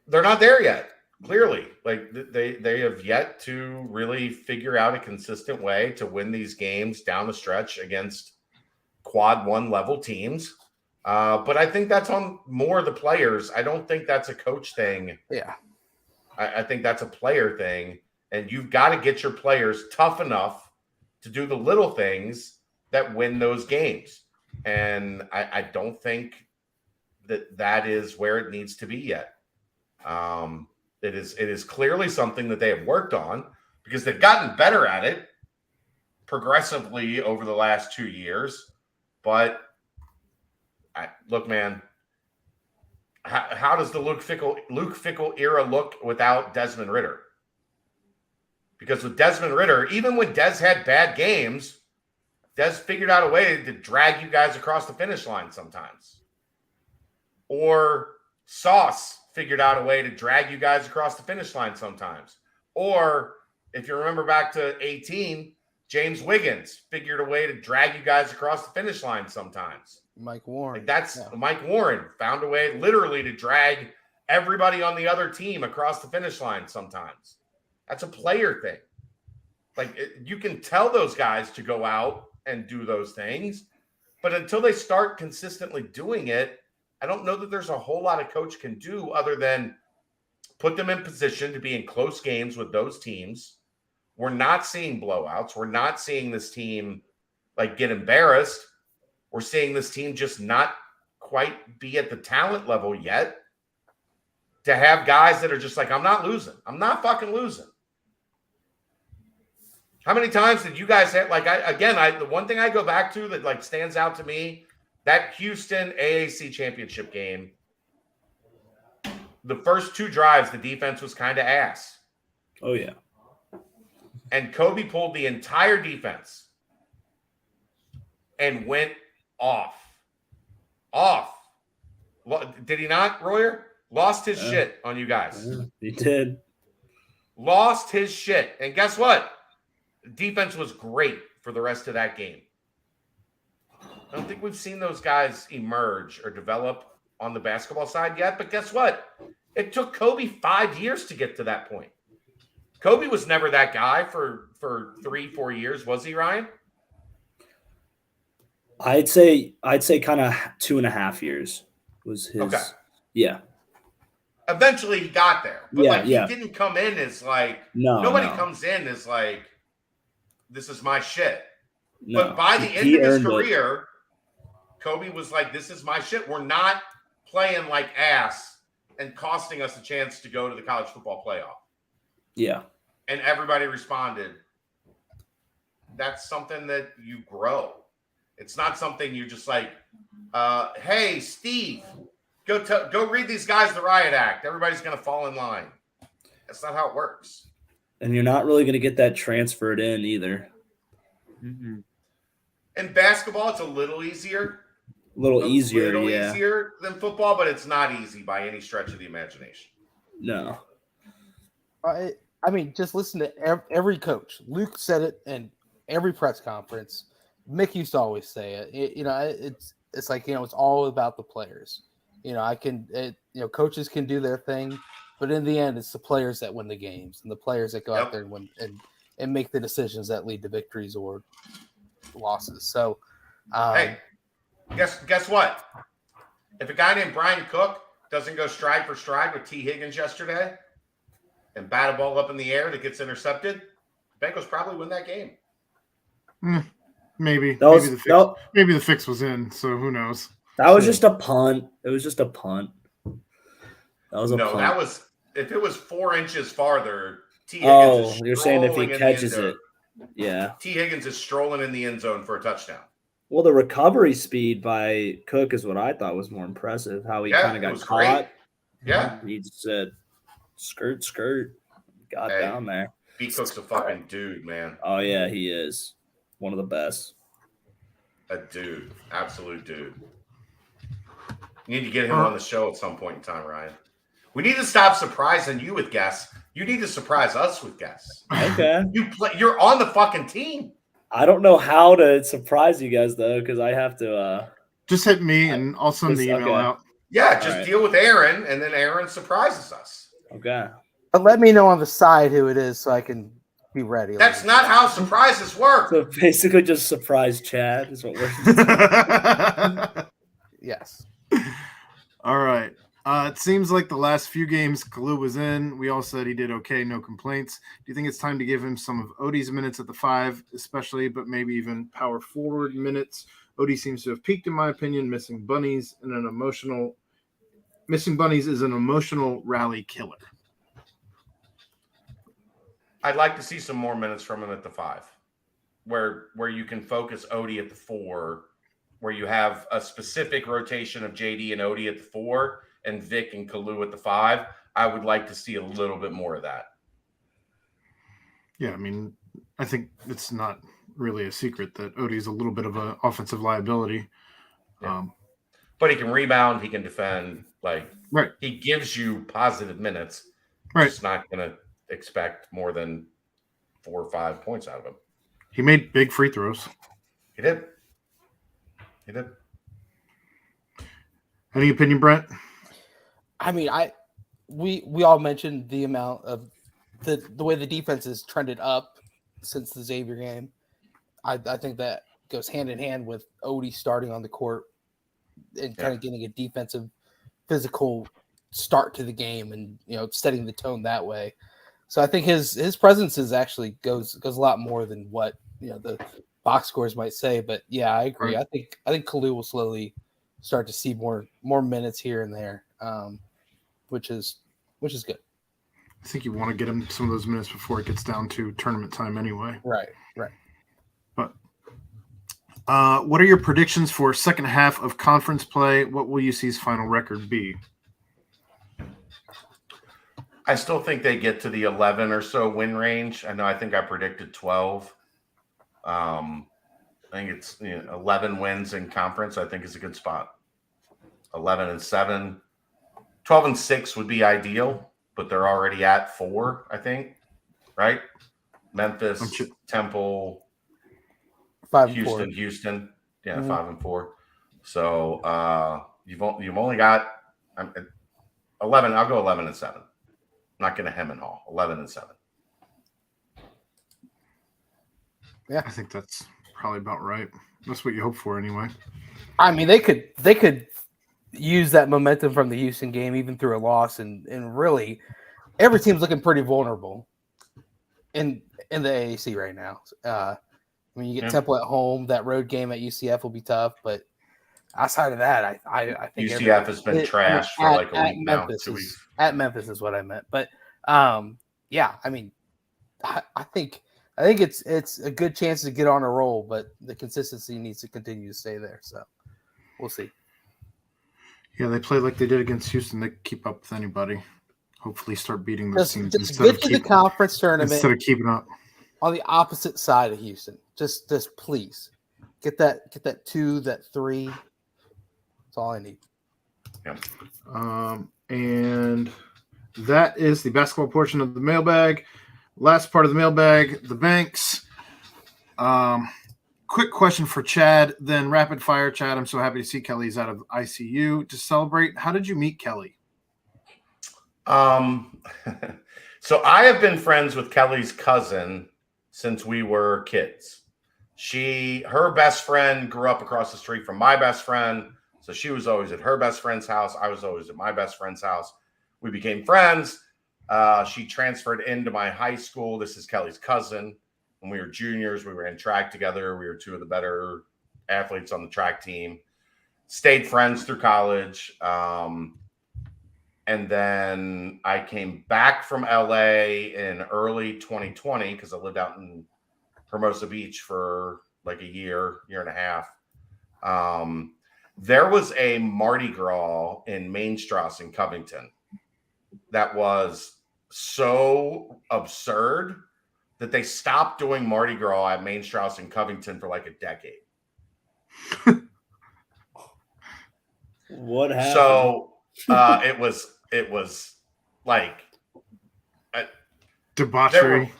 They're not there yet. Clearly, like they have yet to really figure out a consistent way to win these games down the stretch against quad 1 level teams. But I think that's on more of the players. I don't think that's a coach thing. Yeah. I think that's a player thing. And you've got to get your players tough enough to do the little things that win those games. And I don't think that is where it needs to be yet. It is clearly something that they have worked on because they've gotten better at it progressively over the last 2 years. But look, man, how does the Luke Fickell era look without Desmond Ridder? Because with Desmond Ridder, even when Des had bad games, Des figured out a way to drag you guys across the finish line sometimes. Or Sauce figured out a way to drag you guys across the finish line sometimes. Or if you remember back to 18, James Wiggins figured a way to drag you guys across the finish line sometimes. Mike Warren. Mike Warren found a way literally to drag everybody on the other team across the finish line sometimes. That's a player thing. You can tell those guys to go out and do those things, but until they start consistently doing it, I don't know that there's a whole lot a coach can do other than put them in position to be in close games with those teams. We're not seeing blowouts. We're not seeing this team get embarrassed. We're seeing this team just not quite be at the talent level yet to have guys that are just I'm not losing. I'm not fucking losing. How many times did you guys have, the one thing I go back to that stands out to me, that Houston AAC championship game, the first 2 drives, the defense was kind of ass. Oh, yeah. And Kobe pulled the entire defense and went off. Did he not, Royer? Lost his shit on you guys. Yeah, he did. Lost his shit. And guess what? The defense was great for the rest of that game. I don't think we've seen those guys emerge or develop on the basketball side yet. But guess what? It took Kobe 5 years to get to that point. Kobe was never that guy for 3-4 years, was he, Ryan? I'd say kind of 2.5 years was his. Okay. Yeah. Eventually, he got there, but Yeah, he didn't come in as like nobody comes in as like this is my shit. No, but by the end he of his earned it. career, Kobe was like, "This is my shit. We're not playing like ass and costing us a chance to go to the college football playoff." Yeah, and everybody responded. That's something that you grow. It's not something you just like, hey, Steve, go read these guys the Riot Act. Everybody's going to fall in line. That's not how it works. and you're not really going to get that transferred in either. Mm-mm. In basketball, it's a little easier. A little easier, yeah. Easier than football, but it's not easy by any stretch of the imagination. No. I mean, just listen to every coach. Luke said it in every press conference. Mick used to always say it. It's like, it's all about the players. Coaches can do their thing, but in the end, it's the players that win the games and the players that go out there and win and make the decisions that lead to victories or losses. So, hey, guess what? If a guy named Brian Cook doesn't go stride for stride with T. Higgins yesterday and bat a ball up in the air that gets intercepted, the Bengals probably win that game. Maybe the fix was in, so who knows? That was just a punt. It was just a punt. That was a punt. That was if it was 4 inches farther. T. Higgins is you're saying if he catches it? Yeah. T. Higgins is strolling in the end zone for a touchdown. Well, the recovery speed by Cook is what I thought was more impressive. How he kind of got caught. Great. Yeah. He just said, skirt, got down there. B. Cook's a fucking dude, man. Oh, yeah, he is. One of the best. A dude. Absolute dude. You need to get him on the show at some point in time, Ryan. We need to stop surprising you with guests. You need to surprise us with guests. Okay. You're on the fucking team. I don't know how to surprise you guys, though, because I have to just hit me and I'll send the email out. Yeah, just deal with Aaron, and then Aaron surprises us. Okay. But let me know on the side who it is so I can be ready. That's not how surprises work. So basically just surprise Chad is what we're Yes. All right. It seems like the last few games Kalu was in, we all said he did okay, no complaints. Do you think it's time to give him some of Odie's minutes at the 5, especially, but maybe even power forward minutes? Odie seems to have peaked, in my opinion. Missing bunnies is an emotional rally killer. I'd like to see some more minutes from him at the 5, where you can focus Odie at the 4, where you have a specific rotation of JD and Odie at the 4 and Vic and Kalu at the 5. I would like to see a little bit more of that. Yeah, I mean, I think it's not really a secret that Odie's a little bit of an offensive liability. Yeah. But he can rebound, he can defend. Right. He gives you positive minutes. Right. Just not going to expect more than 4 or 5 points out of him. He made big free throws. He did. Any opinion, Brent? I mean, we all mentioned the amount of the way the defense has trended up since the Xavier game. I think that goes hand in hand with Odie starting on the court and kind of getting a defensive, physical start to the game, and setting the tone that way. So I think his presence is actually goes a lot more than what the box scores might say. But yeah, I agree. Right. I think Kalu will slowly start to see more minutes here and there, which is good. I think you want to get him some of those minutes before it gets down to tournament time anyway. Right. But what are your predictions for second half of conference play? What will UC's final record be? I still think they get to the 11 or so win range. I think I predicted 12. I think it's 11 wins in conference. I think is a good spot. 11-7, 12-6 would be ideal, but they're already at 4. I think, right? Memphis, Temple, 5 Houston, yeah, 5-4. So you've only got 11. I'll go 11-7. I'm not going to hem and haw. 11-7. Yeah, I think that's probably about right. That's what you hope for, anyway. I mean, they could use that momentum from the Houston game, even through a loss, and really every team's looking pretty vulnerable in the AAC right now. I mean, you get Temple at home. That road game at UCF will be tough, but outside of that, I think UCF has been trashed for like a week now. 2 weeks. At Memphis is what I meant, but yeah, I mean, I think it's a good chance to get on a roll, but the consistency needs to continue to stay there. So we'll see. Yeah, they play like they did against Houston. They keep up with anybody. Hopefully, start beating those teams. Just get to the conference tournament instead of keeping up on the opposite side of Houston. Just please get that 2, that 3. That's all I need. Yeah. And that is the basketball portion of the mailbag. Last part of the mailbag, the banks. Quick question for Chad, then rapid fire. Chad, I'm so happy to see Kelly's out of ICU to celebrate. How did you meet Kelly? So I have been friends with Kelly's cousin since we were kids. Her best friend grew up across the street from my best friend. So she was always at her best friend's house. I was always at my best friend's house. We became friends. She transferred into my high school. This is Kelly's cousin. When we were juniors, we were in track together. We were 2 of the better athletes on the track team. Stayed friends through college. And then I came back from LA in early 2020 because I lived out in Hermosa Beach for like a year and a half. There was a Mardi Gras in Mainstrasse in Covington that was so absurd that they stopped doing Mardi Gras at Mainstrasse in Covington for like a decade. What happened? So it was like Debauchery.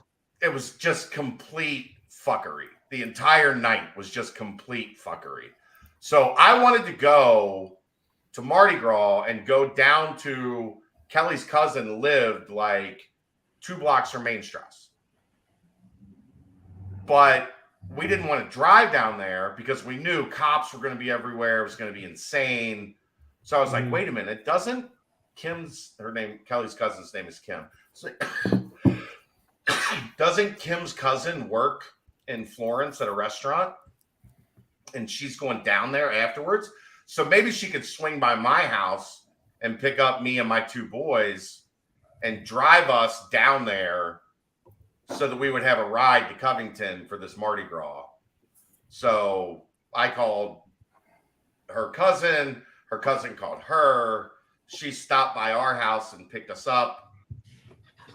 It was just complete fuckery. The entire night was just complete fuckery. So I wanted to go to Mardi Gras and go down to Kelly's cousin lived like 2 blocks from Mainstrasse. But we didn't want to drive down there because we knew cops were going to be everywhere. It was going to be insane. So I was like, wait a minute, Kelly's cousin's name is Kim. So, doesn't Kim's cousin work in Florence at a restaurant? And she's going down there afterwards. So maybe she could swing by my house and pick up me and my 2 boys and drive us down there so that we would have a ride to Covington for this Mardi Gras. So I called her cousin called her. She stopped by our house and picked us up.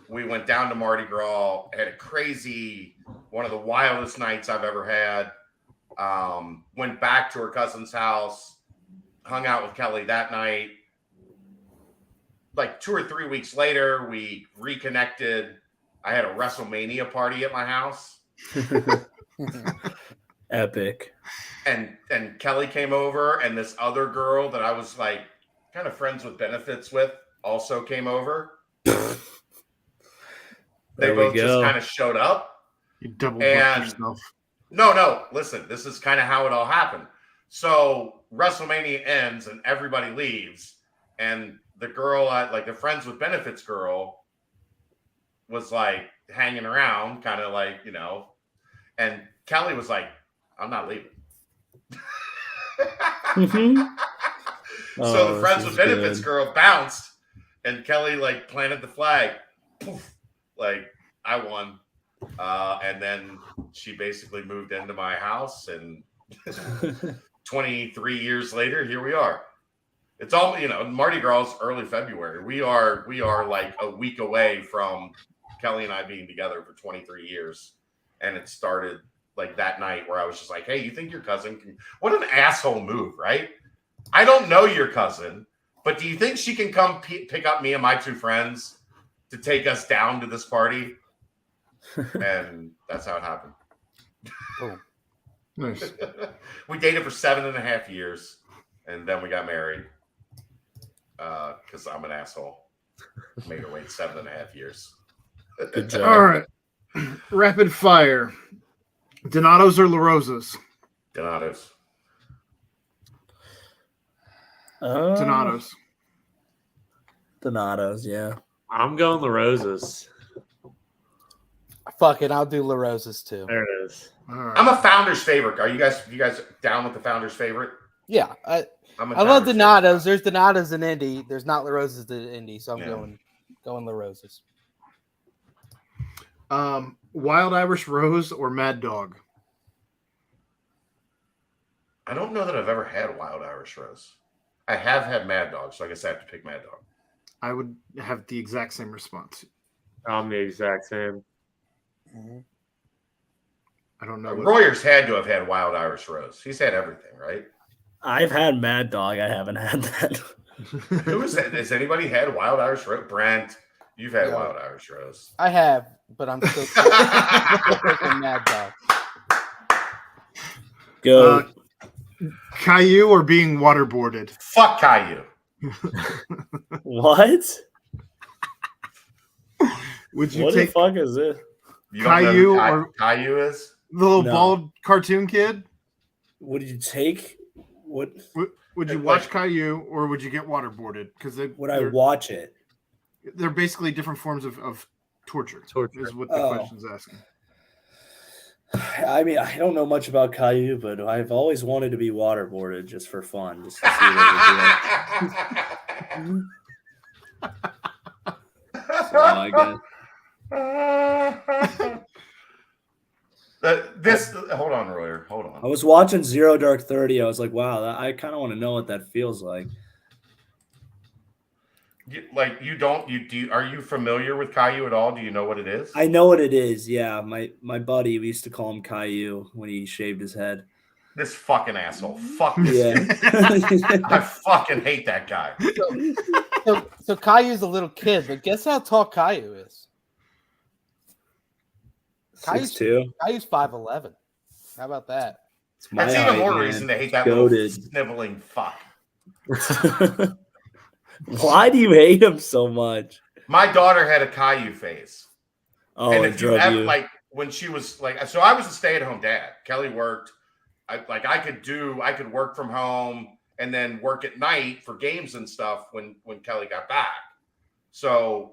We went down to Mardi Gras, had a crazy, one of the wildest nights I've ever had. Went back to her cousin's house, hung out with Kelly that night. Like 2 or 3 weeks later, we reconnected. I had a WrestleMania party at my house. Epic. And Kelly came over, and this other girl that I was like kind of friends with benefits with also came over. They both just kind of showed up. You double booked yourself. No. Listen, this is kind of how it all happened. So WrestleMania ends and everybody leaves, and the girl like the friends with benefits girl was like hanging around, kind of like, and Kelly was like, I'm not leaving. So the friends with benefits girl bounced, and Kelly like planted the flag. Poof, like I won. And then she basically moved into my house, and 23 years later, here we are. It's all, Mardi Gras is early February. We are like a week away from Kelly and I being together for 23 years. And it started like that night where I was just like, hey, you think your cousin can, what an asshole move, right? I don't know your cousin, but do you think she can come pick up me and my 2 friends to take us down to this party? And that's how it happened. Oh, nice. We dated for 7.5 years, and then we got married. Because I'm an asshole. Made her wait 7.5 years. Good job. All right. Rapid fire. Donatos or La Rosas? Donatos. Donatos. Donatos, yeah. I'm going the Roses. Fuck it, I'll do La Rosa's too. There it is. All right. I'm a Founders favorite. Are you guys down with the Founders favorite? Yeah, I I'm a love Founders Donatos. favorite. There's Donatos in Indy. There's not La Rosa's in Indy, so I'm Yeah. going La Rosa's. Wild Irish Rose or Mad Dog? I don't know that I've ever had Wild Irish Rose. I have had Mad Dog, so I guess I have to pick Mad Dog. I would have the exact same response. I'm the exact same. I don't know. Royers had to have had Wild Irish Rose. He's had everything, right? I've had Mad Dog. I haven't had that. Who is that? Has anybody had Wild Irish Rose? Brent, you've had Yeah. Wild Irish Rose. I have, but I'm still picking Mad Dog. Go. Caillou or being waterboarded? Fuck Caillou. What? Would you What the take fuck is this? You don't know Caillou who or- Caillou is? the little No. bald cartoon kid? Would you take? What Would you Like- watch Caillou or would you get waterboarded? Because would I watch it? they're basically different forms of torture. Torture. Is what the Oh. question's asking. I mean, I don't know much about Caillou, but I've always wanted to be waterboarded just for fun, just to see what it would be like. So I guess. Hold on, Royer. Hold I on. was watching Zero Dark 30. I was like, wow, I kind of want to know what that feels like. Are you familiar with Caillou at all? Do you know what it is? I know what it is. Yeah, my buddy, we used to call him Caillou when he shaved his head. This fucking asshole. Fuck this Yeah. dude. I fucking hate that guy. So Caillou's a little kid, but guess how tall Caillou is? 6'2". Caillou's 5'11". How about that? It's my That's even height, more man. reason to hate that Goated. little sniveling fuck. Why do you hate him so much? My daughter had a Caillou phase. Oh, And it if you drove ever, you. like, when she was like, so I was a stay-at-home dad. Kelly worked. I could work from home and then work at night for games and stuff when Kelly got back. So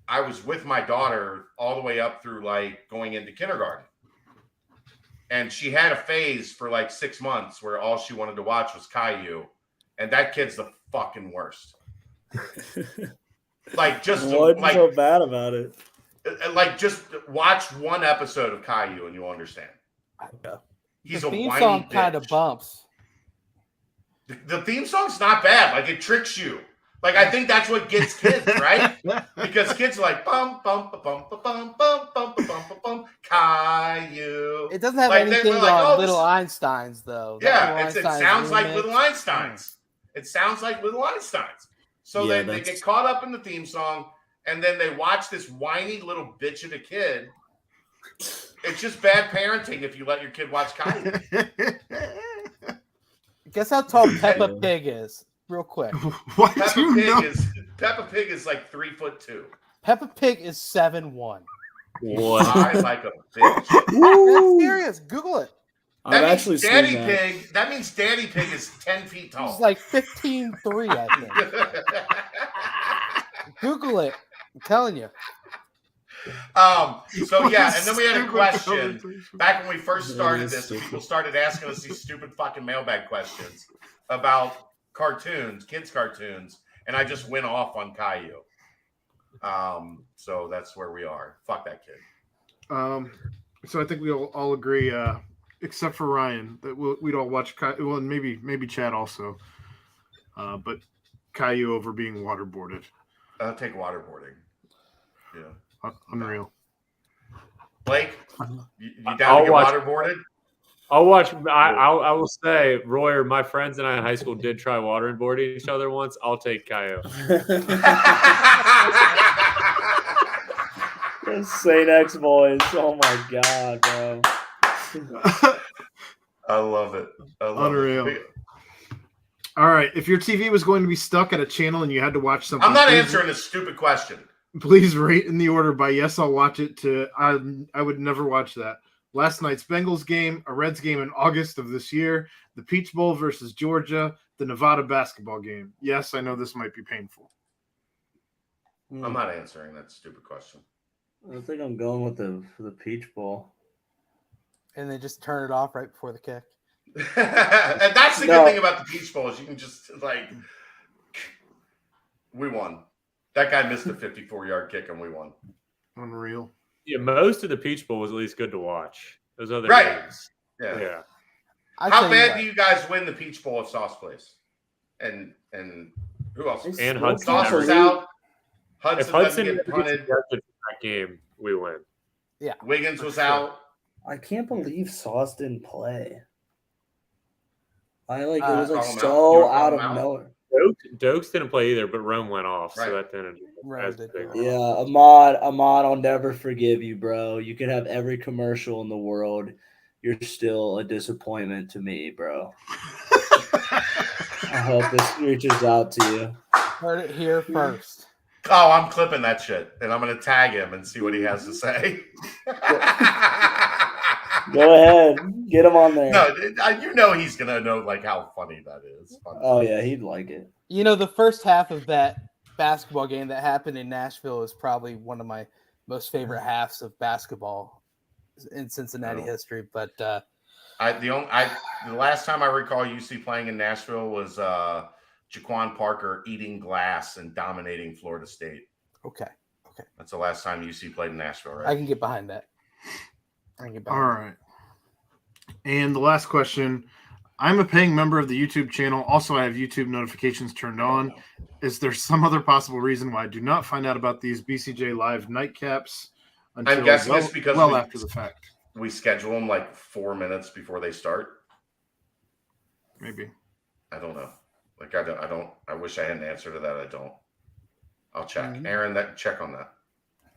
I was with my daughter all the way up through like going into kindergarten. And she had a phase for like 6 months where all she wanted to watch was Caillou. And that kid's the fucking worst. Like, just What's like, so bad about it? like, just watch one episode of Caillou and you'll understand. He's the a theme whiny song kind of bitch. bumps. The theme song's not bad. Like, it tricks you. Like, I think that's what gets kids, right? Because kids are like, bum, bum, bum, bum, bum, bum, bum, bum, bum, bum, Caillou. It doesn't have Like, anything they're like, on oh, Little this- Einsteins, though. That Yeah, Little it Einsteins sounds like remix. Little Einsteins. It sounds like Little Einsteins. So Yeah, they get caught up in the theme song, and then they watch this whiny little bitch of a kid. It's just bad parenting if you let your kid watch Caillou. Guess how tall Peppa Pig is, real quick. What do you know? Peppa Pig is like 3'2". Peppa Pig is 7'1". What? I like a bitch. That's serious. Google it. I've That actually means seen Daddy that. Pig. That means Daddy Pig is 10 feet tall. He's like 15'3", I think. Google it. I'm telling you. So yeah, and then we had a Stupid question conversation. back when we first That started is this. stupid. People started asking us these stupid fucking mailbag questions about cartoons, kids' cartoons, and I just went off on Caillou. So that's where we are. Fuck that kid. So I think we all agree, except for Ryan, that we'd all watch Caillou. Well, and maybe Chad also. But Caillou over being waterboarded. I'll take waterboarding. Yeah. Unreal. Blake, you down I'll to get watch- waterboarded? I'll watch. I will say, Royer, my friends and I in high school did try waterboarding each other once. I'll take Caillou. St. X boys. Oh my god, bro. I love it. I love Unreal. it. All right. If your TV was going to be stuck at a channel and you had to watch something, I'm not please- answering this stupid question. Please rate in the order by yes, I'll watch it to I would never watch that. Last night's Bengals game, a Reds game in August of this year, the Peach Bowl versus Georgia, the the Nevada basketball game? Yes, I know this might be painful. I'm not answering that stupid question. I think I'm going with the Peach Bowl. And they just turn it off right before the kick. And that's the good thing about the Peach Bowl is you can just we won. That guy missed a 54-yard kick and we won. Unreal. Yeah, most of the Peach Bowl was at least good to watch. Those other games. Yeah. I'll How tell bad do you guys win the Peach Bowl if Sauce plays? And who else? And Sauce was out. If Hudson Hudson doesn't get punted. that game, we win. Yeah. Wiggins was out. I can't believe Sauce didn't play. It was call him so out. out of nowhere. Dokes didn't play either, but Rome went off, so that didn't. Yeah, Ahmad, I'll never forgive you, bro. You could have every commercial in the world. You're still a disappointment to me, bro. I hope this reaches out to you. Heard it here first. Oh, I'm clipping that shit, and I'm going to tag him and see what he has to say. Go ahead. Get him on there. No, he's going to know how funny that is. Oh, yeah, he'd like it. The first half of that basketball game that happened in Nashville is probably one of my most favorite halves of basketball in Cincinnati history. But the last time I recall UC playing in Nashville was Jaquan Parker eating glass and dominating Florida State. Okay. That's the last time UC played in Nashville, right? I can get behind that. All right. And the last question. I'm a paying member of the YouTube channel. Also, I have YouTube notifications turned on. Is there some other possible reason why I do not find out about these BCJ Live nightcaps until I'm guessing it's because after the fact? We schedule them 4 minutes before they start. Maybe. I don't know. I wish I had an answer to that. I don't. I'll check. Mm-hmm. Aaron, check on that.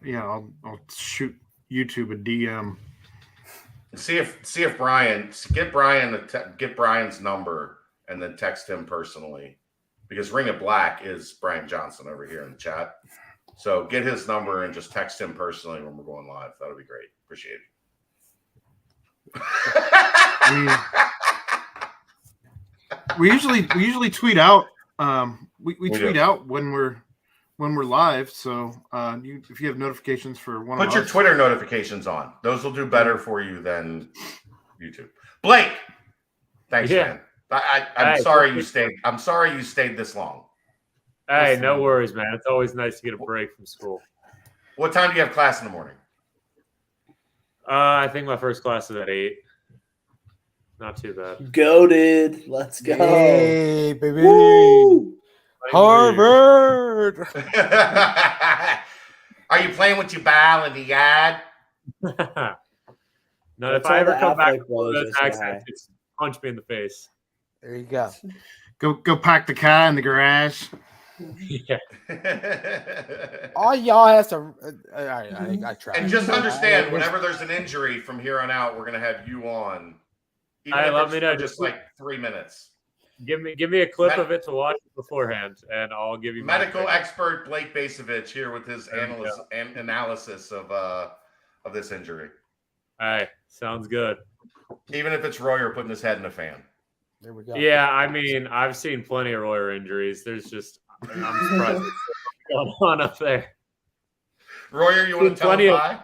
Yeah, I'll shoot YouTube a DM. See if Brian get Brian's number and then text him personally, because Ring of Black is Brian Johnson over here in the chat. So get his number and just text him personally when we're going live. That'll be great. Appreciate it. We usually tweet out. We tweet out when we're live. So if you have notifications for one, put your Twitter notifications on. Those will do better for you than YouTube. Blake, thanks, man. I'm sorry you stayed. I'm sorry you stayed this long. Hey, no worries, man. It's always nice to get a break from school. What time do you have class in the morning? I think my first class is at 8. Not too bad. Goated. Let's go. Hey, baby. Woo! Harvard. Are you playing with your ball in the yard? No, if I ever come back with those accents, just punch me in the face. There you go. Go pack the car in the garage. Yeah. All y'all has to. I try. And just understand, whenever there's an injury from here on out, we're gonna have you on. Let me know. Just 3 minutes. Give me a clip of it to watch beforehand, and I'll give you medical expert Blake Basevich here with his analysis of this injury. Hey, sounds good. Even if it's Royer putting his head in a fan. There we go. Yeah, I mean, I've seen plenty of Royer injuries. I'm surprised what's going on up there. Royer, you want to tell him bye?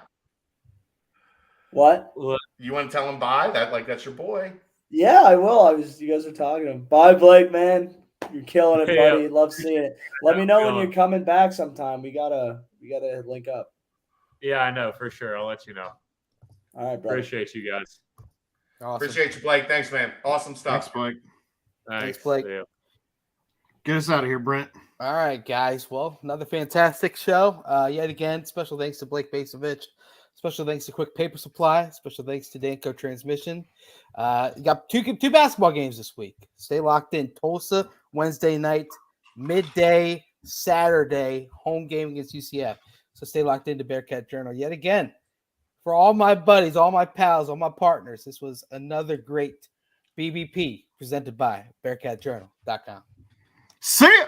What? You want to tell him bye? That's your boy. Yeah, I will. You guys are talking to him. Bye, Blake, man. You're killing it, buddy. Love seeing it. Let me know when you're coming back sometime. We gotta link up. Yeah, I know for sure. I'll let you know. All right, brother. Appreciate you guys. Awesome. Appreciate you, Blake. Thanks, man. Awesome stuff. Thanks, Blake. Thanks, Blake. Get us out of here, Brent. All right, guys. Well, another fantastic show. Yet again, special thanks to Blake Basevich. Special thanks to Quick Paper Supply. Special thanks to Danco Transmission. You got two basketball games this week. Stay locked in. Tulsa, Wednesday night, midday, Saturday, home game against UCF. So stay locked into Bearcat Journal. Yet again, for all my buddies, all my pals, all my partners, this was another great BBP presented by BearcatJournal.com. See ya!